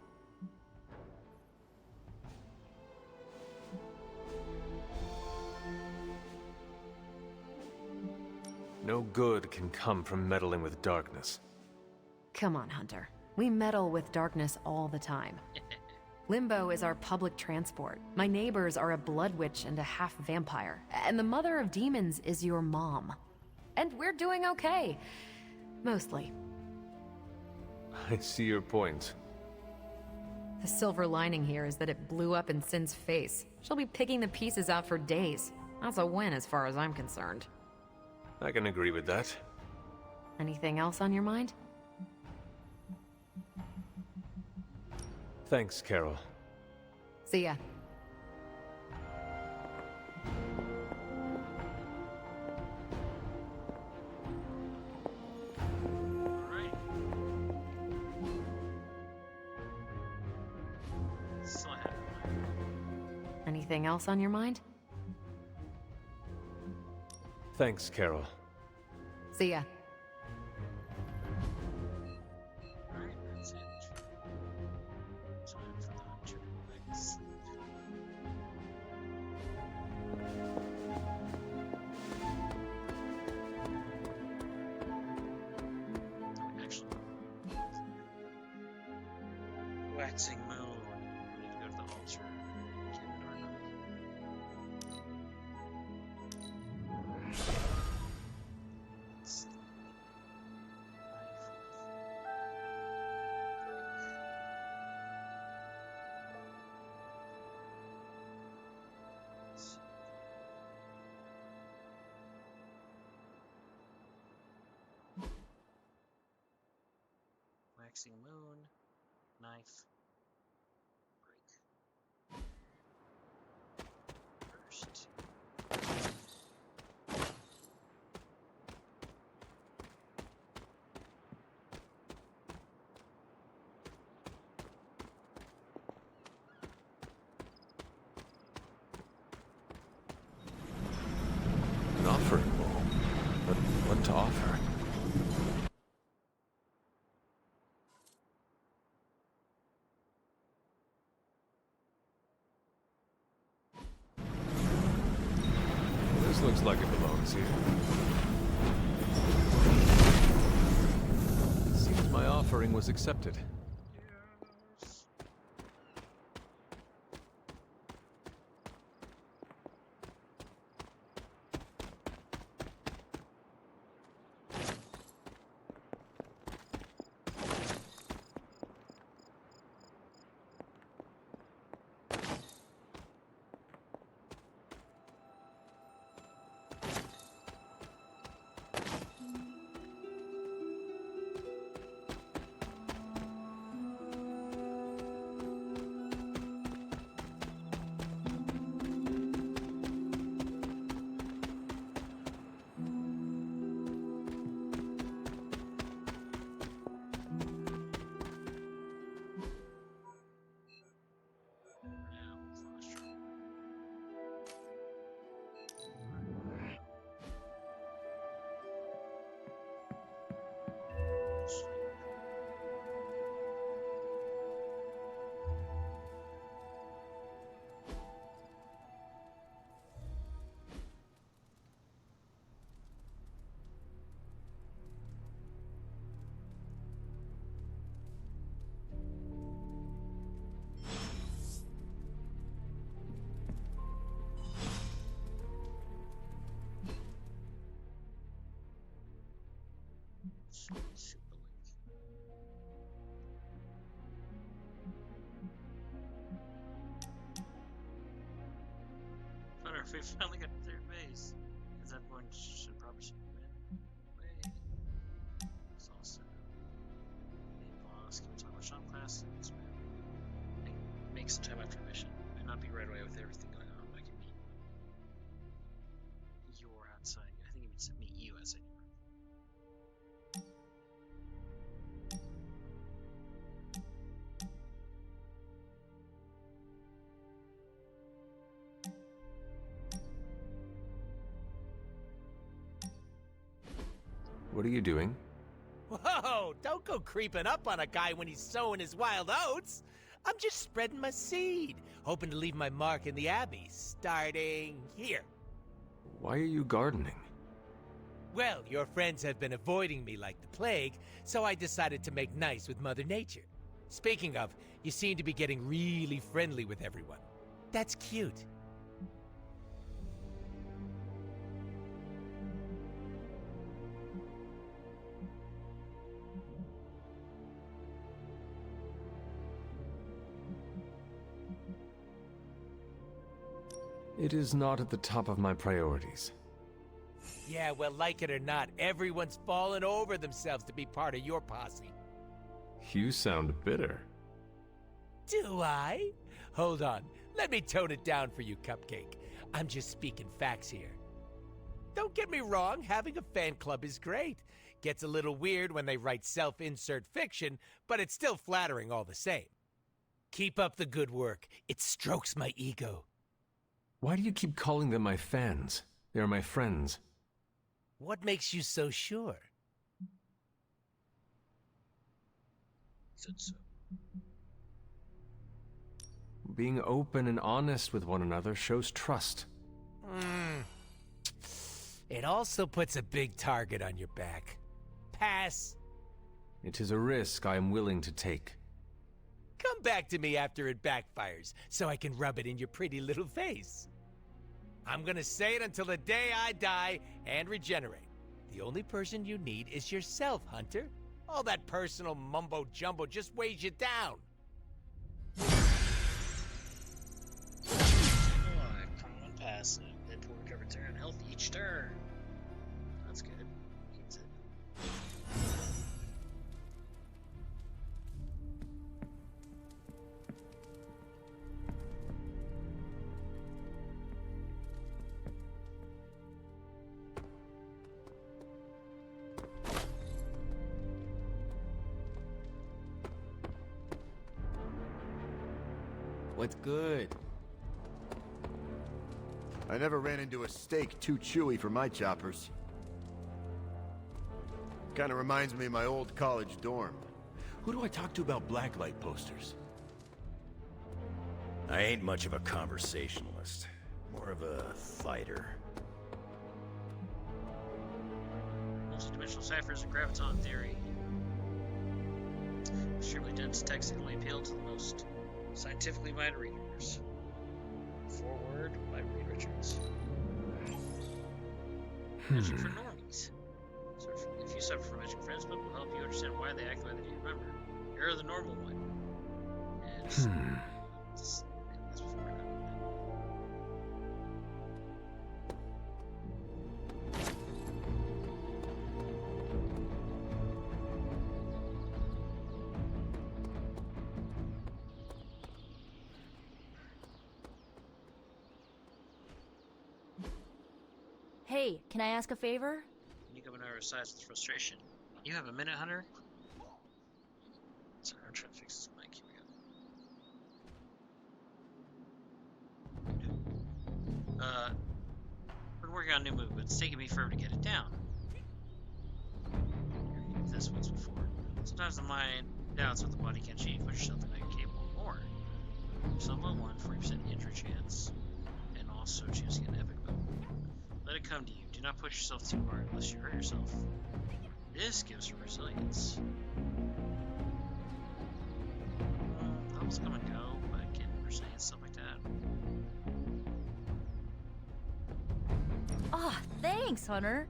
No good can come from meddling with darkness. Come on, Hunter. We meddle with darkness all the time. Limbo is our public transport. My neighbors are a blood witch and a half vampire. And the mother of demons is your mom. And we're doing okay. Mostly. I see your point. The silver lining here is that it blew up in Sin's face. She'll be picking the pieces out for days. That's a win as far as I'm concerned. I can agree with that. Anything else on your mind? Thanks, Carol. See ya. Alright. So happy. Anything else on your mind? Thanks, Carol. See ya. Alright, that's it. Time for the hunter to go back to sleep. Actually, waxing moon. We need to go to the altar. Get it or not. It's the waxing moon, knife, break. First. This looks like it belongs here. Seems my offering was accepted. If we finally got to third base, because everyone should probably win. Wait. It's all set. Hey boss, can we talk about shop classes? Hey, make some time after mission. Might not be right away with everything going on, but I can meet your outside. I think it means meet you outside your. What are you doing? Whoa! Don't go creeping up on a guy when he's sowing his wild oats. I'm just spreading my seed, hoping to leave my mark in the Abbey, starting here. Why are you gardening? Well, your friends have been avoiding me like the plague, so I decided to make nice with Mother Nature. Speaking of, you seem to be getting really friendly with everyone. That's cute. It is not at the top of my priorities. Yeah, well, like it or not, everyone's fallen over themselves to be part of your posse. You sound bitter. Do I? Hold on, let me tone it down for you, Cupcake. I'm just speaking facts here. Don't get me wrong, having a fan club is great. Gets a little weird when they write self-insert fiction, but it's still flattering all the same. Keep up the good work. It strokes my ego. Why do you keep calling them my fans? They are my friends. What makes you so sure? Said so. Being open and honest with one another shows trust. It also puts a big target on your back. Pass. It is a risk I am willing to take. Come back to me after it backfires, so I can rub it in your pretty little face. I'm gonna say it until the day I die and regenerate. The only person you need is yourself, Hunter. All that personal mumbo-jumbo just weighs you down. Common passive. Deadpool recovered turn health each turn. That's good. Keeps it. What's good? I never ran into a steak too chewy for my choppers. Kinda reminds me of my old college dorm. Who do I talk to about blacklight posters? I ain't much of a conversationalist. More of a fighter. Multi-dimensional ciphers and graviton theory. Extremely dense text can only appeal to the most scientifically minded readers. Forward by Reed Richards. Magic for normies. So if you suffer from magic friends, book will help you understand why they act the way they do. Remember, you're the normal one. And that's before I know. Hey, can I ask a favor? You come in our sides with frustration. You have a minute, Hunter? Sorry, I'm trying to fix this mic. Here we go. Been working on a new move, but it's taking me forever to get it down. You've used this once before. Sometimes the mind doubts what the body can achieve. Push yourself and know you're capable of more. Some level 1, 40% injury chance, and also choosing an epic move. Let it come to you. Do not push yourself too hard unless you hurt yourself. This gives her resilience. Levels come and go, but getting resilience, stuff like that. Ah, thanks, Hunter.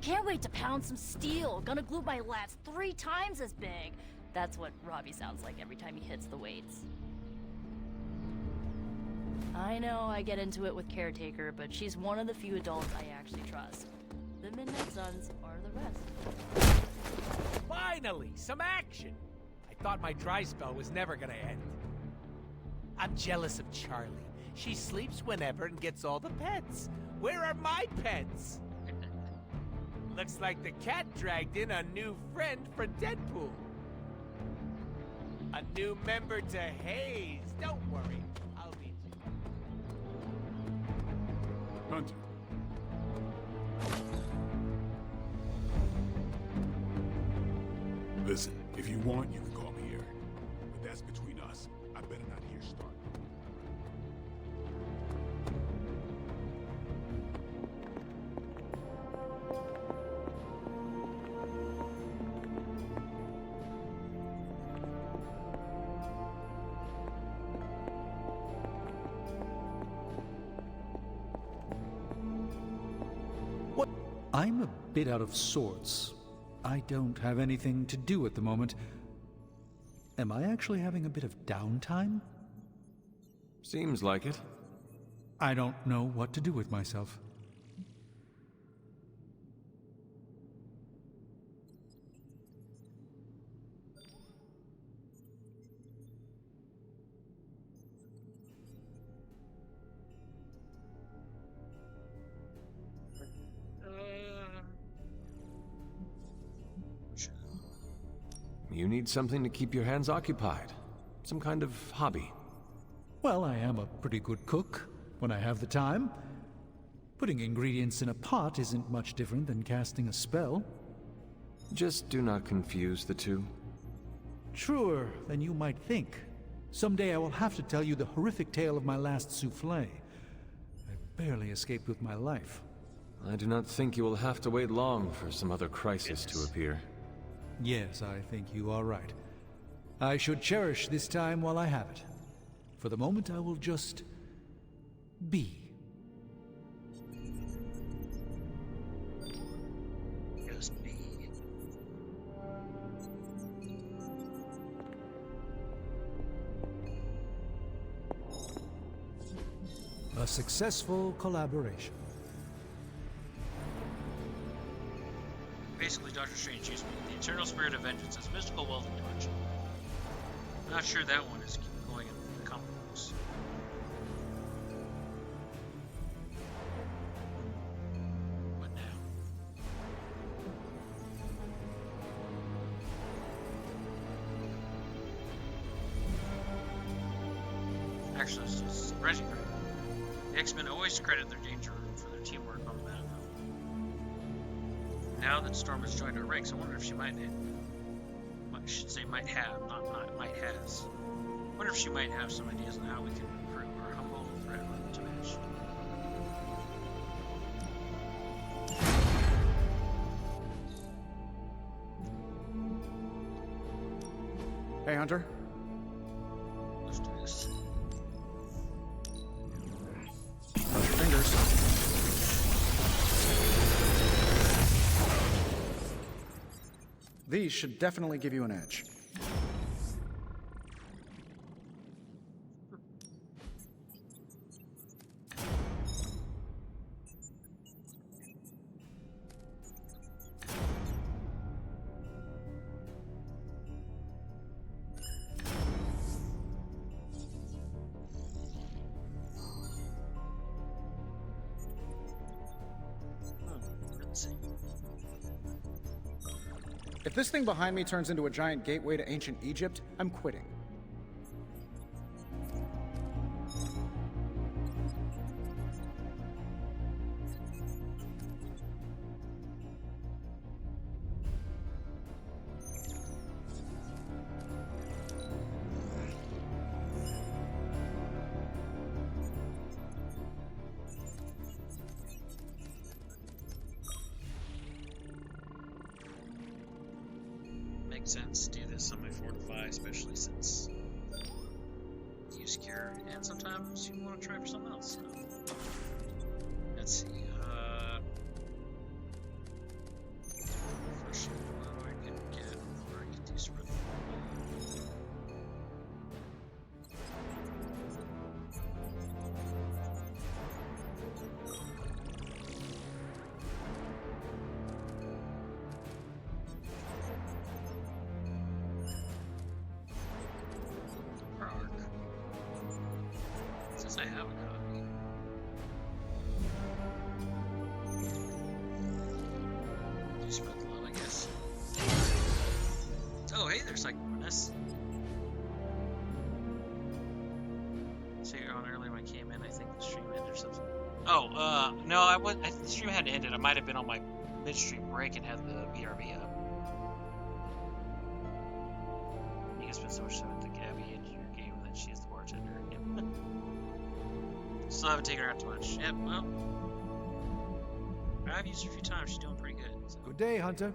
Can't wait to pound some steel. Gonna glue my lats 3 times as big. That's what Robbie sounds like every time he hits the weights. I know I get into it with Caretaker, but she's one of the few adults I actually trust. The Midnight Suns are the rest. Finally, some action! I thought my dry spell was never gonna end. I'm jealous of Charlie. She sleeps whenever and gets all the pets. Where are my pets? Looks like the cat dragged in a new friend for Deadpool. A new member to Haze. Don't worry, I'll beat you. Hunter. Listen, if you want, you can call me Aaron. But that's between us. I better not hear Stark. I'm a bit out of sorts. I don't have anything to do at the moment. Am I actually having a bit of downtime? Seems like it. I don't know what to do with myself. You need something to keep your hands occupied. Some kind of hobby. Well, I am a pretty good cook, when I have the time. Putting ingredients in a pot isn't much different than casting a spell. Just do not confuse the two. Truer than you might think. Someday I will have to tell you the horrific tale of my last soufflé. I barely escaped with my life. I do not think you will have to wait long for some other crisis to appear. Yes, I think you are right. I should cherish this time while I have it. For the moment, I will just be. Just be. A successful collaboration. Basically, Doctor Strange used the Eternal Spirit of Vengeance as a mystical welding torch. I'm not sure that one is going in the comic books. What now? Actually, it's surprising, right? The X-Men always credit their Danger Room for their teamwork on the battlefield. Now that Storm has joined our ranks, I wonder if she might have, not might has. I wonder if she might have some ideas on how we can improve or how Hey, Hunter. Let's do this. Cross your fingers. These should definitely give you an edge. If this thing behind me turns into a giant gateway to ancient Egypt, I'm quitting. Makes sense to do this on my Fortify, especially since you secure, and sometimes you want to try for something else. So. Let's see. First, what I can get, or I can do spread. Since I have a copy. Do spread the love, I guess. Oh, hey, there's like this. So you're on earlier when I came in. I think the stream ended or something. Oh, no, the stream hadn't ended. I might have been on my midstream break and had the VRV up. You guys spent so much time with the Gabby in your game that she is the bartender. Yep. Still haven't taken her out too much. Yep, well. I've used her a few times. She's doing pretty good. So. Good day, Hunter.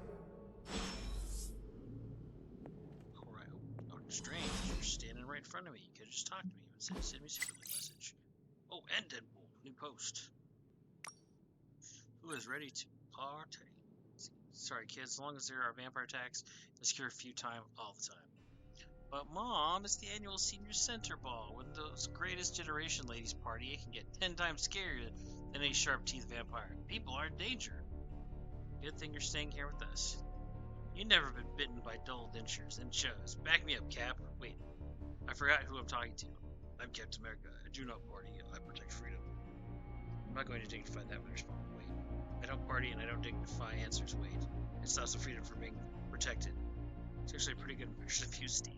Alright. Oh, strange. You're standing right in front of me. You could just talk to me and send me a secret message. Oh, and Deadpool. New post. Who is ready to party? Sorry, kids. As long as there are vampire attacks, let's cure a few times all the time. But Mom, it's the annual senior center ball. When those greatest generation ladies party, it can get 10 times scarier than a sharp-teethed vampire. People are in danger. Good thing you're staying here with us. You've never been bitten by dull dentures, and it shows. Back me up, Cap. Wait, I forgot who I'm talking to. I'm Captain America. I do not party. I protect freedom. I'm not going to dignify that with response. Wait, I don't party and I don't dignify answers. Wait, it's not so freedom from being protected. It's actually a pretty good version of you, Steve.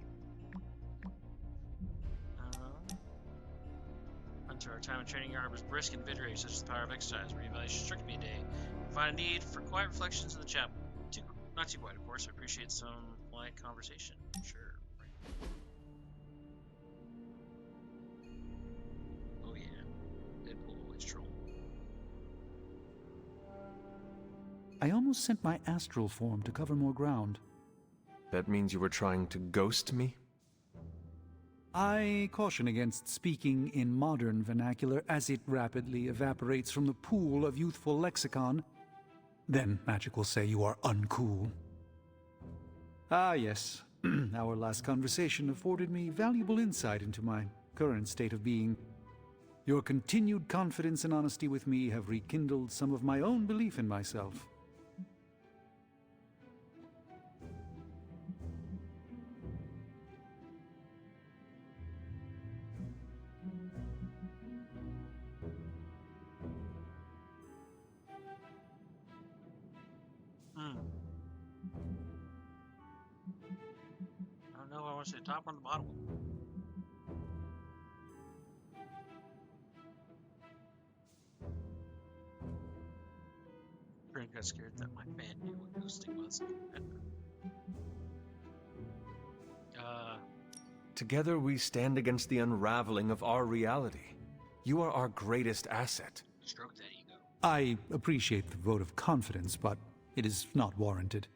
Hunter, our time in training yard was brisk and invigorating, such as the power of exercise. Reevaluation struck me a day. Find a need for quiet reflections in the chapel. Not too quiet, of course. I appreciate some polite conversation. Sure. Right. Oh yeah, Deadpool always troll. I almost sent my astral form to cover more ground. That means you were trying to ghost me? I caution against speaking in modern vernacular as it rapidly evaporates from the pool of youthful lexicon. Then magic will say you are uncool. Ah, yes. Our last conversation afforded me valuable insight into my current state of being. Your continued confidence and honesty with me have rekindled some of my own belief in myself. I don't know if I want to say the top or the bottom. Pretty got scared that my fan knew what ghosting was. Together we stand against the unraveling of our reality. You are our greatest asset. Stroke that ego. I appreciate the vote of confidence, but it is not warranted.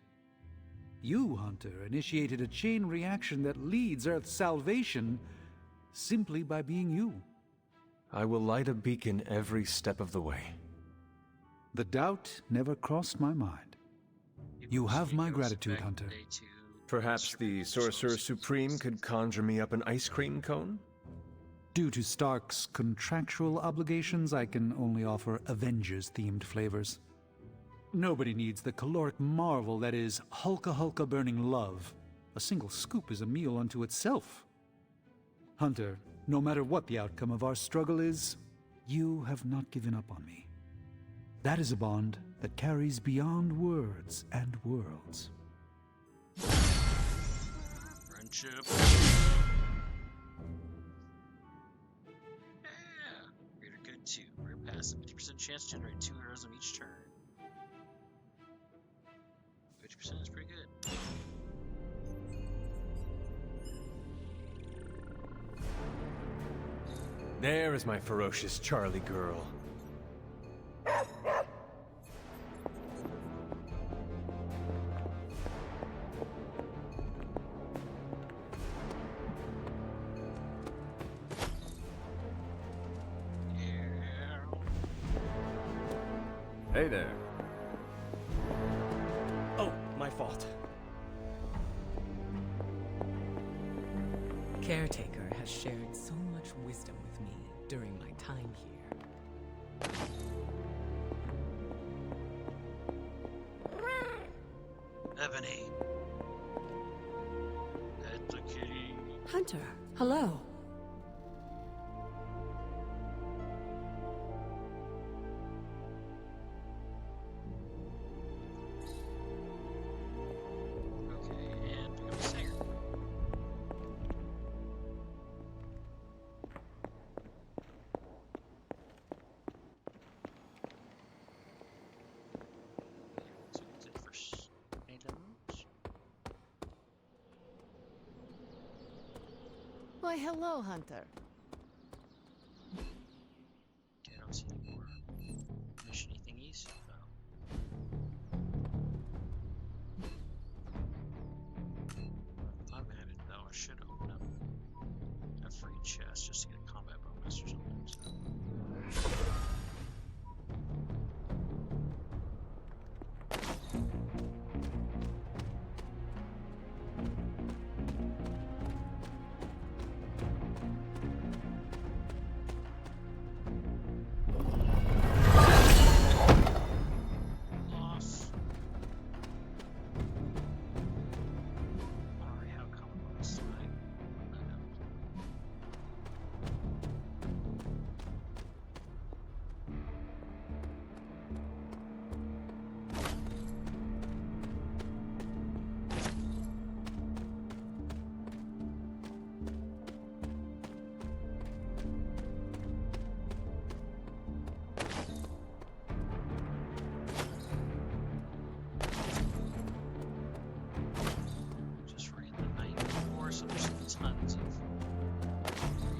You, Hunter, initiated a chain reaction that leads Earth's salvation simply by being you. I will light a beacon every step of the way. The doubt never crossed my mind. You have my gratitude, Hunter. Perhaps the Sorcerer Supreme could conjure me up an ice cream cone? Due to Stark's contractual obligations, I can only offer Avengers-themed flavors. Nobody needs the caloric marvel that is Hulka Hulka burning love. A single scoop is a meal unto itself. Hunter, no matter what the outcome of our struggle is, you have not given up on me. That is a bond that carries beyond words and worlds. Friendship. Yeah. Greater good too. Rare passive. 50% chance to generate 2 arrows on each turn. 50% is pretty good. There is my ferocious Charlie girl. Hey there. Oh, my fault. Caretaker has shared so much wisdom with me during my time here. Ebony. Pet the kitty. Hunter, hello. Okay, and become a singer. So it's it first items. Why, hello, Hunter. Okay, I don't see any more mission-y thingies. Thought I had it though. I should open up a free chest just to get a combat bonus or something. So. Off. Alright, how come bonus tonight? Just ran the night before, so there's tons of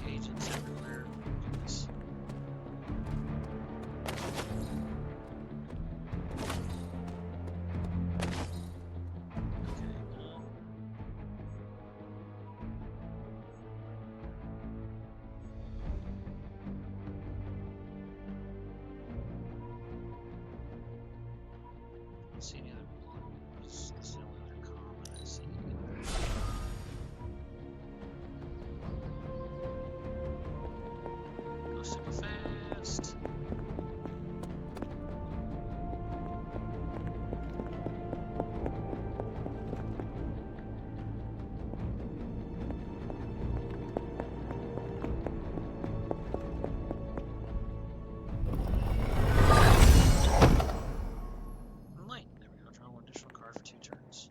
reagents everywhere. Goodness. Okay, don't see any other blues. This is the only other common I see. Go super fast. Light. There we go. Draw one additional card for 2 turns.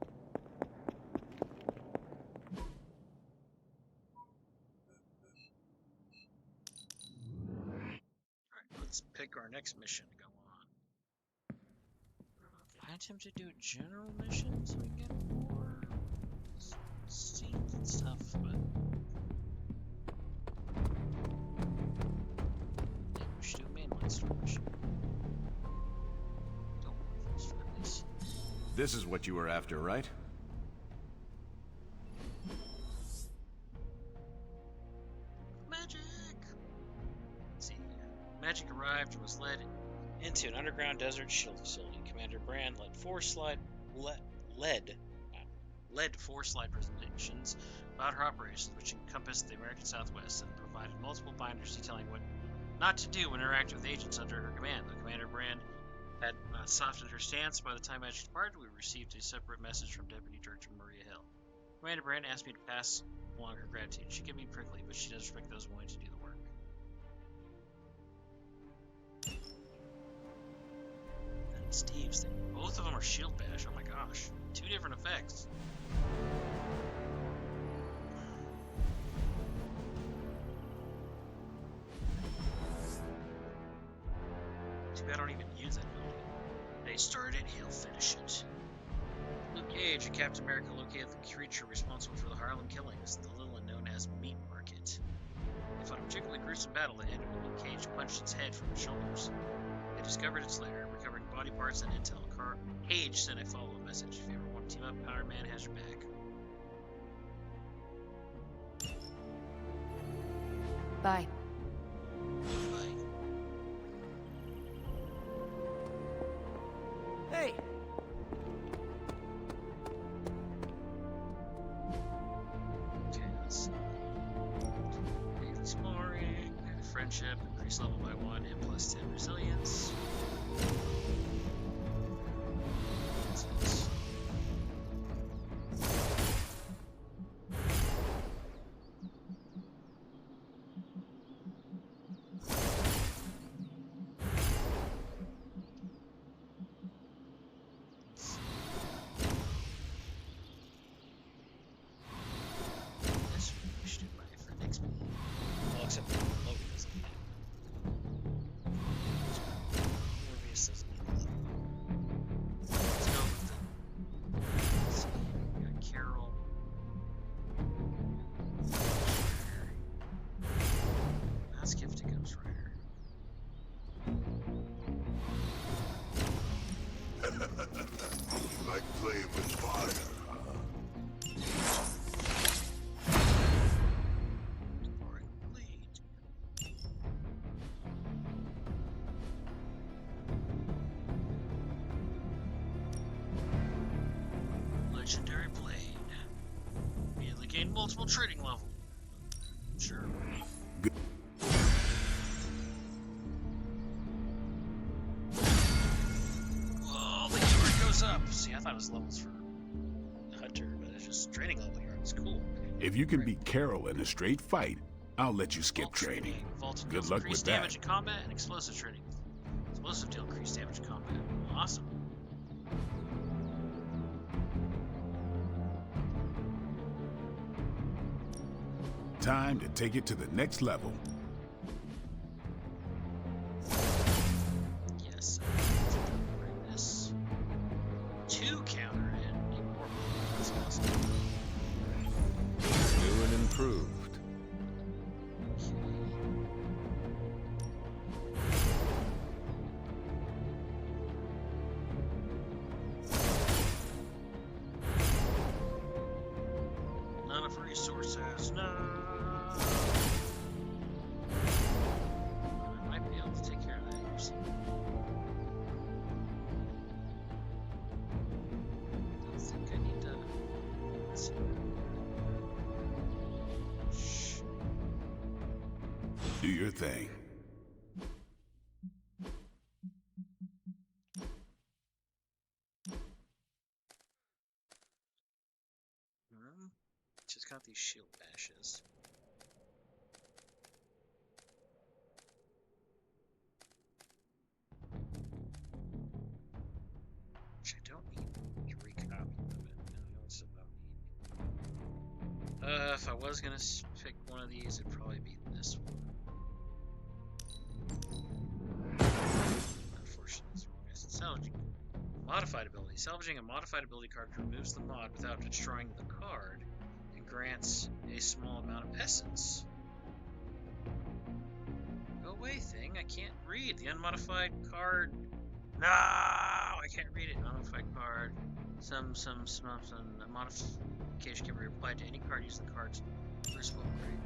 Alright, let's pick our next mission to go on. Can I attempt to do a general mission so we can get more scenes and stuff, but maybe we should do a mainline story mission. Don't want to start this. This is what you were after, right? was led into an underground desert shield facility. Commander Brand led four slide presentations about her operations, which encompassed the American Southwest, and provided multiple binders detailing what not to do when interacting with agents under her command. Though Commander Brand had not softened her stance by the time I departed, we received a separate message from Deputy Director Maria Hill. Commander Brand asked me to pass along her gratitude. She can be prickly, but she does respect those willing to do the work. And Steve's thing. Both of them are shield bash. Oh my gosh. Two different effects. Too bad I don't even use that ability. They started it, he'll finish it. Luke Cage and Captain America located the creature responsible for the Harlem killings, the little known as Meat Market. They fought a particularly gruesome battle that ended when Luke Cage punched its head from its shoulders. They discovered its lair, recovering body parts and intel. Cage sent a follow-up message. If you ever want to team up, Iron Man has your back. Bye. Bye. Hey! Okay, let's see. Exploring, friendship, increase level by 1 and plus 10 resilience. Like playing with fire, huh? Legendary Blade. Immediately gain multiple trading level. Sure. Good. Well, the yard goes up. See, I thought it was levels for Hunter, but it's just training level here. It's cool. If you can beat Carol in a straight fight, I'll let you skip training. Good luck with that. Damage in combat and explosive training. Explosive deal increased damage in combat. Awesome. Time to take it to the next level. Yes. Bring this 2 counter and immortal. That's awesome. New and improved. None of resources. No. I might be able to take care of that here soon. Don't think I need to. Let's see. Shh. Do your thing. Just got these shield bashes. Which I don't need 3 copies of it. No, it's about need. If I was gonna pick one of these, it'd probably be this one. Unfortunately, it's wrong. I said salvaging. Modified ability. Salvaging a modified ability card removes the mod without destroying the card and grants a small amount of essence. Go away, thing. I can't read the unmodified card. No, I can't read it. Unmodified card. Some modification can be applied to any card using the card's first upgrade.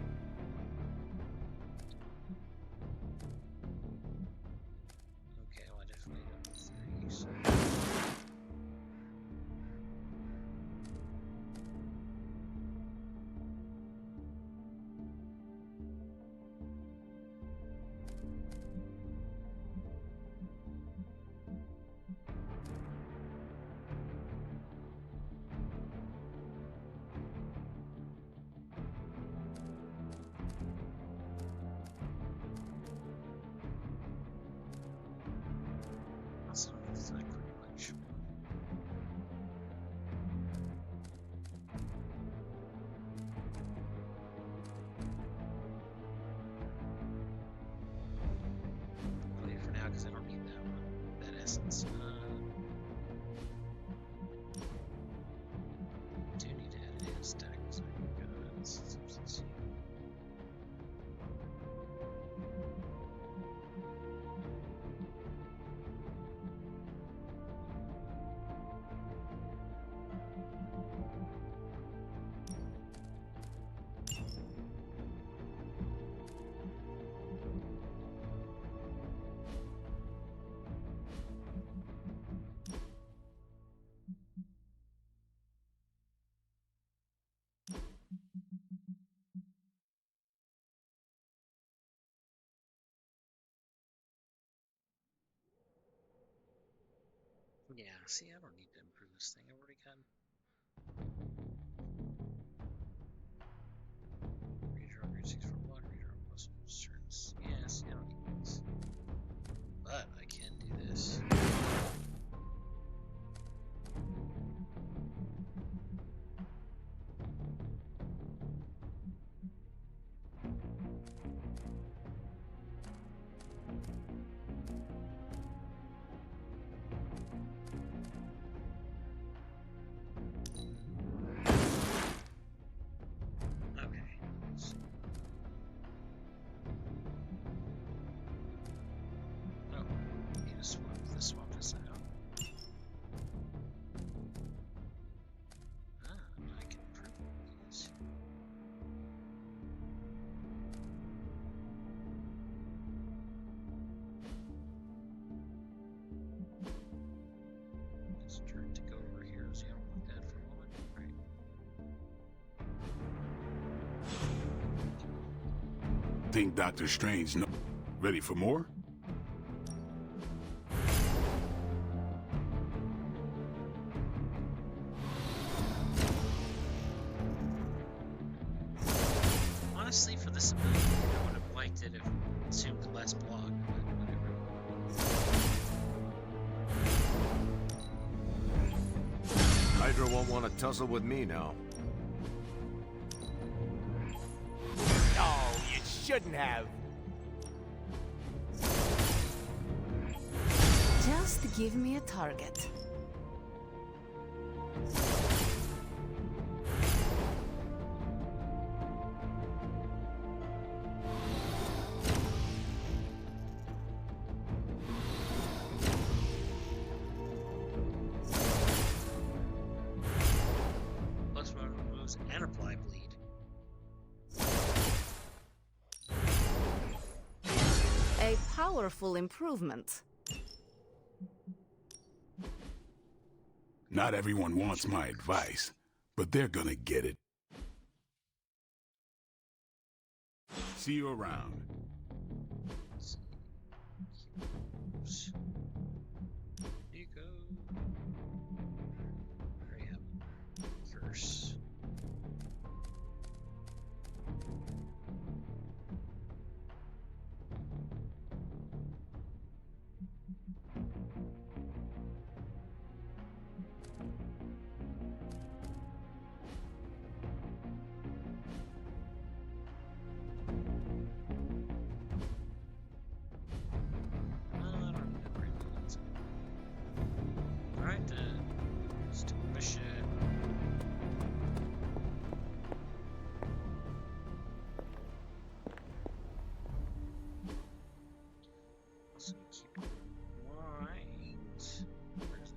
Yeah, see, I don't need to improve this thing. I've already got. Redraw grade 6 for block, redraw plus turns. Yeah, see, I don't need this. But I can do this. Swap this out. I can improve these. Let's turn to go over here. So you don't want that for a moment, right? Think Doctor Strange ready for more? Honestly, for this ability, I would have liked it if it assumed less block, but whatever. Hydra won't want to tussle with me now. Oh, you shouldn't have. Just give me a target. And apply bleed. A powerful improvement. Not everyone wants my advice, but they're gonna get it. See you around. Nico. Hurry up. Curse. Alright, let's do a mission. Also keep in mind. Where's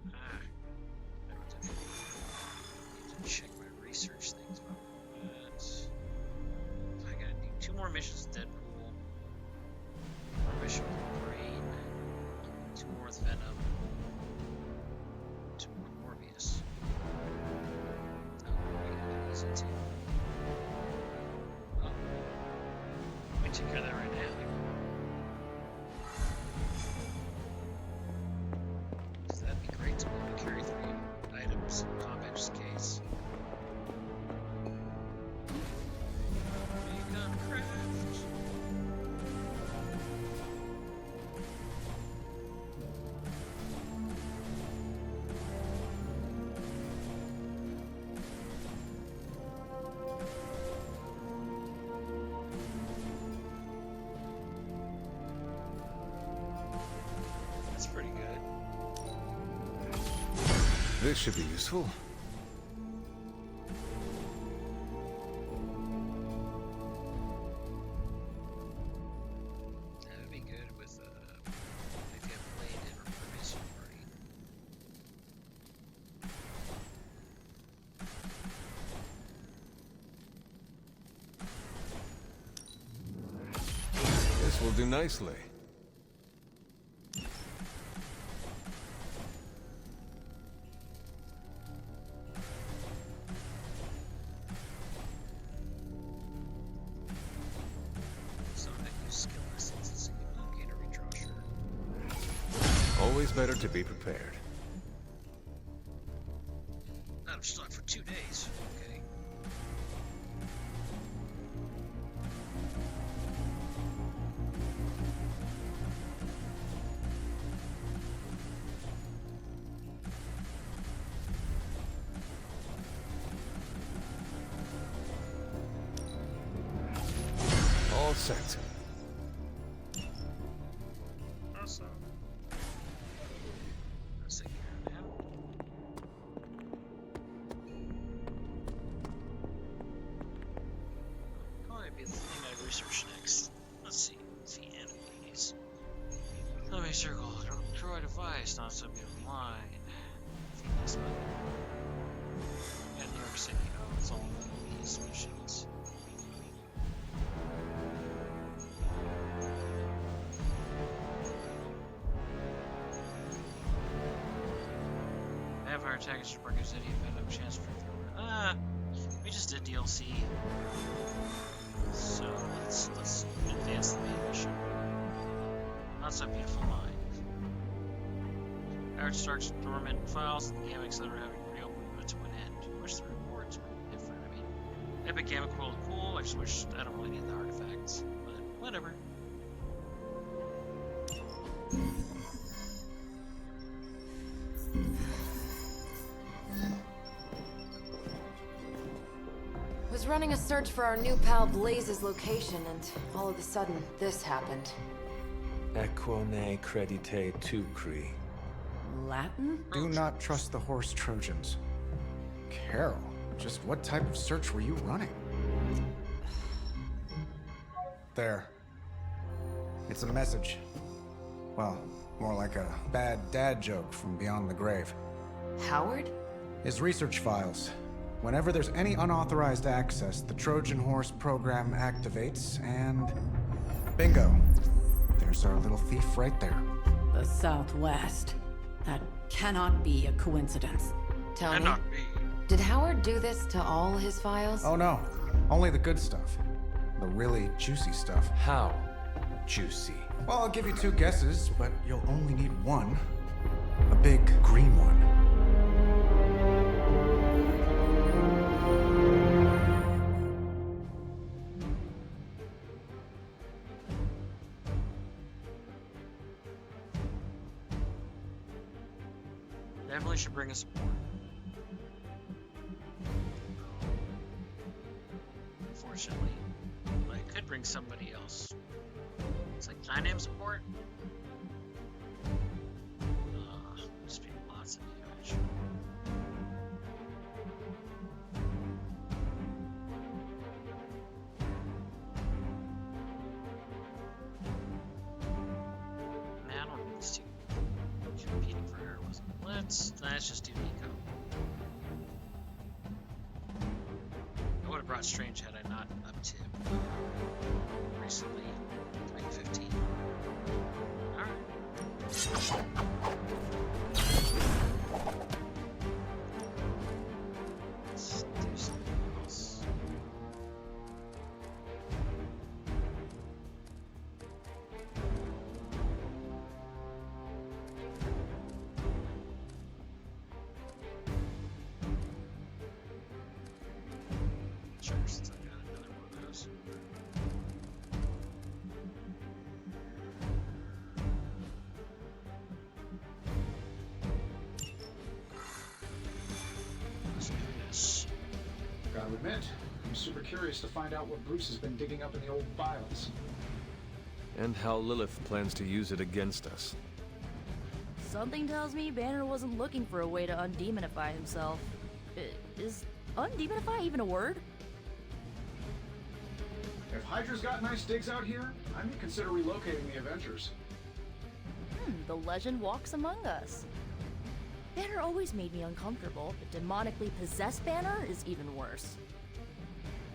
need to check my research things about that. I gotta do 2 more missions with Deadpool. 1 more mission with Brain. 2 more with Venom. 2 more Morbius. Oh, we easy too. Oh. We took care of that right now. So that'd be great to be able to carry 3 items in combat just in case. Recon craft. That's pretty good. This should be useful. That would be good with if you have played it or previous party. This will do nicely. So I use skill essence and gain a redraw shirt. Always better to be prepared. of stock for 2 days. Okay. All set. Awesome. Let's take care of him. Probably be the thing I research next. Let's see. Enemies. Let me circle. Droid device, not so beautiful line. Phoenix Mother. And New York City. Oh, it's all these missions. Vampire attackers to Burger City have had no chance for we just did DLC. So let's advance the main mission. Not so beautiful mind. Howard Stark's dormant files and the gimmicks that are having real movement to an end. I wish the rewards were different. I mean, Epic Gimmick World cool. I just wish I don't really need the artifacts, but whatever. Was running a search for our new pal Blaze's location, and all of a sudden, this happened. Equone credite tucri. Latin? Do not trust the horse Trojans. Carol, just what type of search were you running? There. It's a message. Well, more like a bad dad joke from beyond the grave. Howard? His research files. Whenever there's any unauthorized access, the Trojan Horse program activates, and bingo. There's our little thief right there. The Southwest. That cannot be a coincidence. Tony, did Howard do this to all his files? Oh no, only the good stuff. The really juicy stuff. How juicy? Well, I'll give you 2 guesses, but you'll only need one. A big green one. Definitely should bring us support. Unfortunately, I could bring somebody else. It's like 9M support. Just be lots of damage. Man, I don't need these two. Competing for heroism. Let's just do Nico. I would have brought Strange had I not up to recently 2015. Alright. Let's do something else. Sure, since I got another one of those. Let's do this. Gotta admit, I'm super curious to find out what Bruce has been digging up in the old files. And how Lilith plans to use it against us. Something tells me Banner wasn't looking for a way to undemonify himself. Is undemonify even a word? If Hydra's got nice digs out here, I may consider relocating the Avengers. The legend walks among us. Banner always made me uncomfortable, but demonically possessed Banner is even worse.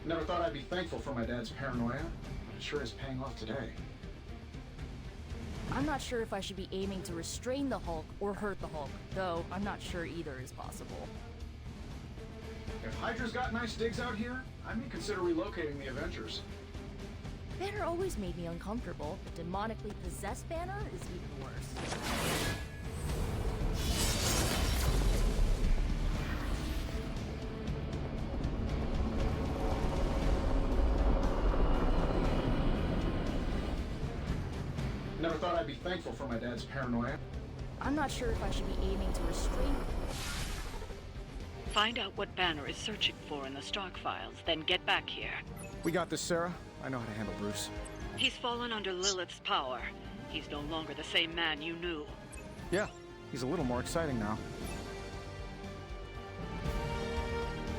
Never thought I'd be thankful for my dad's paranoia, but it sure is paying off today. I'm not sure if I should be aiming to restrain the Hulk or hurt the Hulk, though I'm not sure either is possible. If Hydra's got nice digs out here, I may consider relocating the Avengers. Banner always made me uncomfortable, but demonically possessed Banner is even worse. have thought I'd be thankful for my dad's paranoia. I'm not sure if I should be aiming to restrain. Find out what Banner is searching for in the Stark files, then get back here. We got this, Sarah. I know how to handle Bruce. He's fallen under Lilith's power. He's no longer the same man you knew. Yeah, he's a little more exciting now.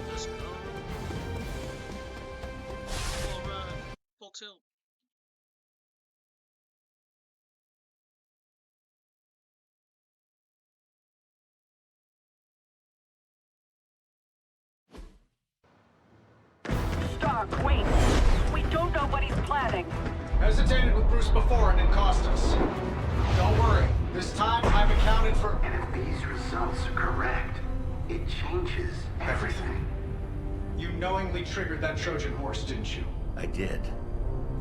Let's go. Full run. Full tilt. Stark, wait! We don't know what he's planning. Hesitated with Bruce before and it cost us. Don't worry. This time I've accounted for... And if these results are correct, it changes everything. You knowingly triggered that Trojan horse, didn't you? I did.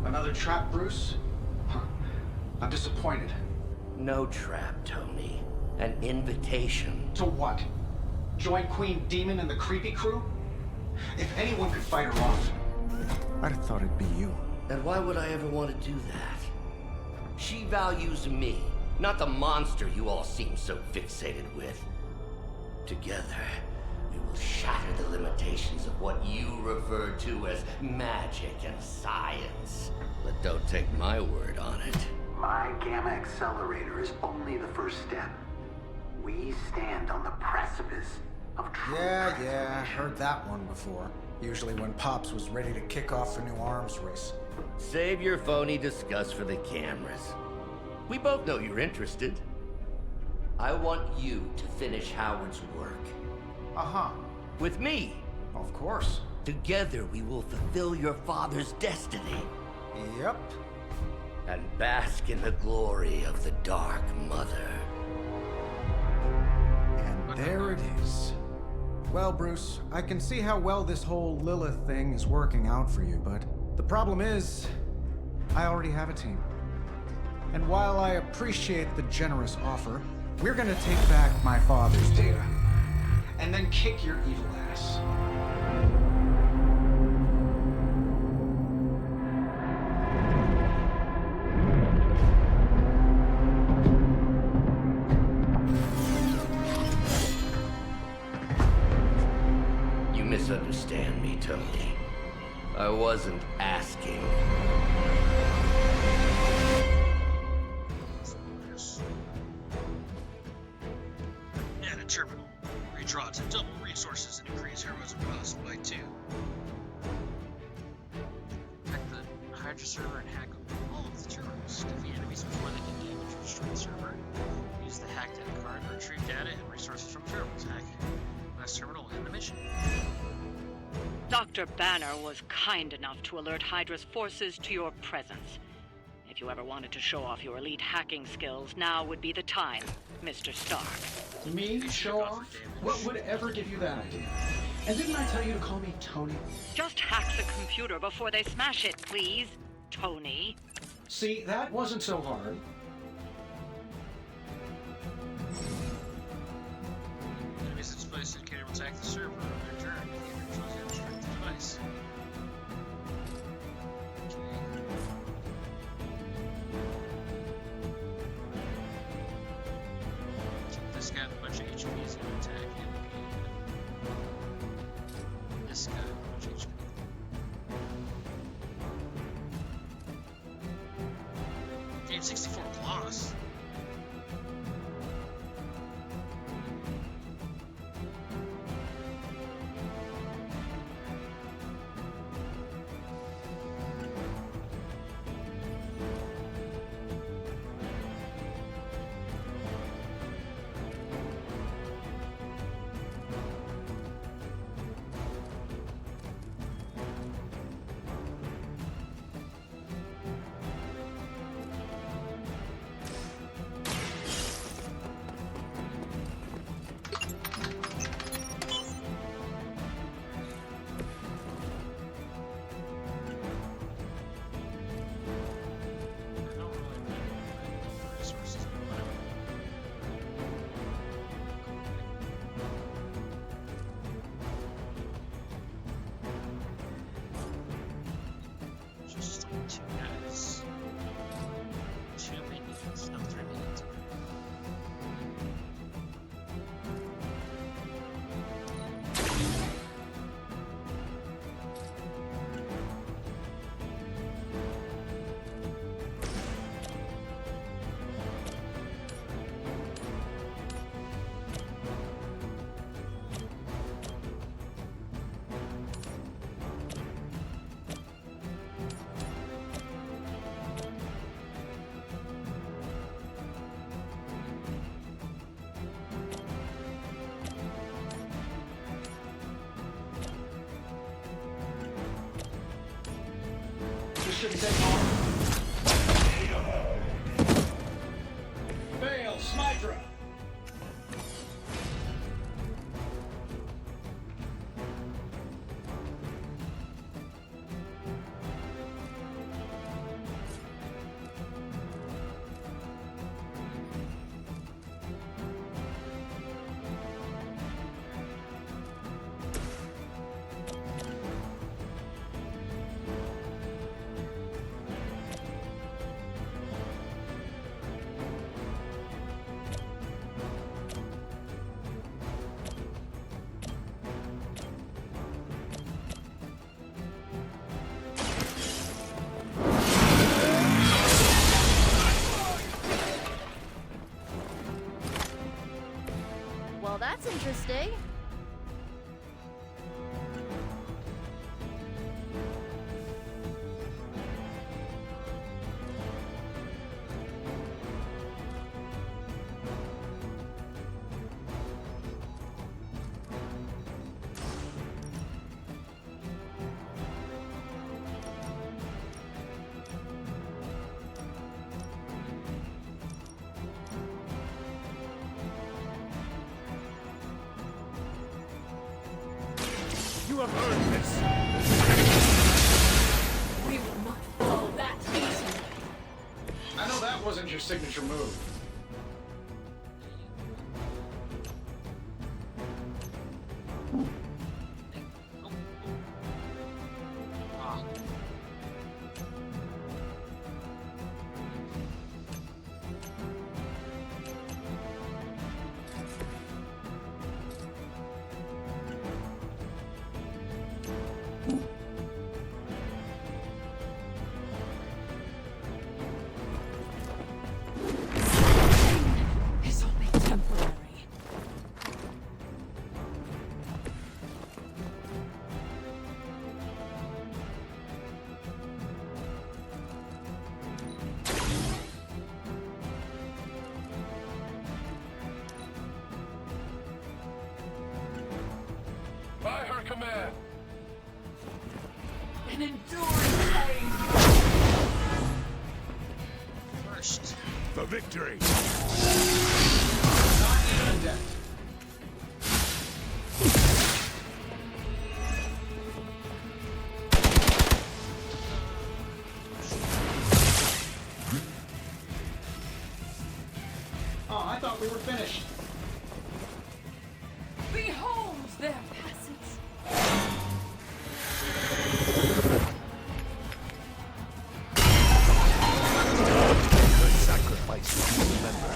Another trap, Bruce? Huh. I'm disappointed. No trap, Tony. An invitation. To what? Join Queen Demon and the creepy crew? If anyone could fight her off... I'd have thought it'd be you. And why would I ever want to do that? She values me, not the monster you all seem so fixated with. Together, we will shatter the limitations of what you refer to as magic and science. But don't take my word on it. My Gamma Accelerator is only the first step. We stand on the precipice of true Yeah, heard that one before. Usually when Pops was ready to kick off a new arms race. Save your phony disgust for the cameras. We both know you're interested. I want you to finish Howard's work. Uh-huh. With me. Of course. Together we will fulfill your father's destiny. Yep. And bask in the glory of the Dark Mother. And there it is. Well, Bruce, I can see how well this whole Lilith thing is working out for you, but the problem is, I already have a team. And while I appreciate the generous offer, we're gonna take back my father's data. And then kick your evil ass. You misunderstand me, Tony. I wasn't asking. At a terminal, redraw to double resources and increase heroism cost by 2. Hack the Hydra server and hack all of the terminals. Defeat enemies before they can damage or destroy the server. Use the hack data card to retrieve data and resources from terminals. Hack last terminal in the mission. Dr. Banner was kind enough to alert Hydra's forces to your presence. If you ever wanted to show off your elite hacking skills, now would be the time, Mr. Stark. Me? Show off? What would ever give you that idea? And didn't I tell you to call me Tony? Just hack the computer before they smash it, please, Tony. See, that wasn't so hard. Enemies in space that can attack the server on their turn if the original zero strike the device. This guy with a bunch of HP is going to attack him. This guy with a bunch of HP. Game 64 plus. This shouldn't take long. Fail, Smydra! Well, that's interesting. You have earned this. We will not fall that easy. I know that wasn't your signature move. It's only temporary. By her command. An enduring pain. First. For victory. Not even a dent. Oh, I thought we were finished. Behold their passage. Good sacrifice, remember.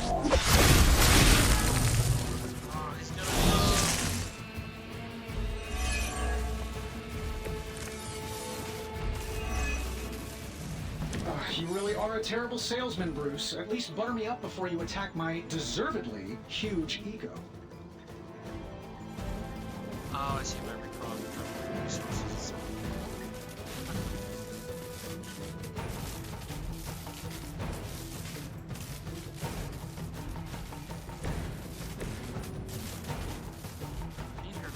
Oh, he's gonna You really are a terrible salesman, Bruce. At least butter me up before you attack my deservedly huge ego. Oh, I see where every prong from resources. Need her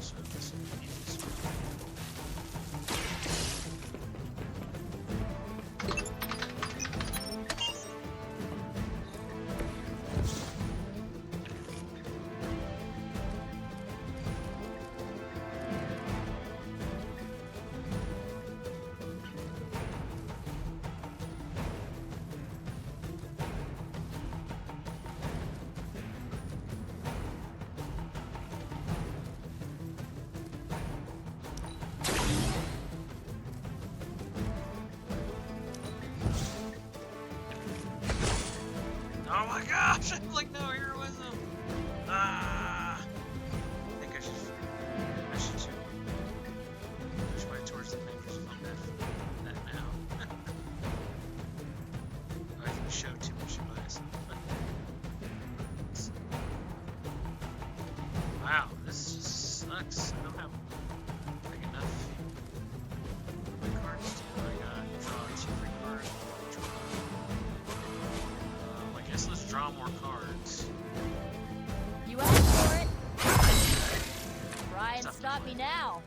service. Need this one. Oh my gosh! I'm like, no heroism! Ah! I think I should push my towards the fingers if I'm that now. I can show too much bias. Wow, this just sucks. I don't have big enough. What my cards do? I got draw 2 free cards. I guess let's draw more cards. You asked for it. Try and stop me now.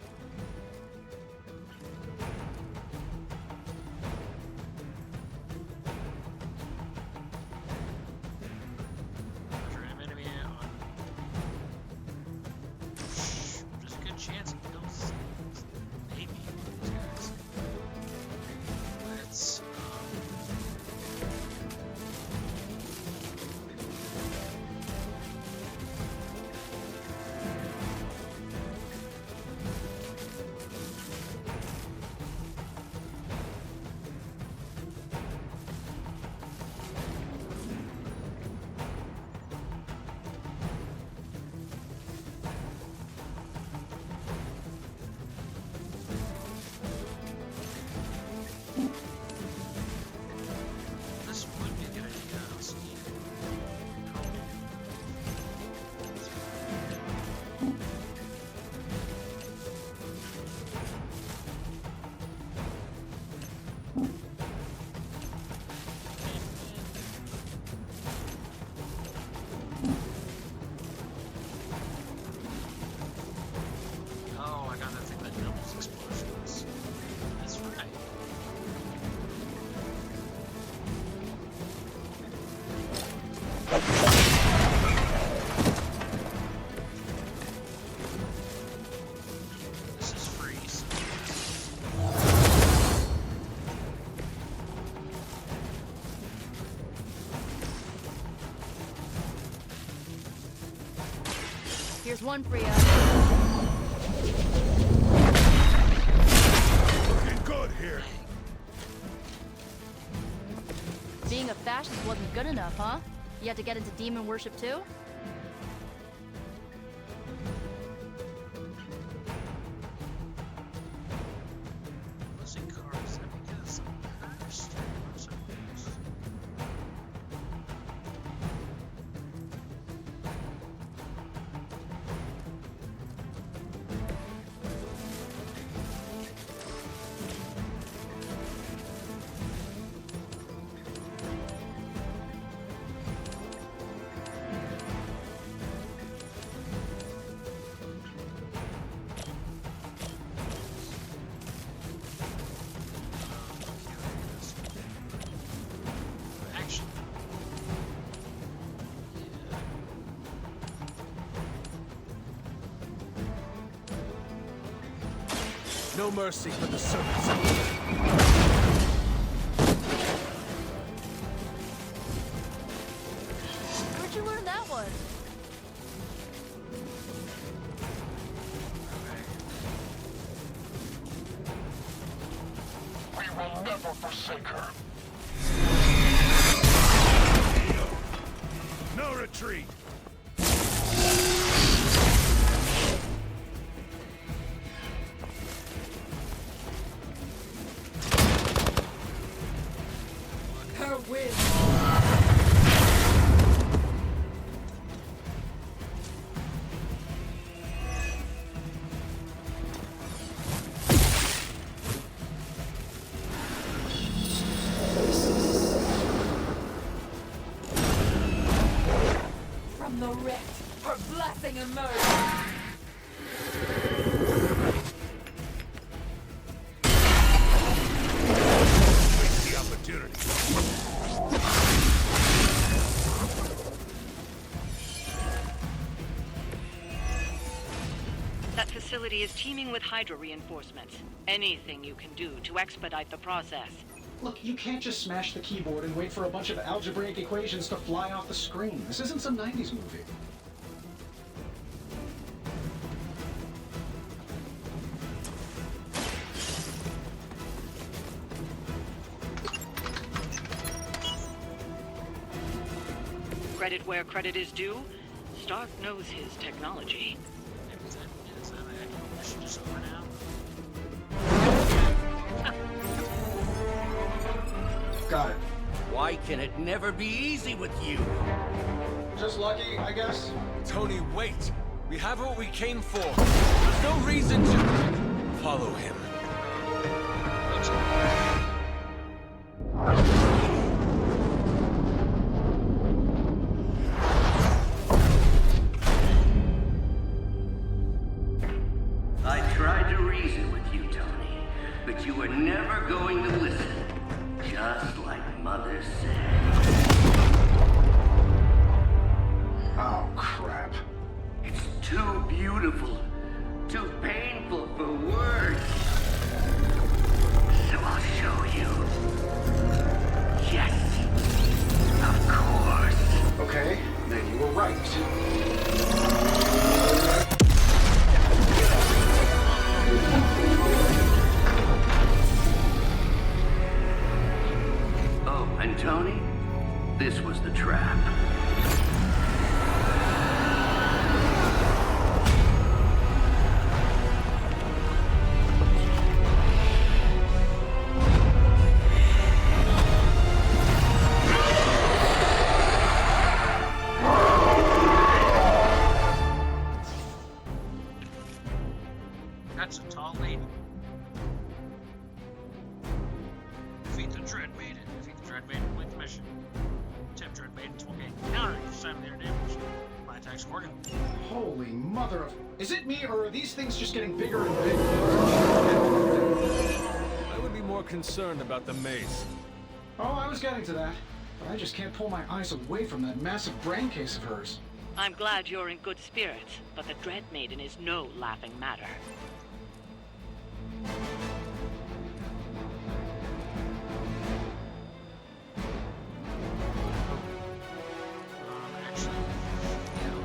There's one for you. Looking good here. Being a fascist wasn't good enough, huh? You had to get into demon worship too? Losing cars, that because first. No mercy for the servants. Where'd you learn that one? We will never forsake her. No retreat. Her will. From the rift, her blessing emerged. Waste the opportunity. That facility is teeming with Hydra reinforcements. Anything you can do to expedite the process. Look, you can't just smash the keyboard and wait for a bunch of algebraic equations to fly off the screen. This isn't some 90s movie. Credit where credit is due. Stark knows his technology. Is that a mission just over now? Got it. Why can it never be easy with you? Just lucky, I guess. Tony, wait. We have what we came for. There's no reason to follow him. I tried to reason with you, Tony, but you were never going to listen. Just like Mother said. Oh, crap. It's too beautiful, too painful for words. So I'll show you. Yes, of course. Okay, then you were right. Oh, and Tony, this was the trap. That's a tall lady. Defeat the Dread Maiden. Defeat the Dread Maiden, complete the mission. Tip Dread Maiden's will gain counter 8% of their damage. My attacks working. Holy mother of... Is it me, or are these things just getting bigger and bigger? I would be more concerned about the maze. Oh, I was getting to that. But I just can't pull my eyes away from that massive brain case of hers. I'm glad you're in good spirits, but the Dread Maiden is no laughing matter. Actually, yeah,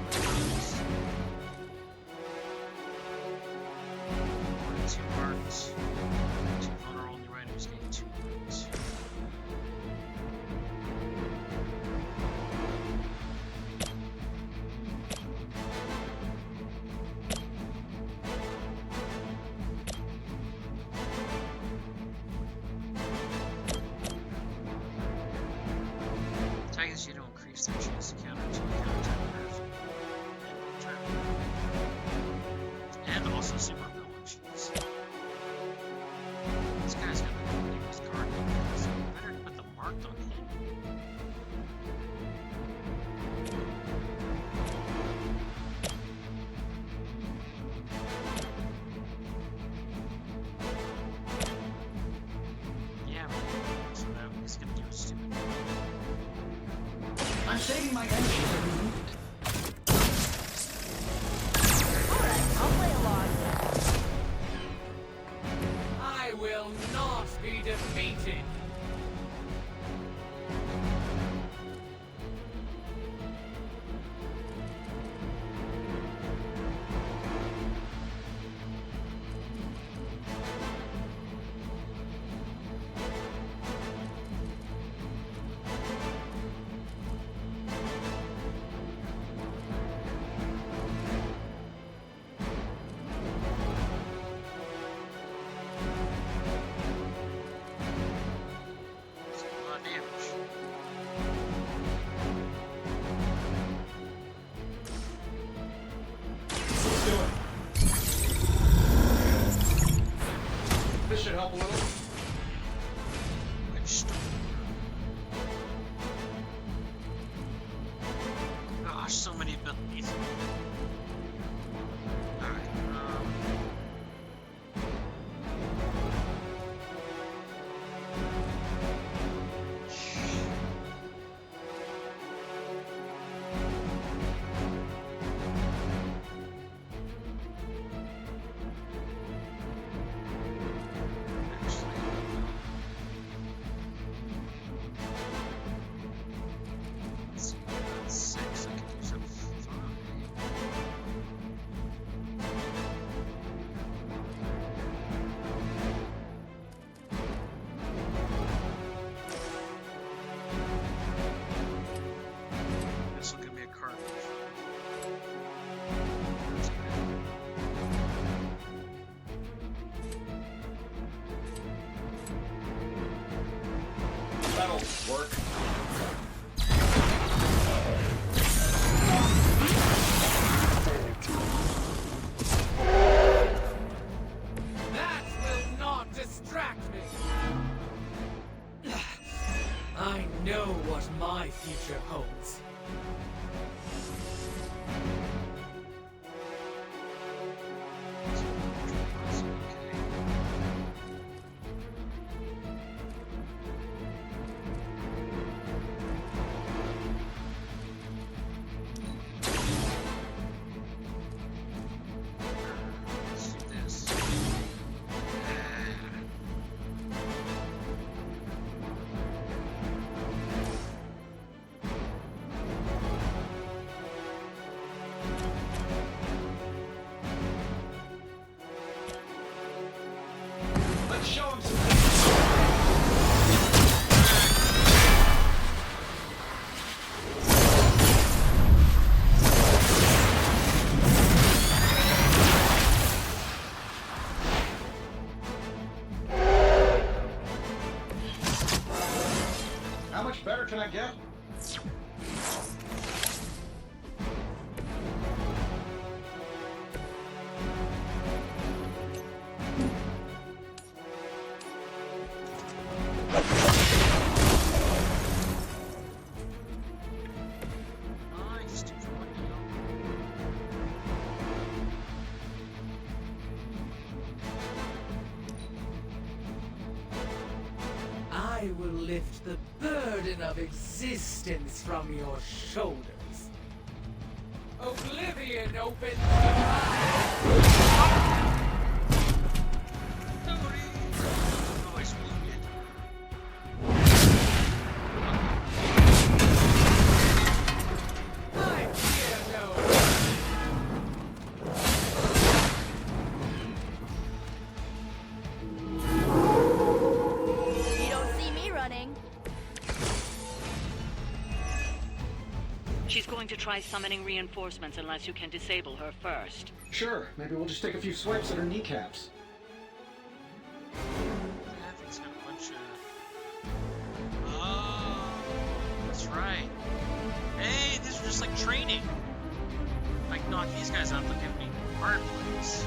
2 marks. 2 vulnerable on the right who's getting 2 marks. Tigers, you don't increase their chance to counter until they counterattack their turn. And also super villain, jeez. This guy's gonna leave his card in, so better put the mark on him. Yeah, so that he's gonna do a stupid. I'm saving my energy for the moment. Alright, I'll play along. I will not be defeated. That's a lot of damage. Let's do it. This should help a little. Which gosh, so many abilities. Alright, let's see, that's 6, I can use up 5. This will give me a card. That's good. That'll work. That will not distract me. I know what my future holds. Let's do this. Let's show him some. How much better can I get? Nice, 2 for 1 now. I will lift the burden of existence from your shoulders. Oblivion opens your eyes. Noise wounded. I fear no. going to try summoning reinforcements unless you can disable her first. Sure, maybe we'll just take a few swipes at her kneecaps. That thing's got a bunch of... Oh, that's right. Hey, these are just like training. If I knock these guys out, they'll give me hard plays.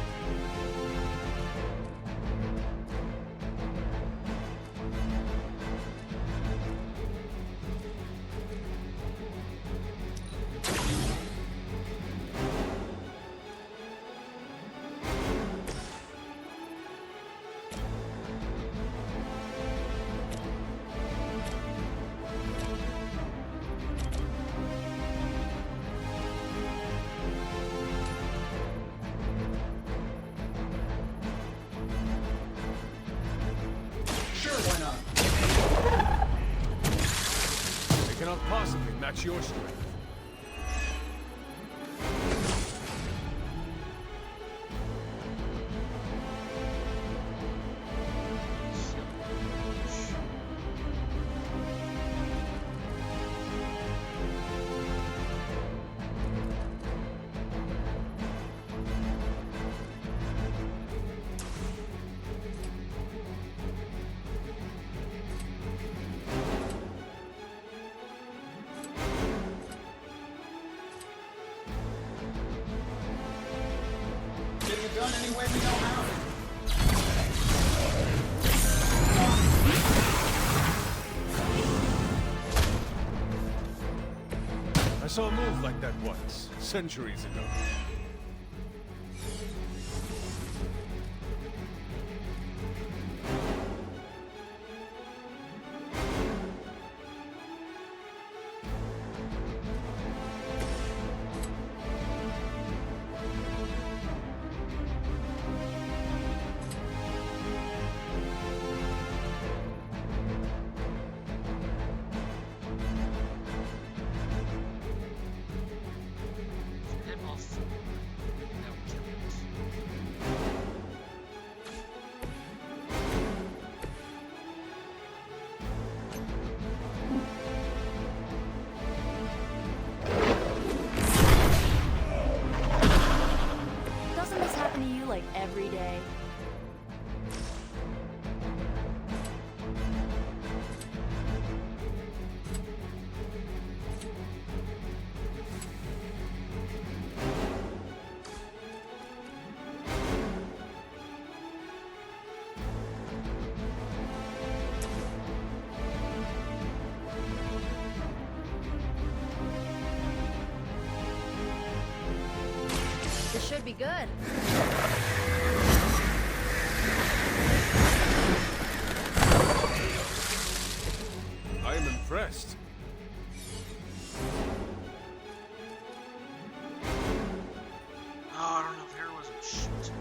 Cannot possibly match your strength. Getting it done any way we know how. I saw a move like that once, centuries ago. like every day. This should be good. I am impressed. Oh, I don't know if here wasn't shit.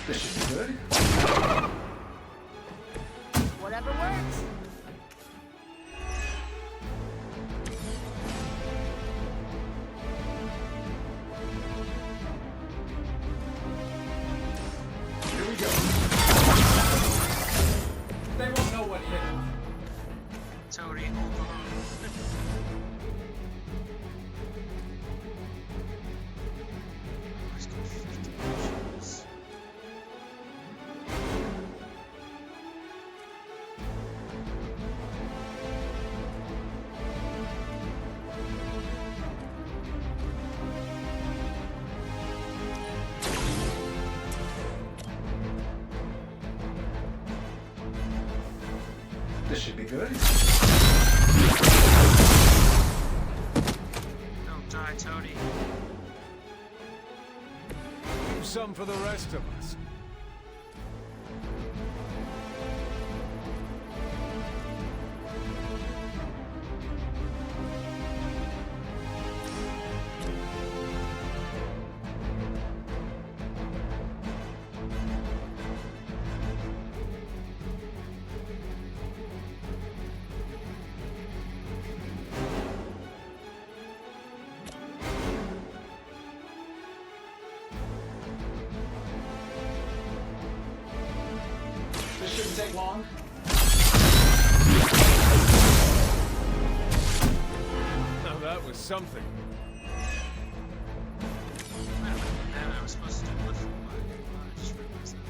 This should be good. Whatever works. Here we go. They won't know what hit them. Tony, hold on. Let's go 50 missions. This should be good. Bye, Tony. Leave some for the rest of us. This shouldn't take long. Now that was something. Man, I was supposed to do one for mine. I just realized that.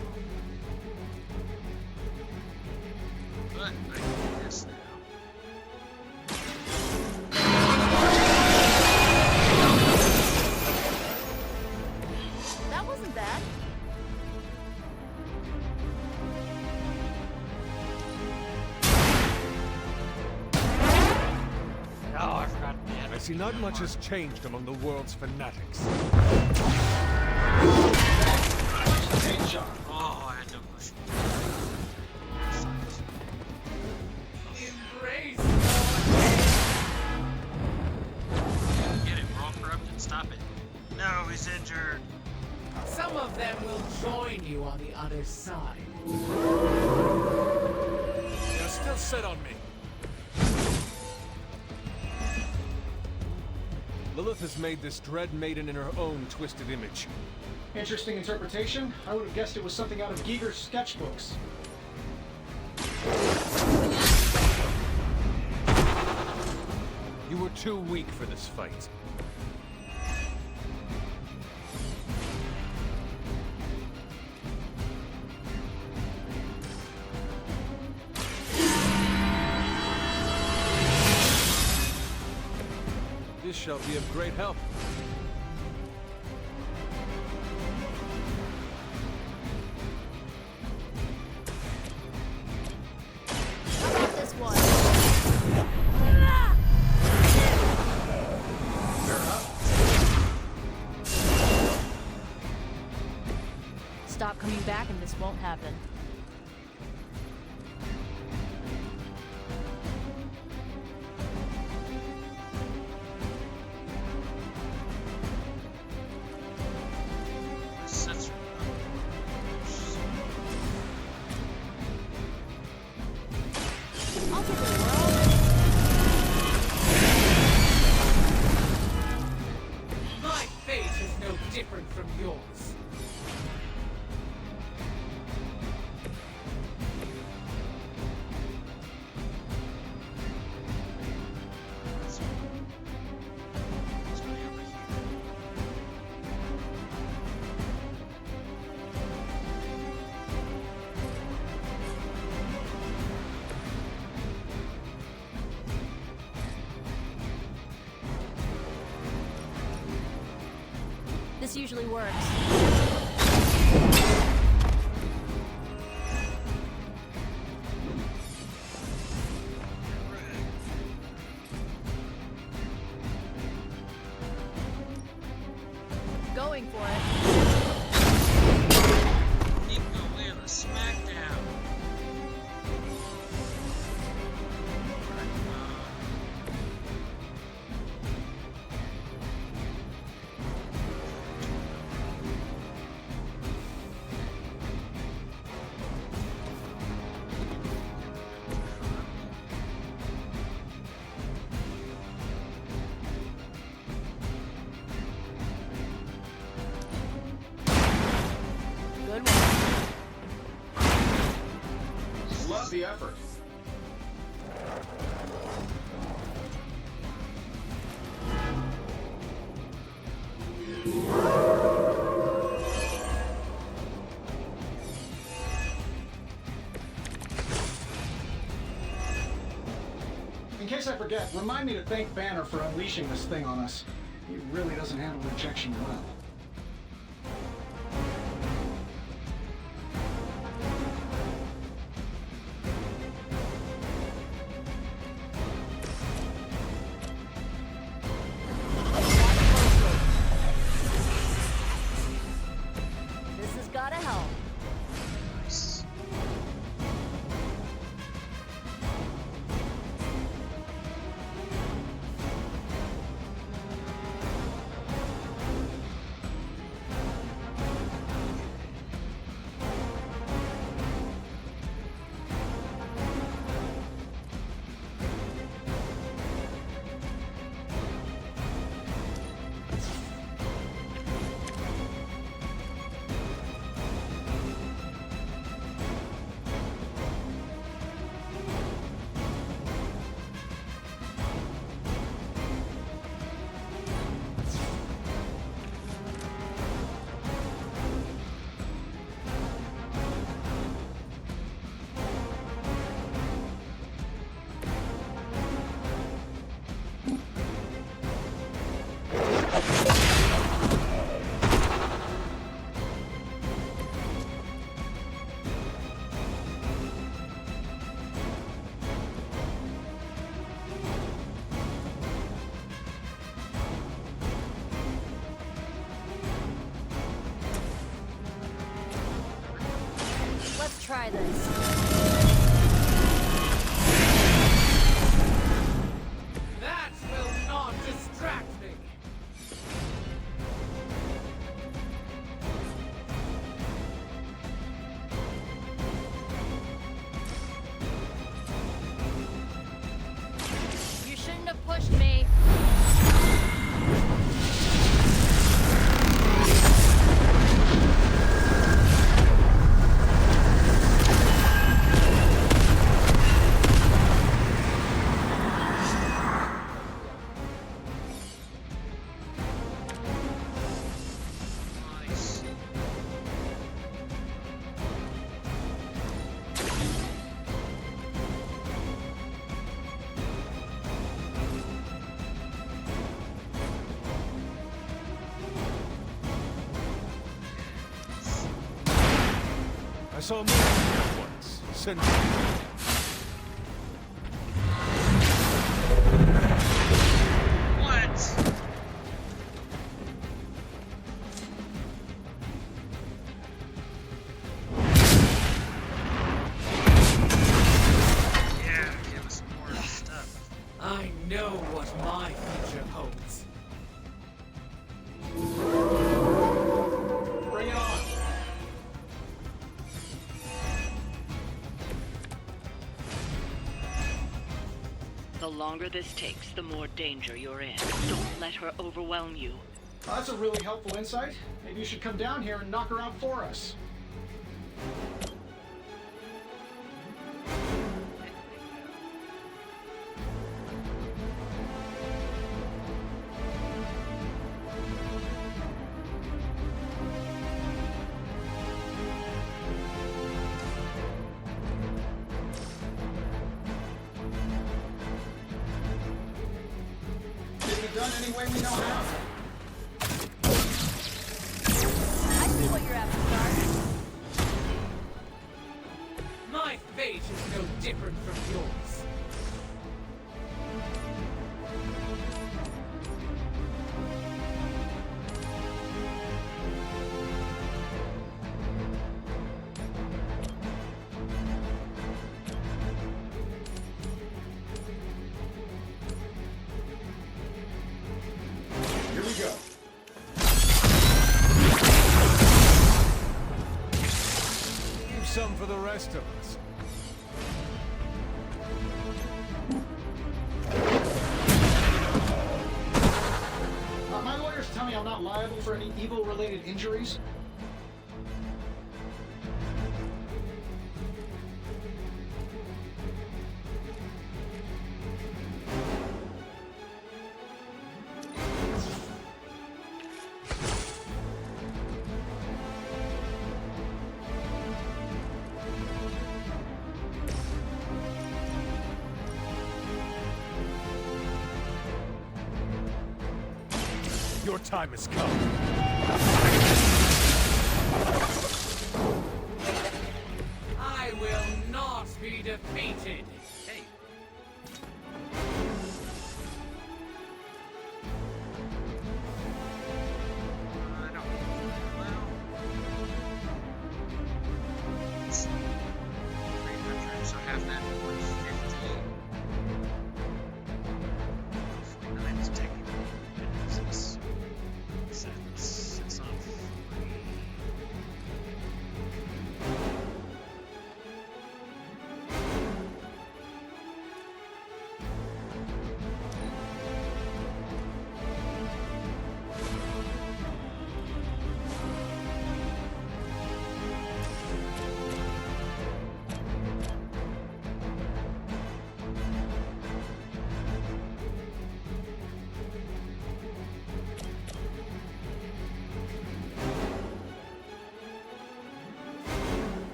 But I can do this now. That wasn't bad. Oh, I forgot. Man, I see not much has changed among the world's fanatics. Oh, I had no motion. Embrace. Get it, we're all corrupted. Stop it. No, he's injured. Some of them will join you on the other side. You're still set on me. Lilith has made this Dread Maiden in her own twisted image. Interesting interpretation. I would have guessed it was something out of Giger's sketchbooks. You were too weak for this fight. This shall be of great help. How about this one? Stop coming back and this won't happen. Sets her I'll give it a whirl. My fate is no different from yours. This usually works. Going for it. Nico with a smackdown. Good one. Love the effort. In case I forget, remind me to thank Banner for unleashing this thing on us. He really doesn't handle rejection well. gotta help. Nice. Let's try this. That will not distract me. You shouldn't have pushed me. Nice. I saw a movie here once. Centuries. What? Yeah, give us more stuff. I know what my future holds. Bring it on. The longer this takes, the more danger you're in. Don't let her overwhelm you. That's a really helpful insight. Maybe you should come down here and knock her out for us. Get it done any way we know how. I see what you're after, Stark. My fate is no different from yours. Here we go. Leave some for the rest of us. My lawyers tell me I'm not liable for any evil-related injuries. Your time has come. I will not be defeated. Hey. I don't. Well.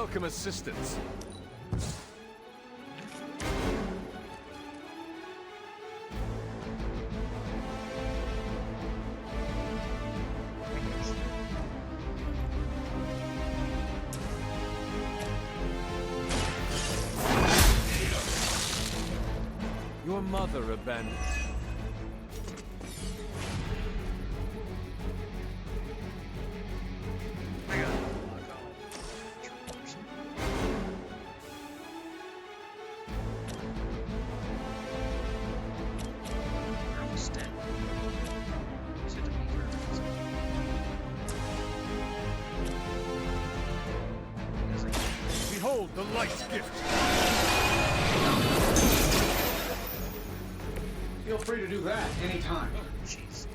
welcome assistance. Your mother abandoned. Behold the light's gift. Feel free to do that anytime. Jeez.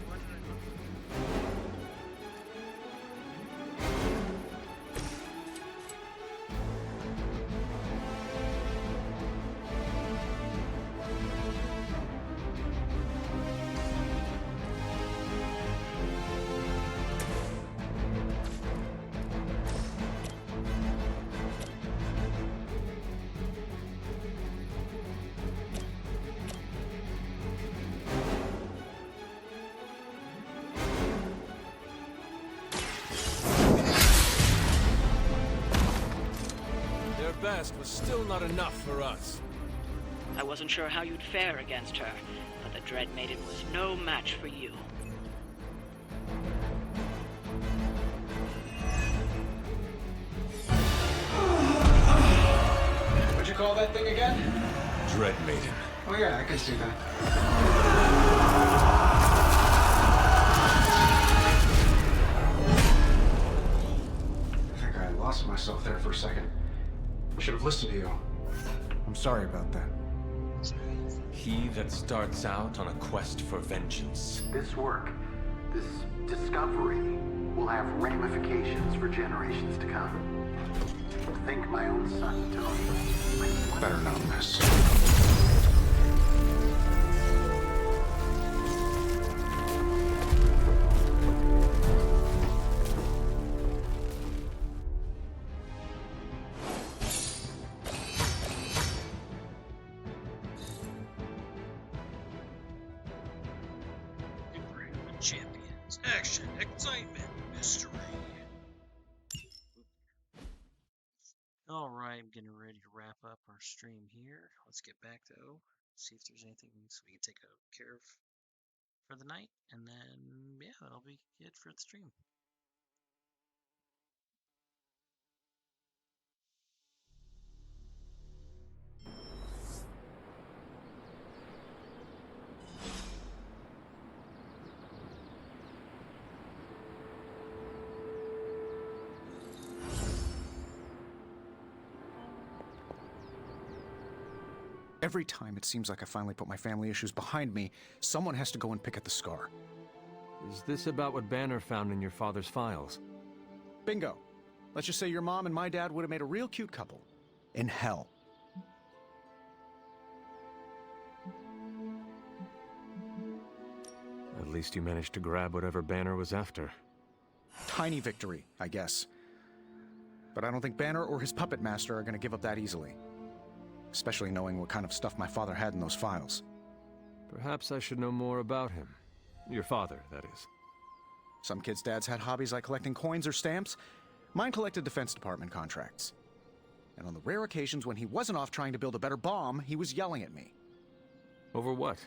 Their best was still not enough for us. I wasn't sure how you'd fare against her, but the Dread Maiden was no match for you. What'd you call that thing again? Dread Maiden. Oh yeah, I can see that. I think I lost myself there for a second. I should have listened to you. I'm sorry about that. He that starts out on a quest for vengeance. This work, this discovery, will have ramifications for generations to come. Think my own son, Tony. Better not miss. Champions, action, excitement, mystery. Alright, I'm getting ready to wrap up our stream here. Let's get back to see if there's anything so we can take care of for the night, and then, yeah, that'll be it for the stream. Every time it seems like I finally put my family issues behind me, someone has to go and pick at the scar. Is this about what Banner found in your father's files? Bingo. Let's just say your mom and my dad would have made a real cute couple. In hell. At least you managed to grab whatever Banner was after. Tiny victory, I guess. But I don't think Banner or his puppet master are going to give up that easily. Especially knowing what kind of stuff my father had in those files. Perhaps I should know more about him. Your father, that is. Some kids' dads had hobbies like collecting coins or stamps. Mine collected Defense Department contracts. And on the rare occasions when he wasn't off trying to build a better bomb, he was yelling at me. Over what?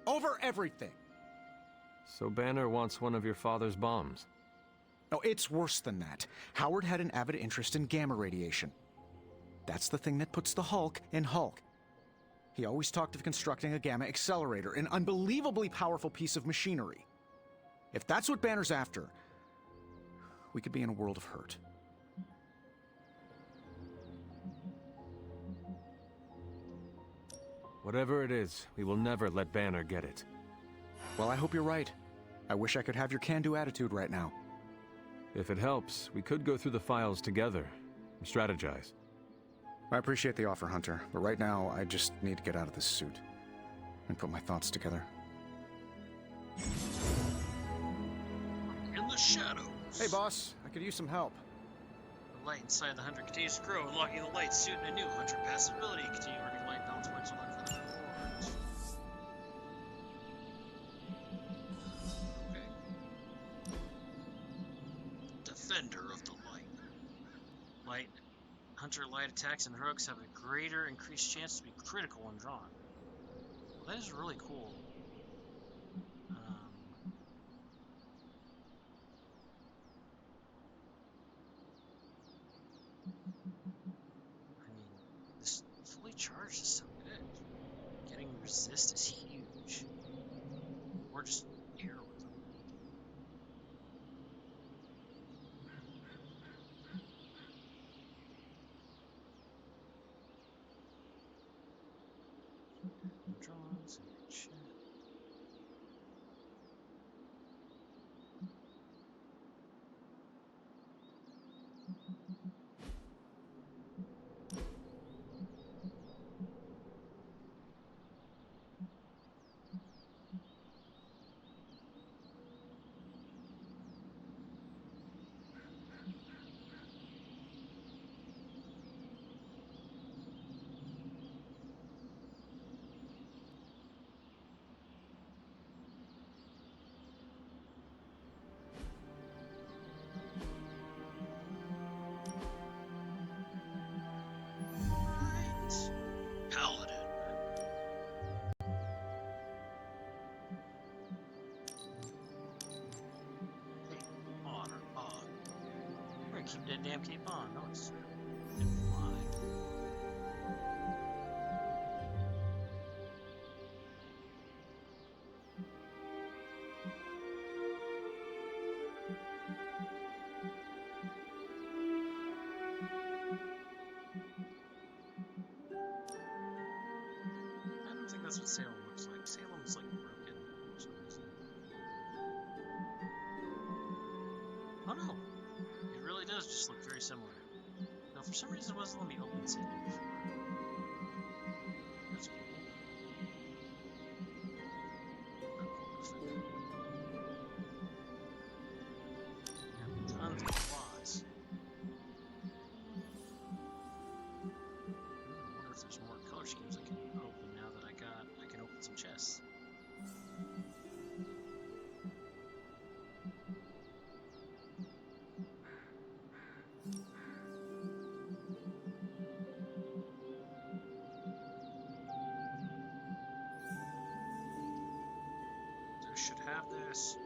Over everything! So Banner wants one of your father's bombs. No, it's worse than that. Howard had an avid interest in gamma radiation. That's the thing that puts the Hulk in Hulk. He always talked of constructing a gamma accelerator, an unbelievably powerful piece of machinery. If that's what Banner's after, we could be in a world of hurt. Whatever it is, we will never let Banner get it. Well, I hope you're right. I wish I could have your can-do attitude right now. If it helps, we could go through the files together and strategize. I appreciate the offer, Hunter, but right now, I just need to get out of this suit and put my thoughts together. In the shadows. Hey, boss. I could use some help. The light inside the hunter continues to grow, unlocking the light suit and a new hunter passive ability. Continue earning light balance points to unlock further rewards. Okay. Defender of the Light. Light hunter light attacks and hooks have a greater increased chance to be critical when drawn. Well, that is really cool. I mean, this fully charged is so good. Getting resist is huge. Or just air with them. Draws and shit. Paladin. On or on. We're gonna keep that damn cape on. No, it's didn't fly. I don't think that's what Salem looks like. Salem's like broken for some reason. Oh no! It really does just look very similar. No, for some reason it wasn't letting me open Salem before. That's cool. Not cool if it. Yeah, tons of claws. I wonder if there's more color schemes I can open now that I can open some chests. I should have this.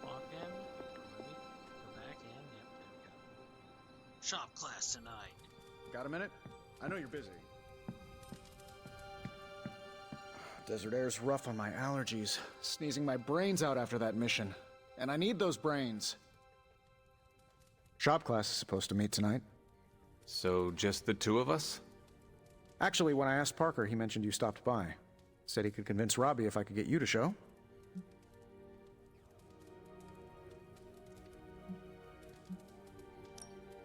Walk in, let me go back in. Yep, there we go. Shop class tonight. Got a minute? I know you're busy. Desert air's rough on my allergies. Sneezing my brains out after that mission. And I need those brains. Shop class is supposed to meet tonight. So just the two of us? Actually, when I asked Parker, he mentioned you stopped by. Said he could convince Robbie if I could get you to show.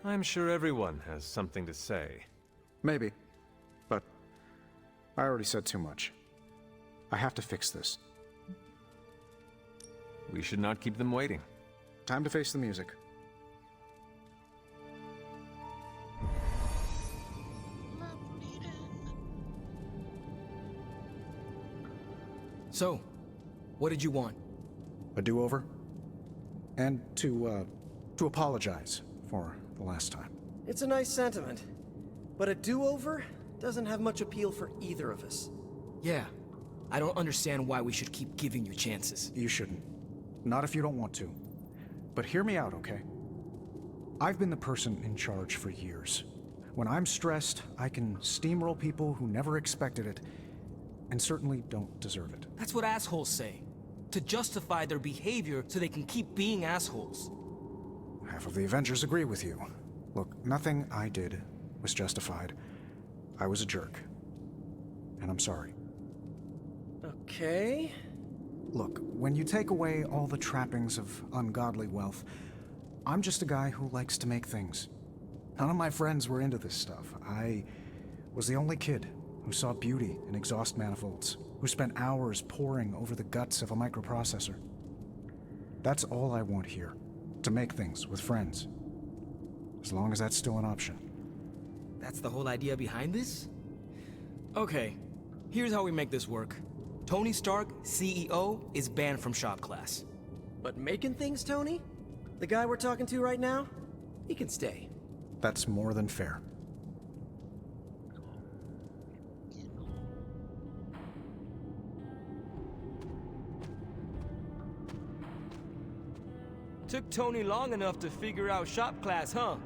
I'm sure everyone has something to say. Maybe. But I already said too much. I have to fix this. We should not keep them waiting. Time to face the music. So, what did you want? A do-over? And to apologize for the last time. It's a nice sentiment, but a do-over doesn't have much appeal for either of us. Yeah, I don't understand why we should keep giving you chances. You shouldn't. Not if you don't want to. But hear me out, okay? I've been the person in charge for years. When I'm stressed, I can steamroll people who never expected it, and certainly don't deserve it. That's what assholes say. To justify their behavior so they can keep being assholes. Half of the Avengers agree with you. Look, nothing I did was justified. I was a jerk. And I'm sorry. Okay. Look, when you take away all the trappings of ungodly wealth, I'm just a guy who likes to make things. None of my friends were into this stuff. I was the only kid who saw beauty in exhaust manifolds, who spent hours poring over the guts of a microprocessor. That's all I want here, to make things with friends. As long as that's still an option. That's the whole idea behind this? Okay, here's how we make this work. Tony Stark, CEO, is banned from shop class. But making things, Tony? The guy we're talking to right now? He can stay. That's more than fair. Took Tony long enough to figure out shop class, huh?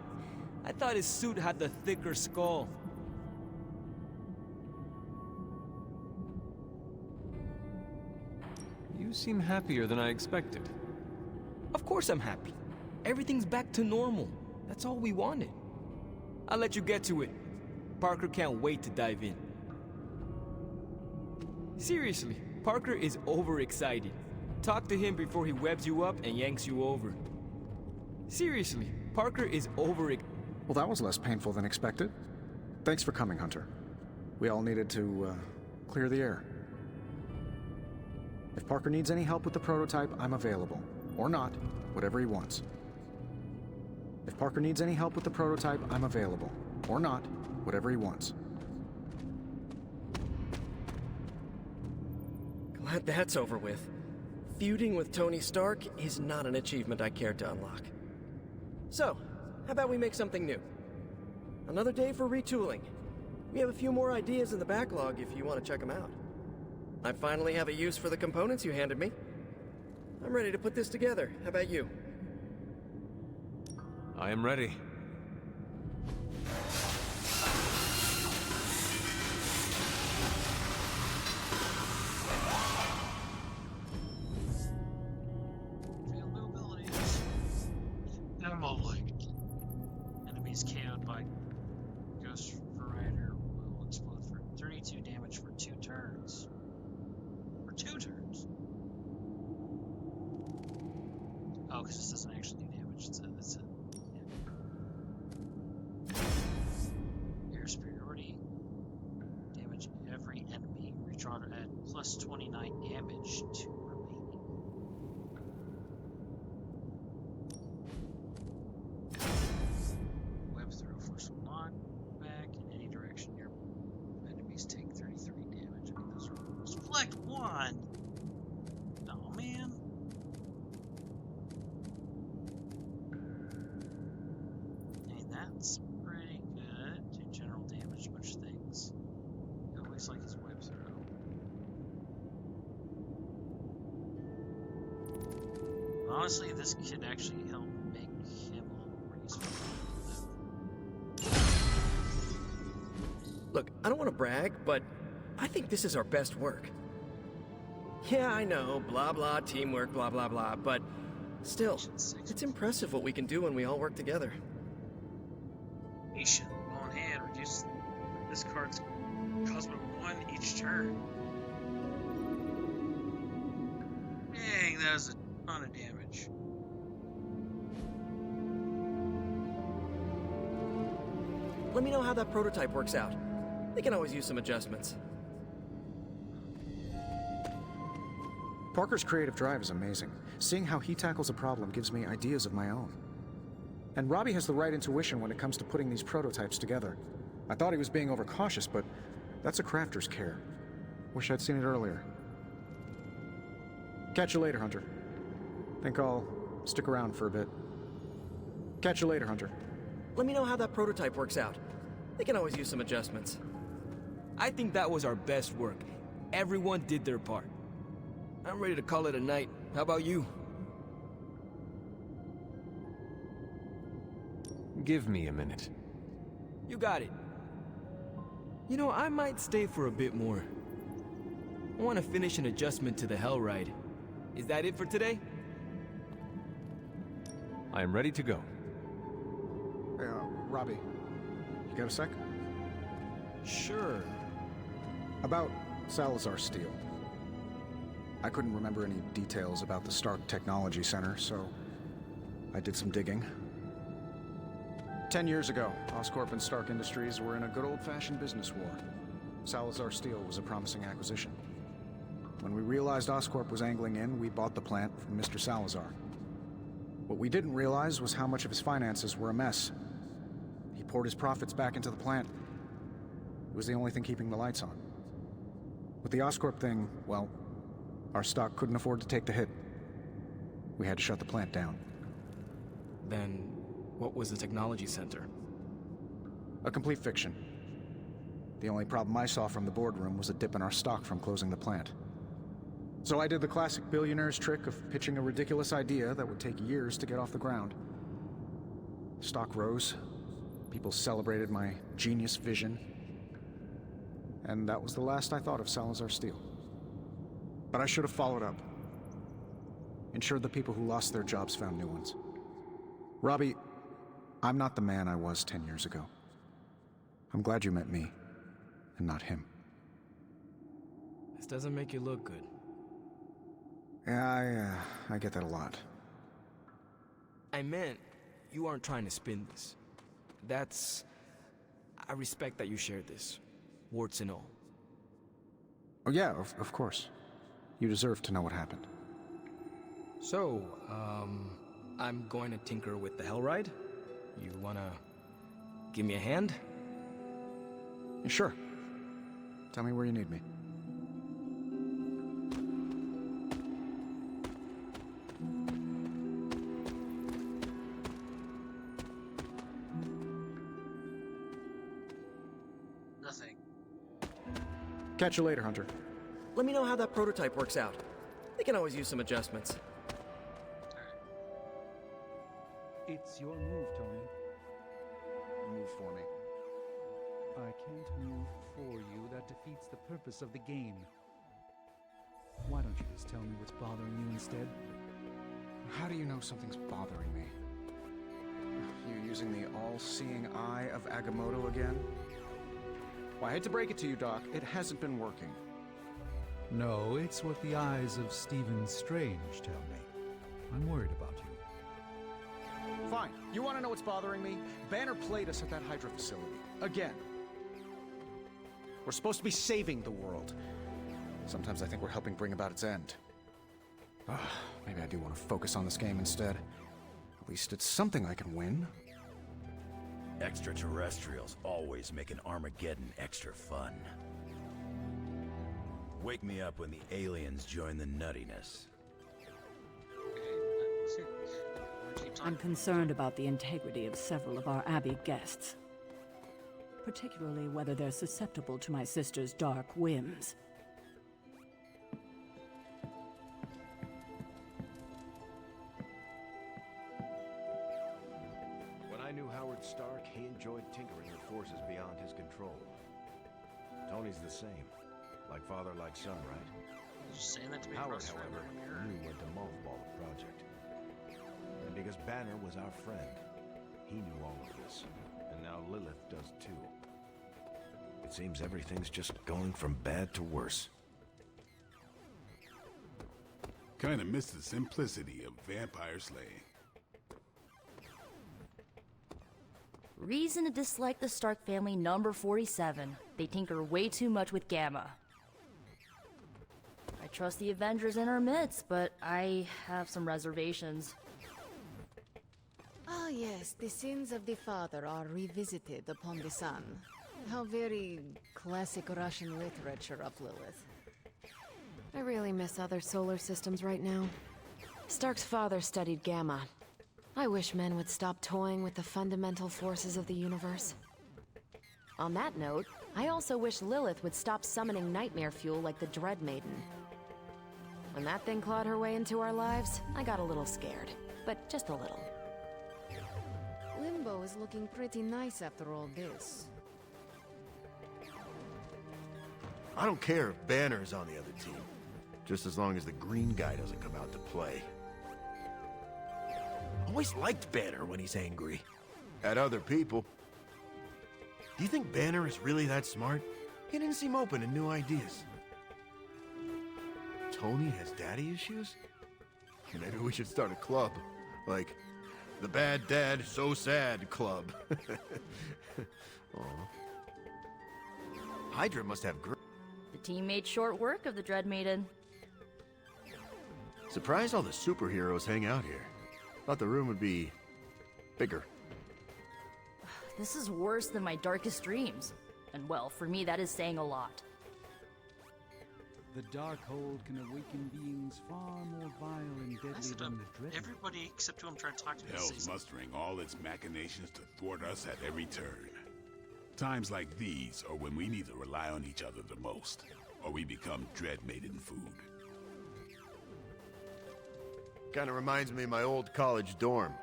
I thought his suit had the thicker skull. You seem happier than I expected. Of course I'm happy. Everything's back to normal. That's all we wanted. I'll let you get to it. Parker can't wait to dive in. Seriously, Parker is overexcited. Talk to him before he webs you up and yanks you over. Seriously, Parker is Well, that was less painful than expected. Thanks for coming, Hunter. We all needed to, clear the air. If Parker needs any help with the prototype, I'm available. Or not, whatever he wants. If Parker needs any help with the prototype, I'm available. Or not, whatever he wants. Glad that's over with. Feuding with Tony Stark is not an achievement I care to unlock. So, how about we make something new? Another day for retooling. We have a few more ideas in the backlog if you want to check them out. I finally have a use for the components you handed me. I'm ready to put this together. How about you? I am ready. Enemies KO'd by Ghost Rider will explode for 32 damage for 2 turns. For 2 turns? Oh, because this doesn't actually do damage. It's a air superiority. Damage every enemy. Redraw to add plus 29 damage to remaining. Web throw force will knock back in any direction. Your enemies take 33 damage. I mean, those are rules. Select one! Oh, man. I mean, that's pretty good. Do general damage to much things. I always like his web throw. Honestly, this could actually help make him a little more useful. Look, I don't want to brag, but I think this is our best work. Yeah, I know, blah blah, teamwork, blah blah blah, but still, it's impressive what we can do when we all work together. Nation, on hand, reduce this card's cost by 1 each turn. Dang, that was a ton of damage. Let me know how that prototype works out. They can always use some adjustments. Parker's creative drive is amazing. Seeing how he tackles a problem gives me ideas of my own. And Robbie has the right intuition when it comes to putting these prototypes together. I thought he was being overcautious, but that's a crafter's care. Wish I'd seen it earlier. Catch you later, Hunter. Think I'll stick around for a bit. Catch you later, Hunter. Let me know how that prototype works out. They can always use some adjustments. I think that was our best work. Everyone did their part. I'm ready to call it a night. How about you? Give me a minute. You got it. You know, I might stay for a bit more. I want to finish an adjustment to the Hell Ride. Is that it for today? I am ready to go. Hey, Robbie, you got a sec? Sure. About Salazar Steel. I couldn't remember any details about the Stark Technology Center, so I did some digging. 10 years ago, Oscorp and Stark Industries were in a good old-fashioned business war. Salazar Steel was a promising acquisition. When we realized Oscorp was angling in, we bought the plant from Mr. Salazar. What we didn't realize was how much of his finances were a mess. He poured his profits back into the plant. It was the only thing keeping the lights on. With the Oscorp thing, well, our stock couldn't afford to take the hit. We had to shut the plant down. Then, what was the technology center? A complete fiction. The only problem I saw from the boardroom was a dip in our stock from closing the plant. So I did the classic billionaire's trick of pitching a ridiculous idea that would take years to get off the ground. Stock rose. People celebrated my genius vision. And that was the last I thought of Salazar Steel. But I should have followed up. Ensured the people who lost their jobs found new ones. Robbie, I'm not the man I was 10 years ago. I'm glad you met me, and not him. This doesn't make you look good. Yeah, I get that a lot. I meant, you aren't trying to spin this. I respect that you shared this, warts and all. Oh yeah, of course. You deserve to know what happened. So, I'm going to tinker with the Hellride? You wanna give me a hand? Sure. Tell me where you need me. Nothing. Catch you later, Hunter. Let me know how that prototype works out. They can always use some adjustments. It's your move, Tony. Move for me. I can't move for you. That defeats the purpose of the game. Why don't you just tell me what's bothering you instead? How do you know something's bothering me? You using the all-seeing eye of Agamotto again? Well, I hate to break it to you, Doc. It hasn't been working. No, it's what the eyes of Stephen Strange tell me. I'm worried about you. Fine. You want to know what's bothering me? Banner played us at that Hydra facility. Again. We're supposed to be saving the world. Sometimes I think we're helping bring about its end. Maybe I do want to focus on this game instead. At least it's something I can win. Extraterrestrials always make an Armageddon extra fun. Wake me up when the aliens join the nuttiness. I'm concerned about the integrity of several of our Abbey guests. Particularly whether they're susceptible to my sister's dark whims. When I knew Howard Stark, he enjoyed tinkering with forces beyond his control. Tony's the same. Like father, like son, right? Just saying that to be Howard, however, knew when to mothball the project. And because Banner was our friend, he knew all of this. And now Lilith does too. It seems everything's just going from bad to worse. Kinda miss the simplicity of vampire slaying. Reason to dislike the Stark family number 47. They tinker way too much with Gamma. I trust the Avengers in our midst, but I have some reservations. Ah, yes, the sins of the father are revisited upon the son. How very classic Russian literature of Lilith. I really miss other solar systems right now. Stark's father studied Gamma. I wish men would stop toying with the fundamental forces of the universe. On that note, I also wish Lilith would stop summoning nightmare fuel like the Dread Maiden. When that thing clawed her way into our lives, I got a little scared. But just a little. Limbo is looking pretty nice after all this. I don't care if Banner's on the other team, just as long as the green guy doesn't come out to play. Always liked Banner when he's angry. At other people. Do you think Banner is really that smart? He didn't seem open to new ideas. Tony has daddy issues? Maybe we should start a club. Like, The Bad Dad So Sad Club. Aw. Hydra must have great... The team made short work of the Dread Maiden. Surprised all the superheroes hang out here. Thought the room would be... bigger. This is worse than my darkest dreams. And well, for me that is saying a lot. The Darkhold can awaken beings far more vile and deadly than the Dread. Everybody except who I'm trying to talk to. Hell's mustering all its machinations to thwart us at every turn. Times like these are when we need to rely on each other the most, or we become Dread Maiden food. Kinda reminds me of my old college dorm.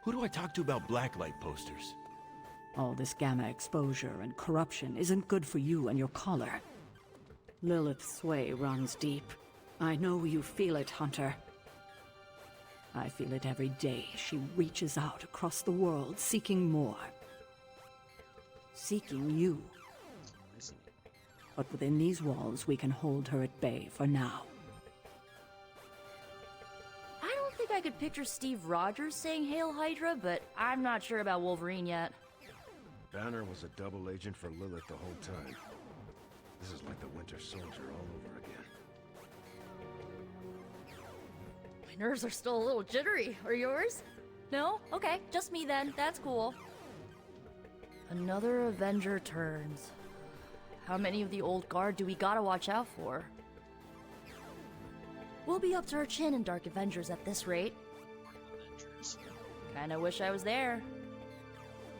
Who do I talk to about blacklight posters? All this gamma exposure and corruption isn't good for you and your collar. Lilith's sway runs deep. I know you feel it, Hunter. I feel it every day. She reaches out across the world, seeking more. Seeking you. But within these walls, we can hold her at bay for now. I don't think I could picture Steve Rogers saying Hail Hydra, but I'm not sure about Wolverine yet. Banner was a double agent for Lilith the whole time. This is like the Winter Soldier all over again. My nerves are still a little jittery. Are yours? No? Okay, just me then. That's cool. Another Avenger turns. How many of the old guard do we gotta watch out for? We'll be up to our chin in Dark Avengers at this rate. Kinda wish I was there.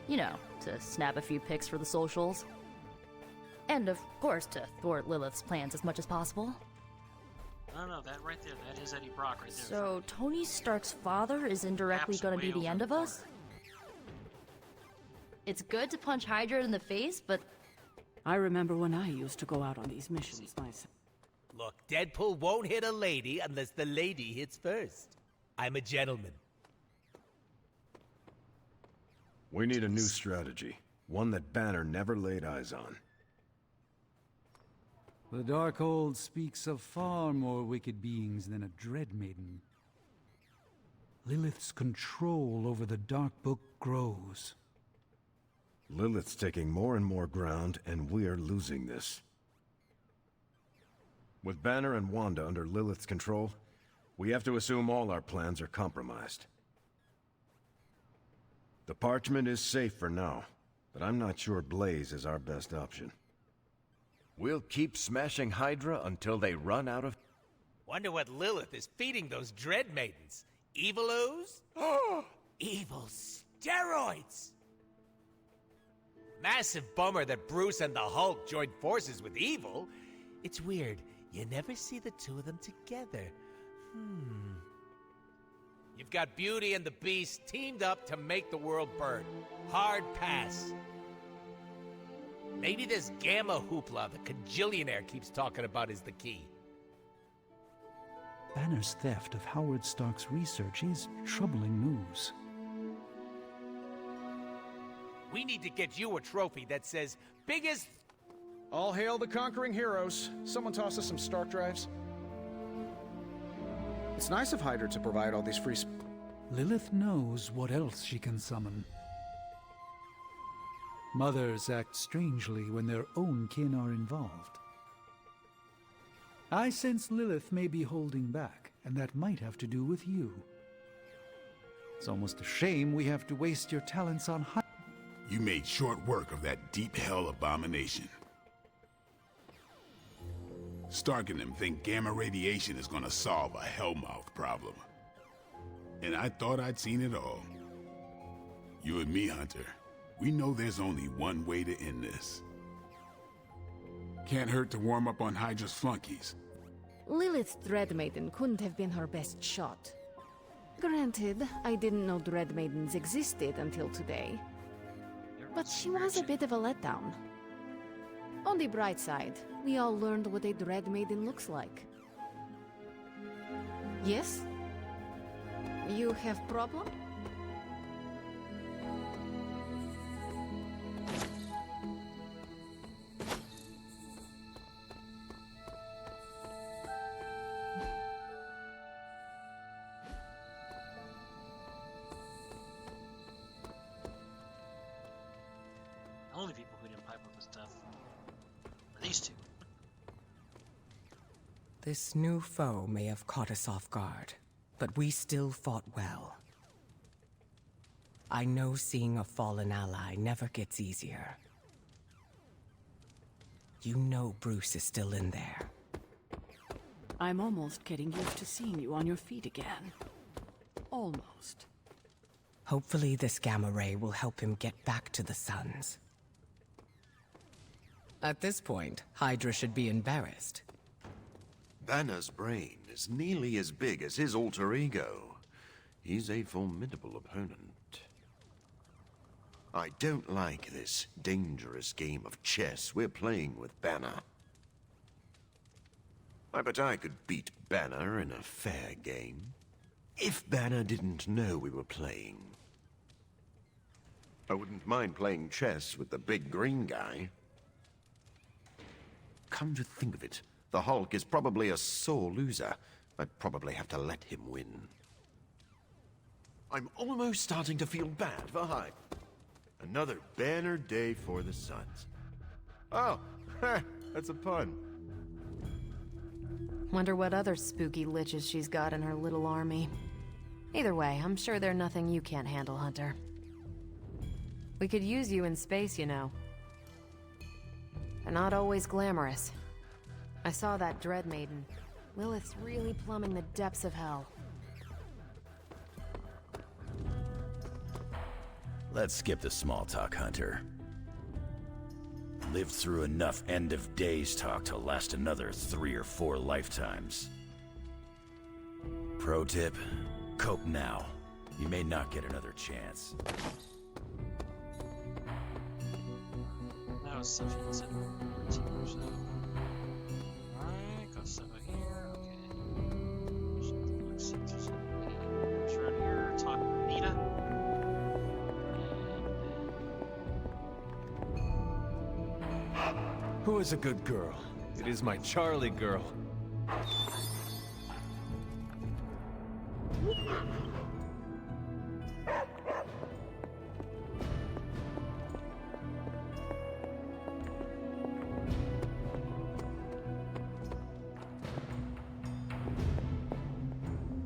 You know, to snap a few pics for the socials. And of course to thwart Lilith's plans as much as possible. No, that right there, that is Eddie Brock right there. So Tony Stark's father is indirectly gonna be the end of us? It's good to punch Hydra in the face, but... I remember when I used to go out on these missions myself. Look, Deadpool won't hit a lady unless the lady hits first. I'm a gentleman. We need a new strategy. One that Banner never laid eyes on. The Darkhold speaks of far more wicked beings than a Dread Maiden. Lilith's control over the Dark Book grows. Lilith's taking more and more ground, and we're losing this. With Banner and Wanda under Lilith's control, we have to assume all our plans are compromised. The parchment is safe for now, but I'm not sure Blaze is our best option. We'll keep smashing Hydra until they run out of... Wonder what Lilith is feeding those Dread Maidens. Evil ooze? Evil steroids! Massive bummer that Bruce and the Hulk joined forces with Evil. It's weird, you never see the two of them together. You've got Beauty and the Beast teamed up to make the world burn. Hard pass. Maybe this gamma hoopla the Cajillionaire keeps talking about is the key. Banner's theft of Howard Stark's research is troubling news. We need to get you a trophy that says, biggest... All hail the conquering heroes. Someone toss us some Stark drives. It's nice of Hydra to provide all these free... Lilith knows what else she can summon. Mothers act strangely when their own kin are involved. I sense Lilith may be holding back, and that might have to do with you. It's almost a shame we have to waste your talents on You made short work of that deep hell abomination. Stark and them think gamma radiation is gonna solve a hellmouth problem. And I thought I'd seen it all. You and me, Hunter, we know there's only one way to end this. Can't hurt to warm up on Hydra's flunkies. Lilith's Dread Maiden couldn't have been her best shot. Granted, I didn't know Dread Maidens existed until today. But she was a bit of a letdown. On the bright side, we all learned what a Dread Maiden looks like. Yes? You have problem? these two. This new foe may have caught us off guard, but we still fought well. I know seeing a fallen ally never gets easier. You know Bruce is still in there. I'm almost getting used to seeing you on your feet again. Almost. Hopefully this gamma ray will help him get back to the Suns. At this point, Hydra should be embarrassed. Banner's brain is nearly as big as his alter ego. He's a formidable opponent. I don't like this dangerous game of chess we're playing with Banner. I bet I could beat Banner in a fair game. If Banner didn't know we were playing. I wouldn't mind playing chess with the big green guy. Come to think of it, the Hulk is probably a sore loser. I'd probably have to let him win. I'm almost starting to feel bad for Hyde. Another banner day for the Suns. Oh, that's a pun. Wonder what other spooky liches she's got in her little army. Either way, I'm sure they're nothing you can't handle, Hunter. We could use you in space, you know. They're not always glamorous. I saw that Dread Maiden. Lilith's really plumbing the depths of hell. Let's skip the small talk, Hunter. Lived through enough end-of-days talk to last another 3 or 4 lifetimes. Pro tip, cope now. You may not get another chance. That was such an incentive. Alright, got stuff out here. Okay. Let's see if there's anything around here. Talk to Nita. Who is a good girl? It is my Charlie girl.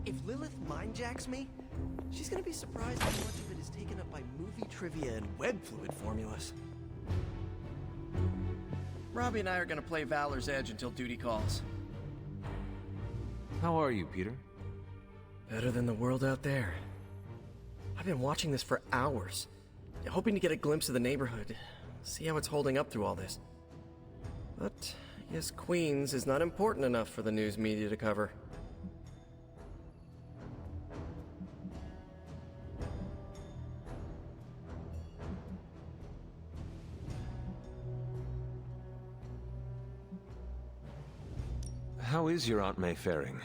If Lilith mindjacks me, she's gonna be surprised how much of it is taken up by movie trivia and web fluid formulas. Robbie and I are gonna play Valor's Edge until duty calls. How are you, Peter? Better than the world out there. I've been watching this for hours, hoping to get a glimpse of the neighborhood, see how it's holding up through all this. But I guess Queens is not important enough for the news media to cover. How is your Aunt May faring?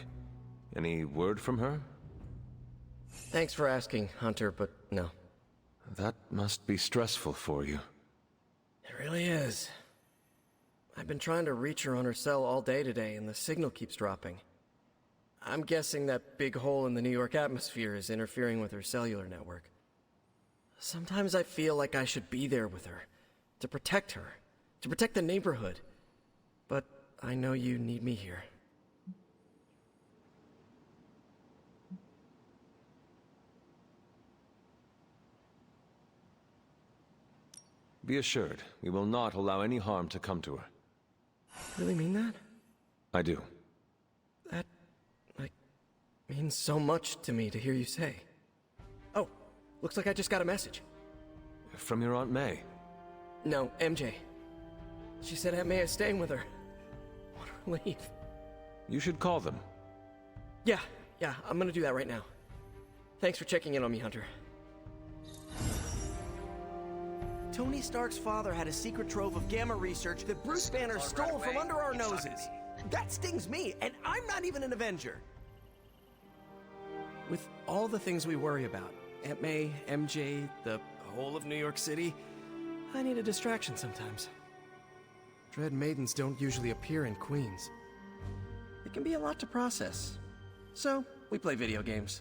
Any word from her? Thanks for asking, Hunter, but no. That must be stressful for you. It really is. I've been trying to reach her on her cell all day today, and the signal keeps dropping. I'm guessing that big hole in the New York atmosphere is interfering with her cellular network. Sometimes I feel like I should be there with her, to protect her, to protect the neighborhood. But I know you need me here. Be assured, we will not allow any harm to come to her. Really mean that? I do. That, means so much to me to hear you say. Oh, looks like I just got a message. From your Aunt May? No, MJ. She said Aunt May is staying with her. What a relief. You should call them. Yeah, I'm gonna do that right now. Thanks for checking in on me, Hunter. Tony Stark's father had a secret trove of gamma research that Bruce Banner stole from under our noses. That stings me, and I'm not even an Avenger. With all the things we worry about, Aunt May, MJ, the whole of New York City, I need a distraction sometimes. Dread Maidens don't usually appear in Queens. It can be a lot to process. So, we play video games.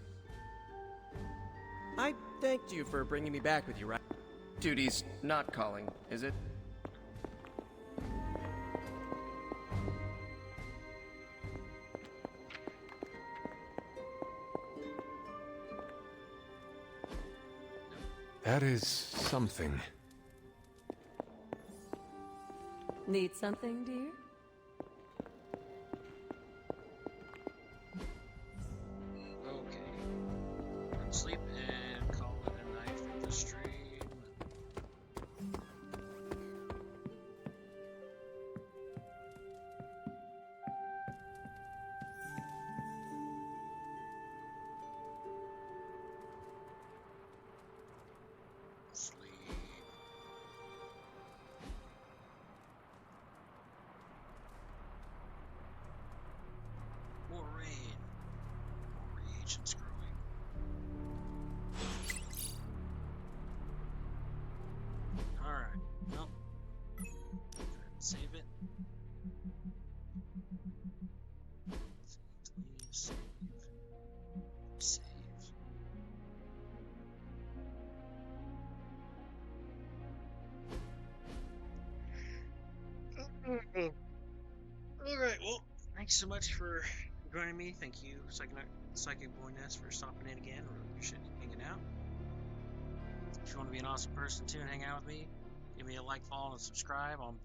I thanked you for bringing me back with you, right? Duty's not calling, is it? That is something. Need something, dear? Okay. Run sleep and call it a night for the stream. Sleep. More rain. More reagents growing. Alright. Well. Go ahead and save it. Save. Save. Alright, well, thanks so much for joining me. Thank you, Psychic Boy Ness, for stopping in again. Really appreciate you hanging out. If you want to be an awesome person too and hang out with me, give me a like, follow, and subscribe on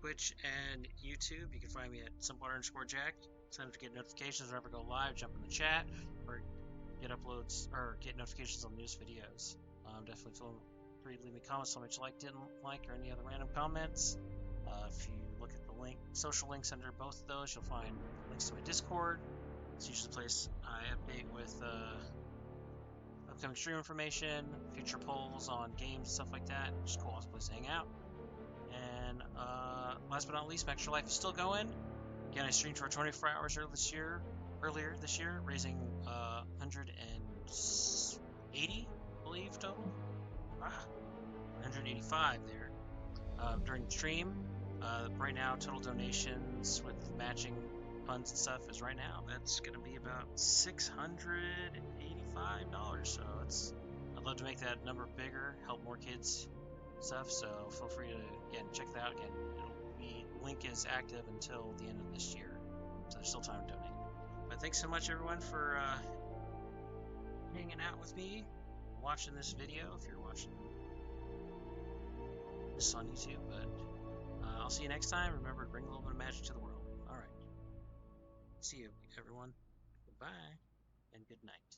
Twitch and YouTube. You can find me at Stumpwater_Jack. Sign up to get notifications whenever I go live, jump in the chat, or get uploads or get notifications on newest videos. Definitely feel free to leave me comments on what you like, didn't like, or any other random comments. If you look at the social links under both of those, you'll find links to my Discord. It's usually the place I update with upcoming stream information, future polls on games, stuff like that. Just cool, awesome place to hang out. And last but not least, my Extra Life is still going. Again, I streamed for 24 hours earlier this year, raising 180, I believe, total. 185 there during the stream. Right now, total donations with matching funds and stuff is right now, that's going to be about $685. So I'd love to make that number bigger, help more kids, stuff. So feel free to, again, check that out. Again, link is active until the end of this year, so there's still time to donate. But thanks so much, everyone, for hanging out with me, watching this video. If you're watching this on YouTube, but I'll see you next time. Remember to bring a little bit of magic to the world. All right. See you, everyone. Goodbye and good night.